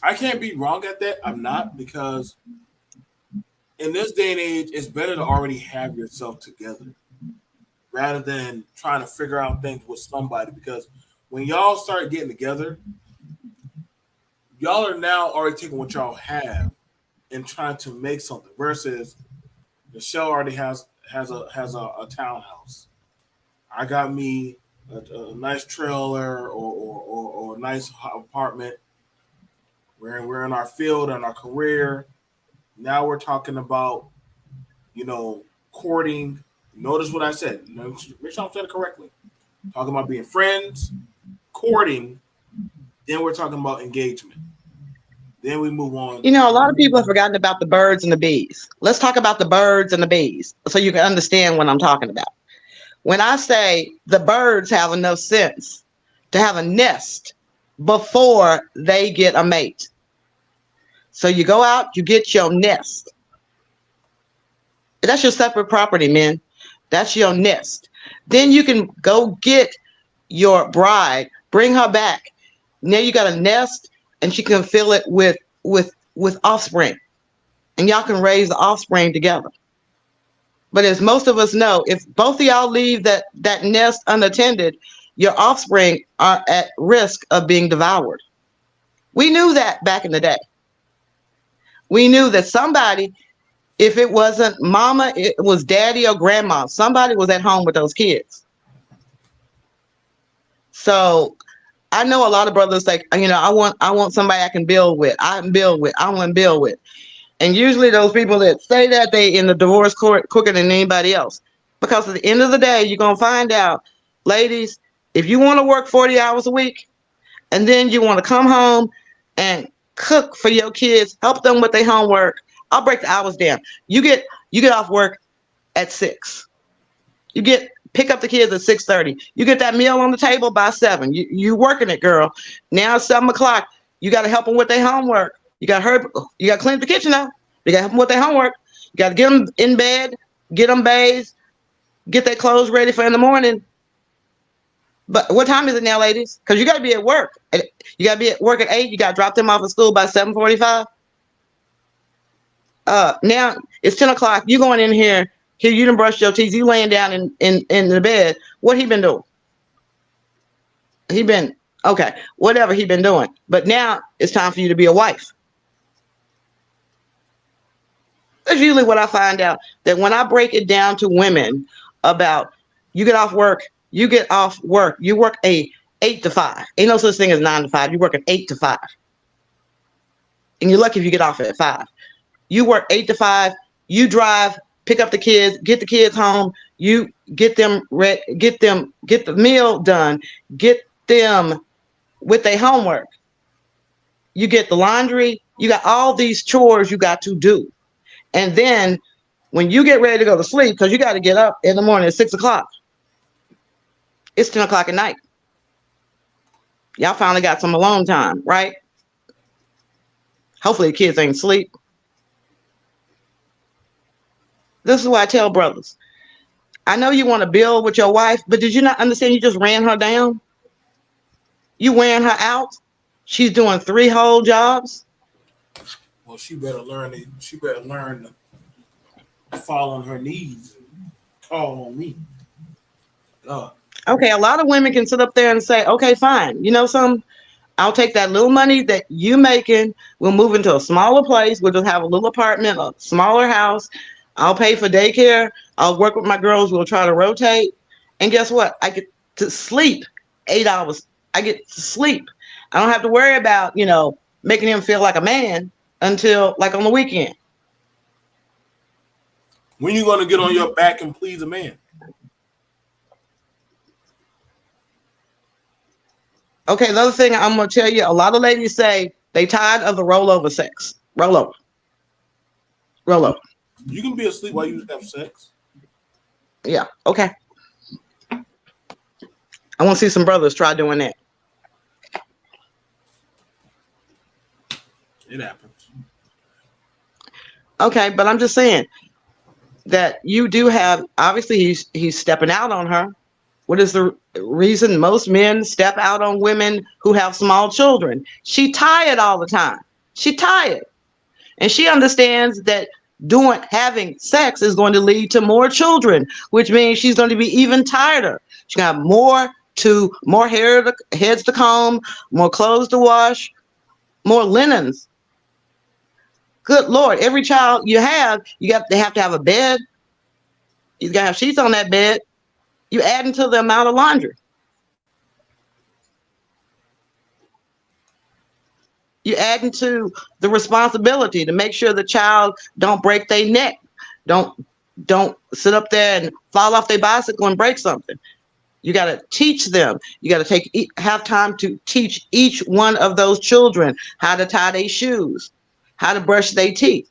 I can't be wrong at that. I'm not, because in this day and age, it's better to already have yourself together rather than trying to figure out things with somebody. Because when y'all start getting together, y'all are now already taking what y'all have and trying to make something. Versus Michelle already has a townhouse. I got me a nice trailer or a nice apartment. We're in our field and our career. Now we're talking about, courting. Notice what I said. Michelle said it correctly. Talking about being friends, courting. Then we're talking about engagement. Then we move on. A lot of people have forgotten about the birds and the bees. Let's talk about the birds and the bees so you can understand what I'm talking about. When I say the birds have enough sense to have a nest before they get a mate. So you go out, you get your nest. That's your separate property, man. That's your nest. Then you can go get your bride, bring her back. Now you got a nest, and she can fill it with offspring. And y'all can raise the offspring together. But as most of us know, if both of y'all leave that nest unattended, your offspring are at risk of being devoured. We knew that back in the day. We knew that somebody, if it wasn't mama, it was daddy or grandma. Somebody was at home with those kids. So I know a lot of brothers like, I want somebody I can build with. I want to build with. And usually those people that say that, they in the divorce court quicker than anybody else. Because at the end of the day, you're going to find out, ladies, if you want to work 40 hours a week, and then you want to come home and cook for your kids, help them with their homework, I'll break the hours down. You get off work at 6. Pick up the kids at 6:30. You get that meal on the table by 7. You working it, girl. Now it's 7 o'clock. You got to help them with their homework. You got to clean up the kitchen now. You got to help them with their homework. You got to get them in bed, get them bathed, get their clothes ready for in the morning. But what time is it now, ladies? Because you got to be at work. You got to be at work at 8. You got to drop them off at school by 7:45. Now it's 10 o'clock. You going in here. Here, you done brushed your teeth. You laying down in the bed. What he been doing? Okay, whatever he been doing. But now it's time for you to be a wife. That's usually what I find out. That when I break it down to women about you get off work, you work a 8 to 5. Ain't no such thing as 9 to 5. You work an 8 to 5. And you're lucky if you get off at 5. You work 8 to 5, you drive, pick up the kids, get the kids home, you get them ready, get the meal done, get them with their homework. You get the laundry, you got all these chores you got to do. And then when you get ready to go to sleep, because you got to get up in the morning at 6 o'clock, it's 10 o'clock at night. Y'all finally got some alone time, right? Hopefully the kids ain't asleep. This is why I tell brothers, I know you want to build with your wife, but did you not understand you just ran her down? You wearing her out? She's doing 3 whole jobs. Well, she better learn to fall on her knees and call on me. Okay, a lot of women can sit up there and say, okay, fine. You know something? I'll take that little money that you making. We'll move into a smaller place. We'll just have a little apartment, a smaller house. I'll pay for daycare. I'll work with my girls. We'll try to rotate. And guess what? I get to sleep 8 hours. I get to sleep. I don't have to worry about, making him feel like a man until like on the weekend. When you going to get on your back and please a man? Okay, the other thing I'm going to tell you, a lot of ladies say they tired of the rollover sex. Rollover. Roll up. You can be asleep while you have sex. Yeah. Okay. I want to see some brothers try doing that. It happens. Okay, but I'm just saying that you do have, obviously he's stepping out on her. What is the reason most men step out on women who have small children? She tired all the time. She tired. And she understands that having sex is going to lead to more children, which means she's going to be even tireder. She's going to have more heads to comb, more clothes to wash, more linens. Good Lord, every child they have to have a bed. You got to have sheets on that bed. You adding to the amount of laundry. You adding to the responsibility to make sure the child don't break their neck. Don't sit up there and fall off their bicycle and break something. You got to teach them. You got to have time to teach each one of those children how to tie their shoes, how to brush their teeth.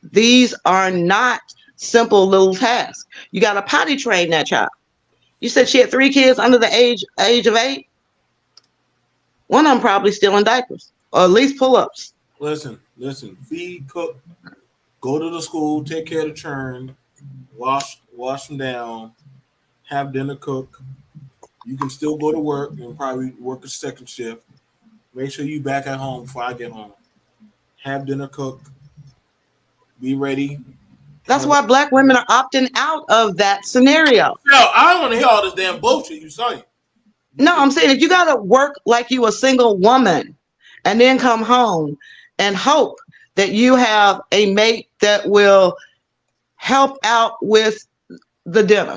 These are not simple little tasks. You got to potty train that child. You said she had 3 kids under the age of 8. One of them probably still in diapers, or at least pull-ups. Listen. Feed, cook, go to the school, take care of the churn, wash them down, have dinner cook. You can still go to work and probably work a second shift. Make sure you back at home before I get home. Have dinner cook. Be ready. That's why Black women are opting out of that scenario. No, I don't want to hear all this damn bullshit you saying. No, I'm saying if you got to work like you a single woman and then come home and hope that you have a mate that will help out with the dinner.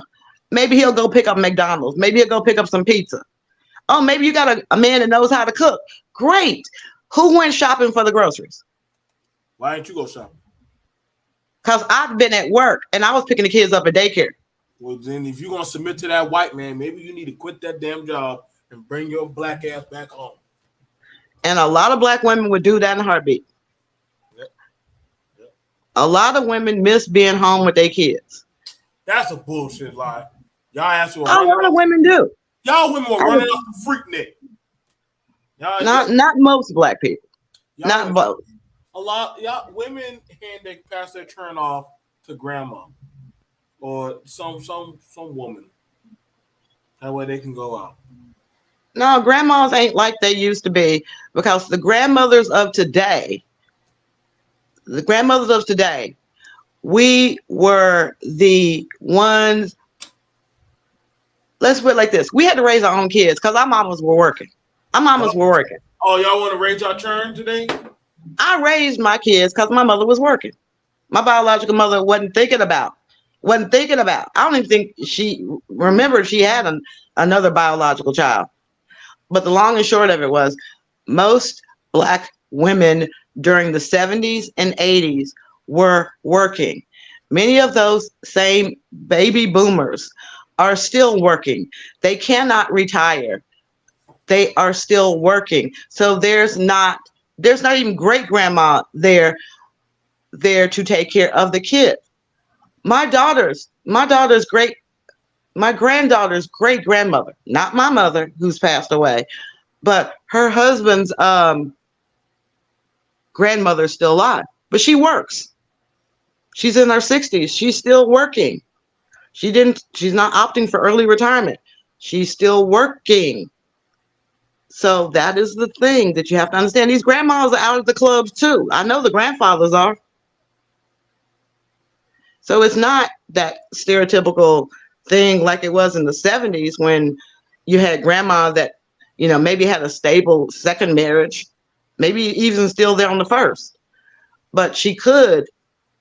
Maybe he'll go pick up McDonald's. Maybe he'll go pick up some pizza. Oh, maybe you got a man that knows how to cook. Great. Who went shopping for the groceries? Why didn't you go shopping? Because I've been at work and I was picking the kids up at daycare. Well, then if you're going to submit to that white man, maybe you need to quit that damn job and bring your black ass back home. And a lot of Black women would do that in a heartbeat. Yep. A lot of women miss being home with their kids. That's a bullshit lie. Y'all ass were A lot of women do. Y'all women were running off the freak neck. Not most Black people. Not both. A lot y'all women pass their turn off to grandma or some woman. That way they can go out. No, grandmas ain't like they used to be, because the grandmothers of today, we were the ones. Let's put it like this: we had to raise our own kids because our mamas were working. Oh, y'all want to raise your turn today? I raised my kids because my mother was working. My biological mother wasn't thinking about. I don't even think she remembered she had another biological child. But the long and short of it was, most Black women during the 70s and 80s were working. Many of those same baby boomers are still working. They cannot retire. They are still working. So there's not even great grandma there to take care of the kid. My granddaughter's great grandmother, not my mother who's passed away, but her husband's grandmother's still alive, but she works. She's in her 60s. She's still working. She's not opting for early retirement. She's still working. So that is the thing that you have to understand. These grandmas are out at the clubs too. I know the grandfathers are. So it's not that stereotypical thing like it was in the 70s when you had grandma that, maybe had a stable second marriage, maybe even still there on the first, but she could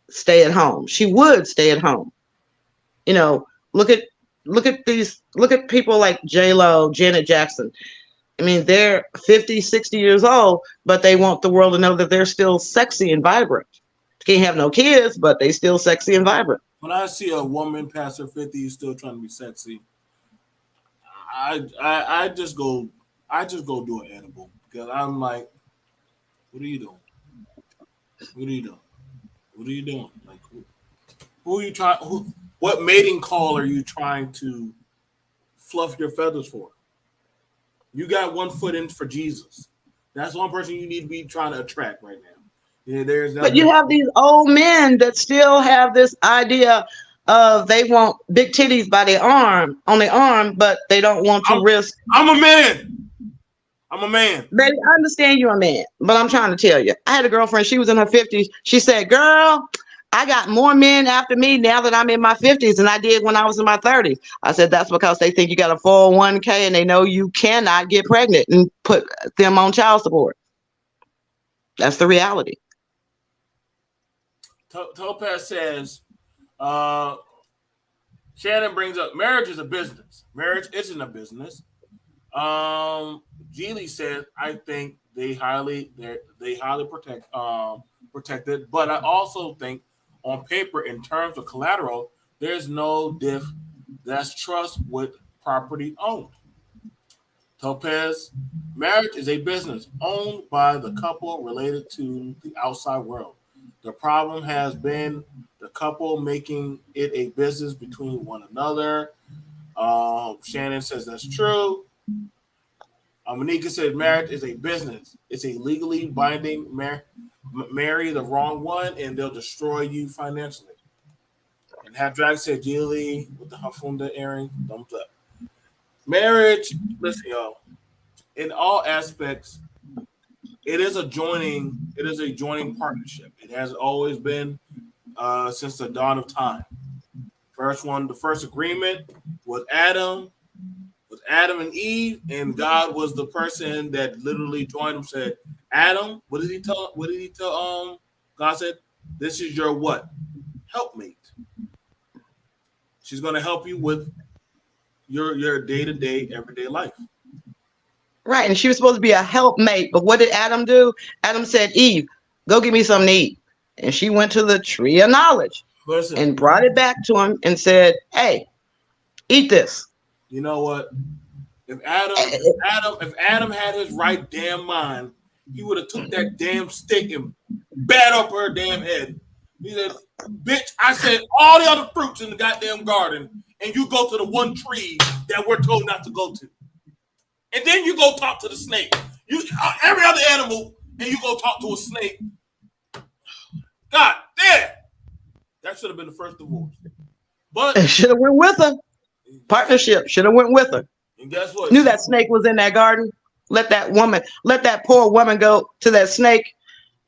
stay at home. She would stay at home. Look at people like J-Lo, Janet Jackson. I mean, they're 50, 60 years old, but they want the world to know that they're still sexy and vibrant. Can't have no kids, but they still sexy and vibrant. When I see a woman past her 50s still trying to be sexy, I just go do an edible, because I'm like, what are you doing? What are you doing? Like, who are you trying? What mating call are you trying to fluff your feathers for? You got one foot in for Jesus. That's one person you need to be trying to attract right now. Yeah, but you have these old men that still have this idea of they want big titties by their arm, but they don't want to risk. I'm a man. Baby, I understand you're a man, but I'm trying to tell you. I had a girlfriend, she was in her 50s. She said, girl, I got more men after me now that I'm in my 50s than I did when I was in my 30s. I said, that's because they think you got a 401k and they know you cannot get pregnant and put them on child support. That's the reality. Topaz says, Shannon brings up marriage is a business. Marriage isn't a business. Geely said, I think they highly protected, but I also think on paper, in terms of collateral, there's no diff. That's trust with property owned. Topaz, marriage is a business owned by the couple related to the outside world. The problem has been the couple making it a business between one another. Shannon says that's true. Monica said marriage is a business. It's a legally binding marry the wrong one and they'll destroy you financially. And Half Drag said Geely with the Hafunda earring, thumbs up. Marriage, listen, y'all. In all aspects, it is a joining partnership. It has always been since the dawn of time. The first agreement was Adam and Eve, and God was the person that literally joined them. Said, Adam, what did he tell God said, this is your what? Helpmate. She's gonna help you with your day-to-day, everyday life. Right, and she was supposed to be a helpmate, but what did Adam do? Adam said, Eve, go get me something to eat. And she went to the tree of knowledge and brought it back to him and said, hey, eat this. You know what? If Adam had his right damn mind, he would have took that damn stick and bat up her damn head. He said, bitch, I said all the other fruits in the goddamn garden, and you go to the one tree that we're told not to go to. And then you go talk to the snake. Every other animal, and you go talk to a snake. God damn. That should have been the first divorce. But it should have went with her. Partnership should have went with her. And guess what? Knew that snake was in that garden. Let that poor woman go to that snake.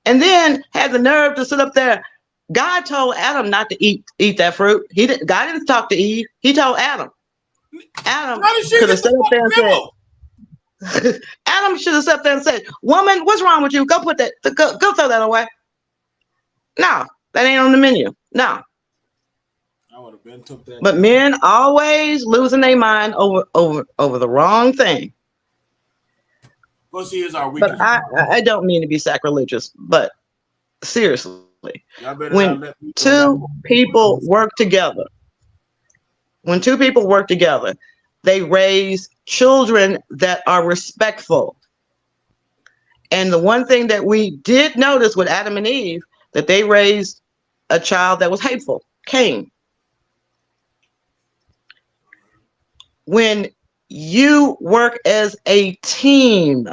And then had the nerve to sit up there. God told Adam not to eat that fruit. God didn't talk to Eve. He told Adam. Adam could have sat up there and said, Adam should have sat there and said, woman, what's wrong with you? Go throw that away. No, that ain't on the menu. No. I would have been took that. But men always losing their mind over the wrong thing. Pussy is our weakest. But I don't mean to be sacrilegious, but seriously, when two people work together, they raise children that are respectful. And the one thing that we did notice with Adam and Eve, that they raised a child that was hateful, Cain. When you work as a team,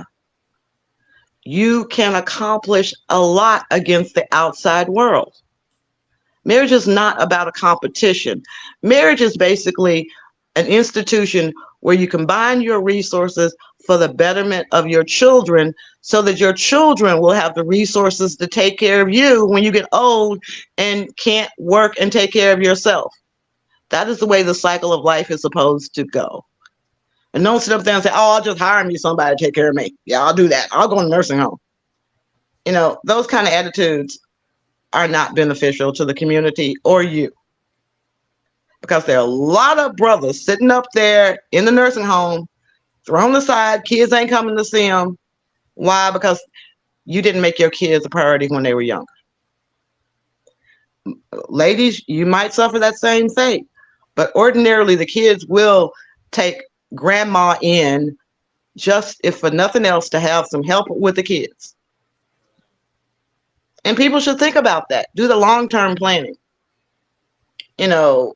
you can accomplish a lot against the outside world. Marriage is not about a competition. Marriage is basically an institution where you combine your resources for the betterment of your children so that your children will have the resources to take care of you when you get old and can't work and take care of yourself. That is the way the cycle of life is supposed to go. And don't sit up there and say, oh, I'll just hire me somebody to take care of me. Yeah, I'll do that. I'll go in a nursing home. You know, those kind of attitudes are not beneficial to the community or you. Because there are a lot of brothers sitting up there in the nursing home, thrown aside, kids ain't coming to see them. Why? Because you didn't make your kids a priority when they were younger. Ladies, you might suffer that same fate, but ordinarily the kids will take grandma in just if for nothing else to have some help with the kids. And people should think about that. Do the long-term planning. You know,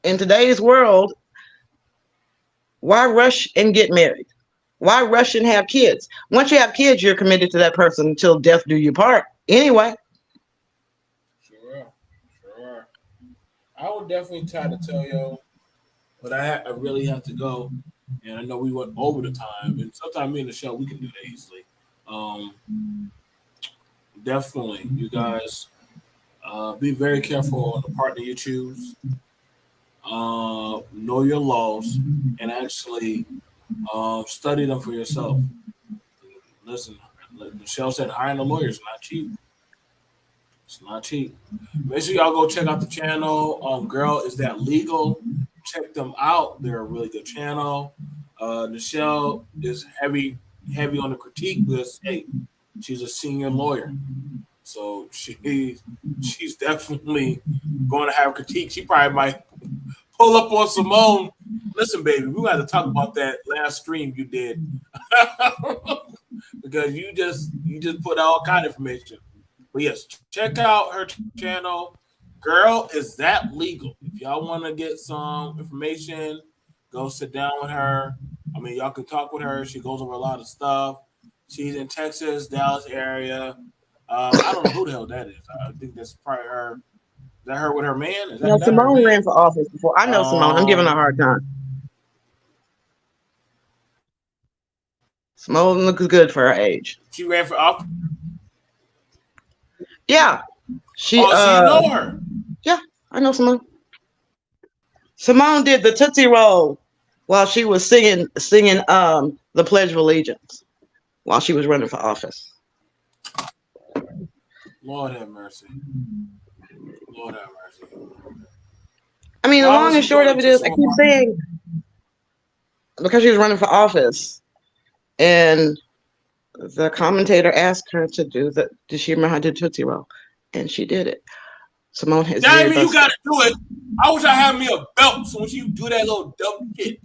in today's world, why rush and get married? Why rush and have kids? Once you have kids, you're committed to that person until death do you part. Anyway. Sure. I would definitely try to tell you, but I really have to go. And I know we went over the time, and sometimes me and the show we can do that easily. Definitely, you guys be very careful on the partner you choose. Know your laws and actually study them for yourself. Listen, Michelle said hiring a lawyer is not cheap. It's not cheap. Make sure y'all go check out the channel. Girl, Is That Legal? Check them out. They're a really good channel. Michelle is heavy on the critique because hey, she's a senior lawyer. So she's definitely going to have critique. She probably might pull up on Simone. Listen, baby, we got to talk about that last stream you did. Because you just put out all kind of information. But yes, check out her channel. Girl, Is That Legal? If y'all want to get some information, go sit down with her. I mean, y'all can talk with her. She goes over a lot of stuff. She's in Texas, Dallas area. I don't know who the hell that is. I think that's probably her. Is that her with her man? Is that Simone ran for office before. I know Simone. I'm giving her a hard time. Simone looks good for her age. She ran for office? Yeah. So you know her? Yeah, I know Simone. Simone did the Tootsie Roll while she was singing the Pledge of Allegiance while she was running for office. Lord have mercy. Lord have mercy. I mean, the long and short of it is, I keep saying, because she was running for office, and the commentator asked her to did she remember how to do Tootsie Roll? And she did it. Simone has. That I mean you got to do it. I wish I had me a belt so when you do that little dumb shit.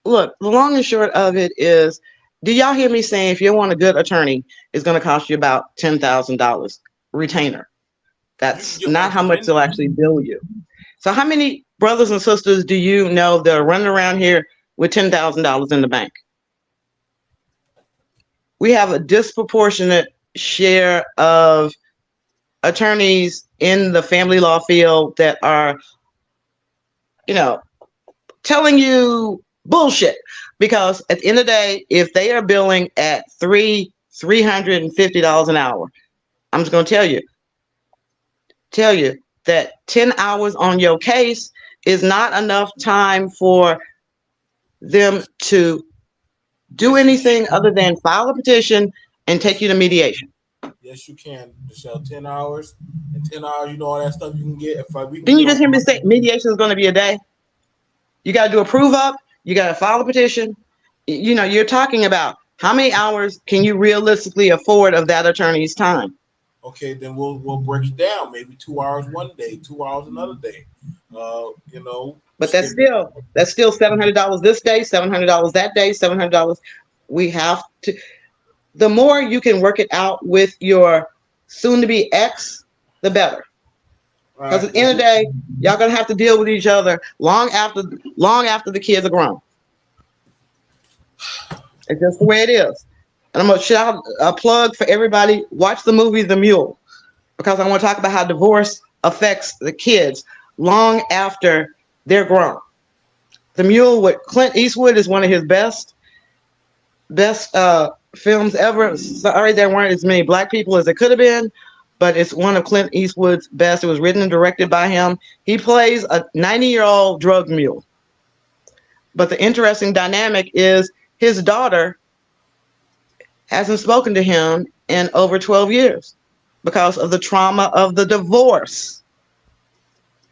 Look, the long and short of it is, do y'all hear me saying if you want a good attorney, it's going to cost you about $10,000 retainer? That's not how much they'll actually bill you. So how many brothers and sisters do you know that are running around here with $10,000 in the bank? We have a disproportionate share of attorneys in the family law field that are, telling you bullshit. Because at the end of the day, if they are billing at $350 an hour, I'm just going to tell you that 10 hours on your case is not enough time for them to do anything other than file a petition and take you to mediation. Yes, you can, Michelle. 10 hours. In 10 hours, you know all that stuff you can get. Didn't you just hear me say mediation is going to be a day? You got to do a prove up. You got to file a petition. You're talking about how many hours can you realistically afford of that attorney's time? Okay, then we'll break it down. Maybe 2 hours one day, 2 hours another day. But that's still $700 this day, $700 that day, $700. We have to. The more you can work it out with your soon-to-be ex, the better. Because at the end of the day, y'all gonna have to deal with each other long after the kids are grown. It's just the way it is. And I'm gonna shout a plug for everybody. Watch the movie The Mule, because I want to talk about how divorce affects the kids long after they're grown. The Mule with Clint Eastwood is one of his best films ever. Sorry, there weren't as many black people as there could have been, but it's one of Clint Eastwood's best. It was written and directed by him. He plays a 90-year-old drug mule. But the interesting dynamic is his daughter hasn't spoken to him in over 12 years because of the trauma of the divorce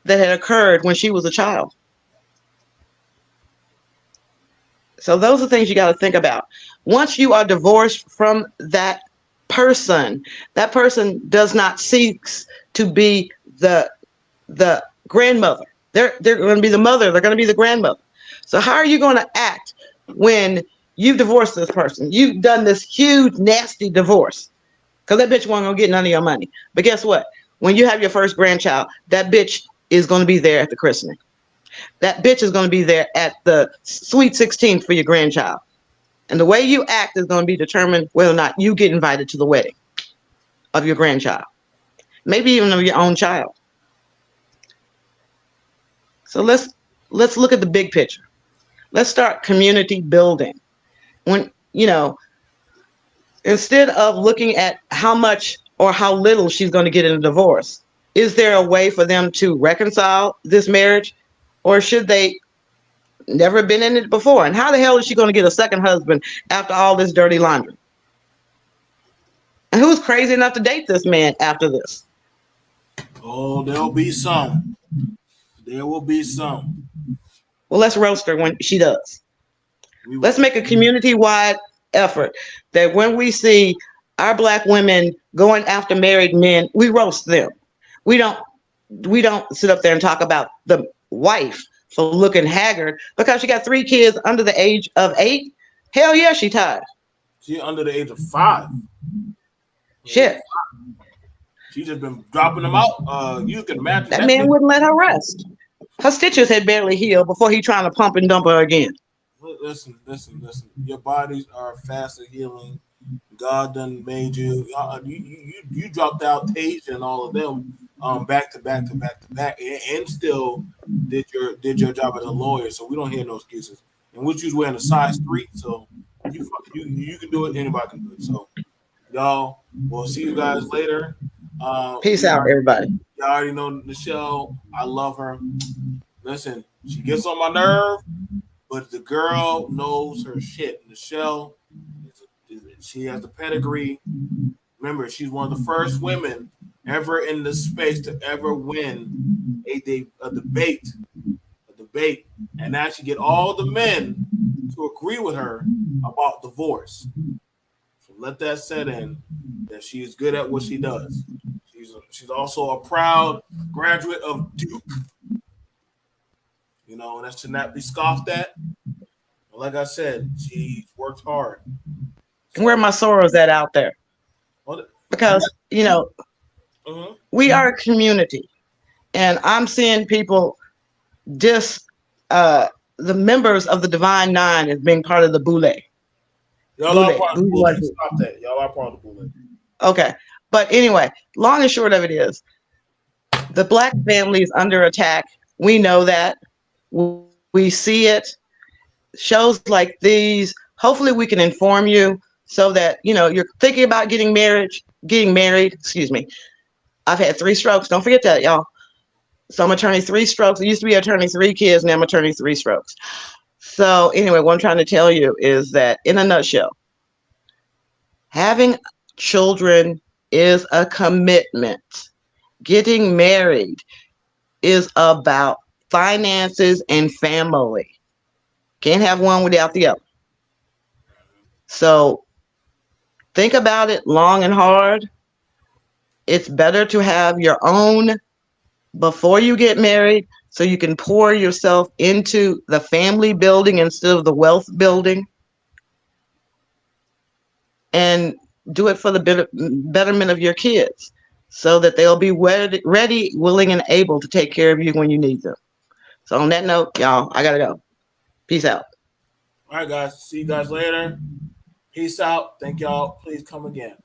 that had occurred when she was a child. So those are things you got to think about. Once you are divorced from that person does not seek to be the grandmother. They're going to be the mother. They're going to be the grandmother. So how are you going to act when you've divorced this person? You've done this huge, nasty divorce. because that bitch wasn't gonna get none of your money. But guess what? When you have your first grandchild, that bitch is gonna be there at the christening. That bitch is gonna be there at the sweet 16th for your grandchild. And the way you act is gonna be determined whether or not you get invited to the wedding of your grandchild, maybe even of your own child. So let's look at the big picture. Let's start community building. When, instead of looking at how much or how little she's going to get in a divorce, is there a way for them to reconcile this marriage, or should they never been in it before? And how the hell is she going to get a second husband after all this dirty laundry? And who's crazy enough to date this man after this? Oh, there'll be some. There will be some. Well, let's roast her when she does. Let's make a community-wide effort that when we see our Black women going after married men, we roast them. We don't sit up there and talk about the wife for looking haggard because she got 3 kids under the age of 8. Hell yeah, she tired. She under the age of 5. Shit. She just been dropping them out. You can imagine that man wouldn't let her rest. Her stitches had barely healed before he trying to pump and dump her again. Listen. Your bodies are faster healing. God done made you. You dropped out Tage and all of them back to back, and still did your job as a lawyer. So we don't hear no excuses. And which you wearing a size 3, so you can do it. Anybody can do it. So y'all, we'll see you guys later. Peace out, everybody. Y'all already know Nichelle. I love her. Listen, she gets on my nerve, but the girl knows her shit. Nichelle, she has the pedigree. Remember, she's one of the first women ever in this space to ever win a debate, and actually get all the men to agree with her about divorce. So let that set in that she is good at what she does. She's also a proud graduate of Duke. And that should not be scoffed at. But like I said, she worked hard. And where are my sorrows at out there? Because, we are a community. And I'm seeing people the members of the Divine Nine as being part of the boule. Y'all are part of the boule. Stop that. Y'all are part of the boule. Okay. But anyway, long and short of it is, the Black family is under attack. We know that. We see it. Shows like these, hopefully we can inform you so that, you're thinking about getting married. Excuse me. I've had 3 strokes. Don't forget that, y'all. So I'm attorney 3 strokes. It used to be attorney 3 kids. Now I'm attorney 3 strokes. So anyway, what I'm trying to tell you is that in a nutshell, having children is a commitment. Getting married is about finances and family. Can't have one without the other. So think about it long and hard. It's better to have your own before you get married so you can pour yourself into the family building instead of the wealth building. And do it for the betterment of your kids so that they'll be ready, willing, and able to take care of you when you need them. So on that note, y'all, I got to go. Peace out. All right, guys. See you guys later. Peace out. Thank y'all. Please come again.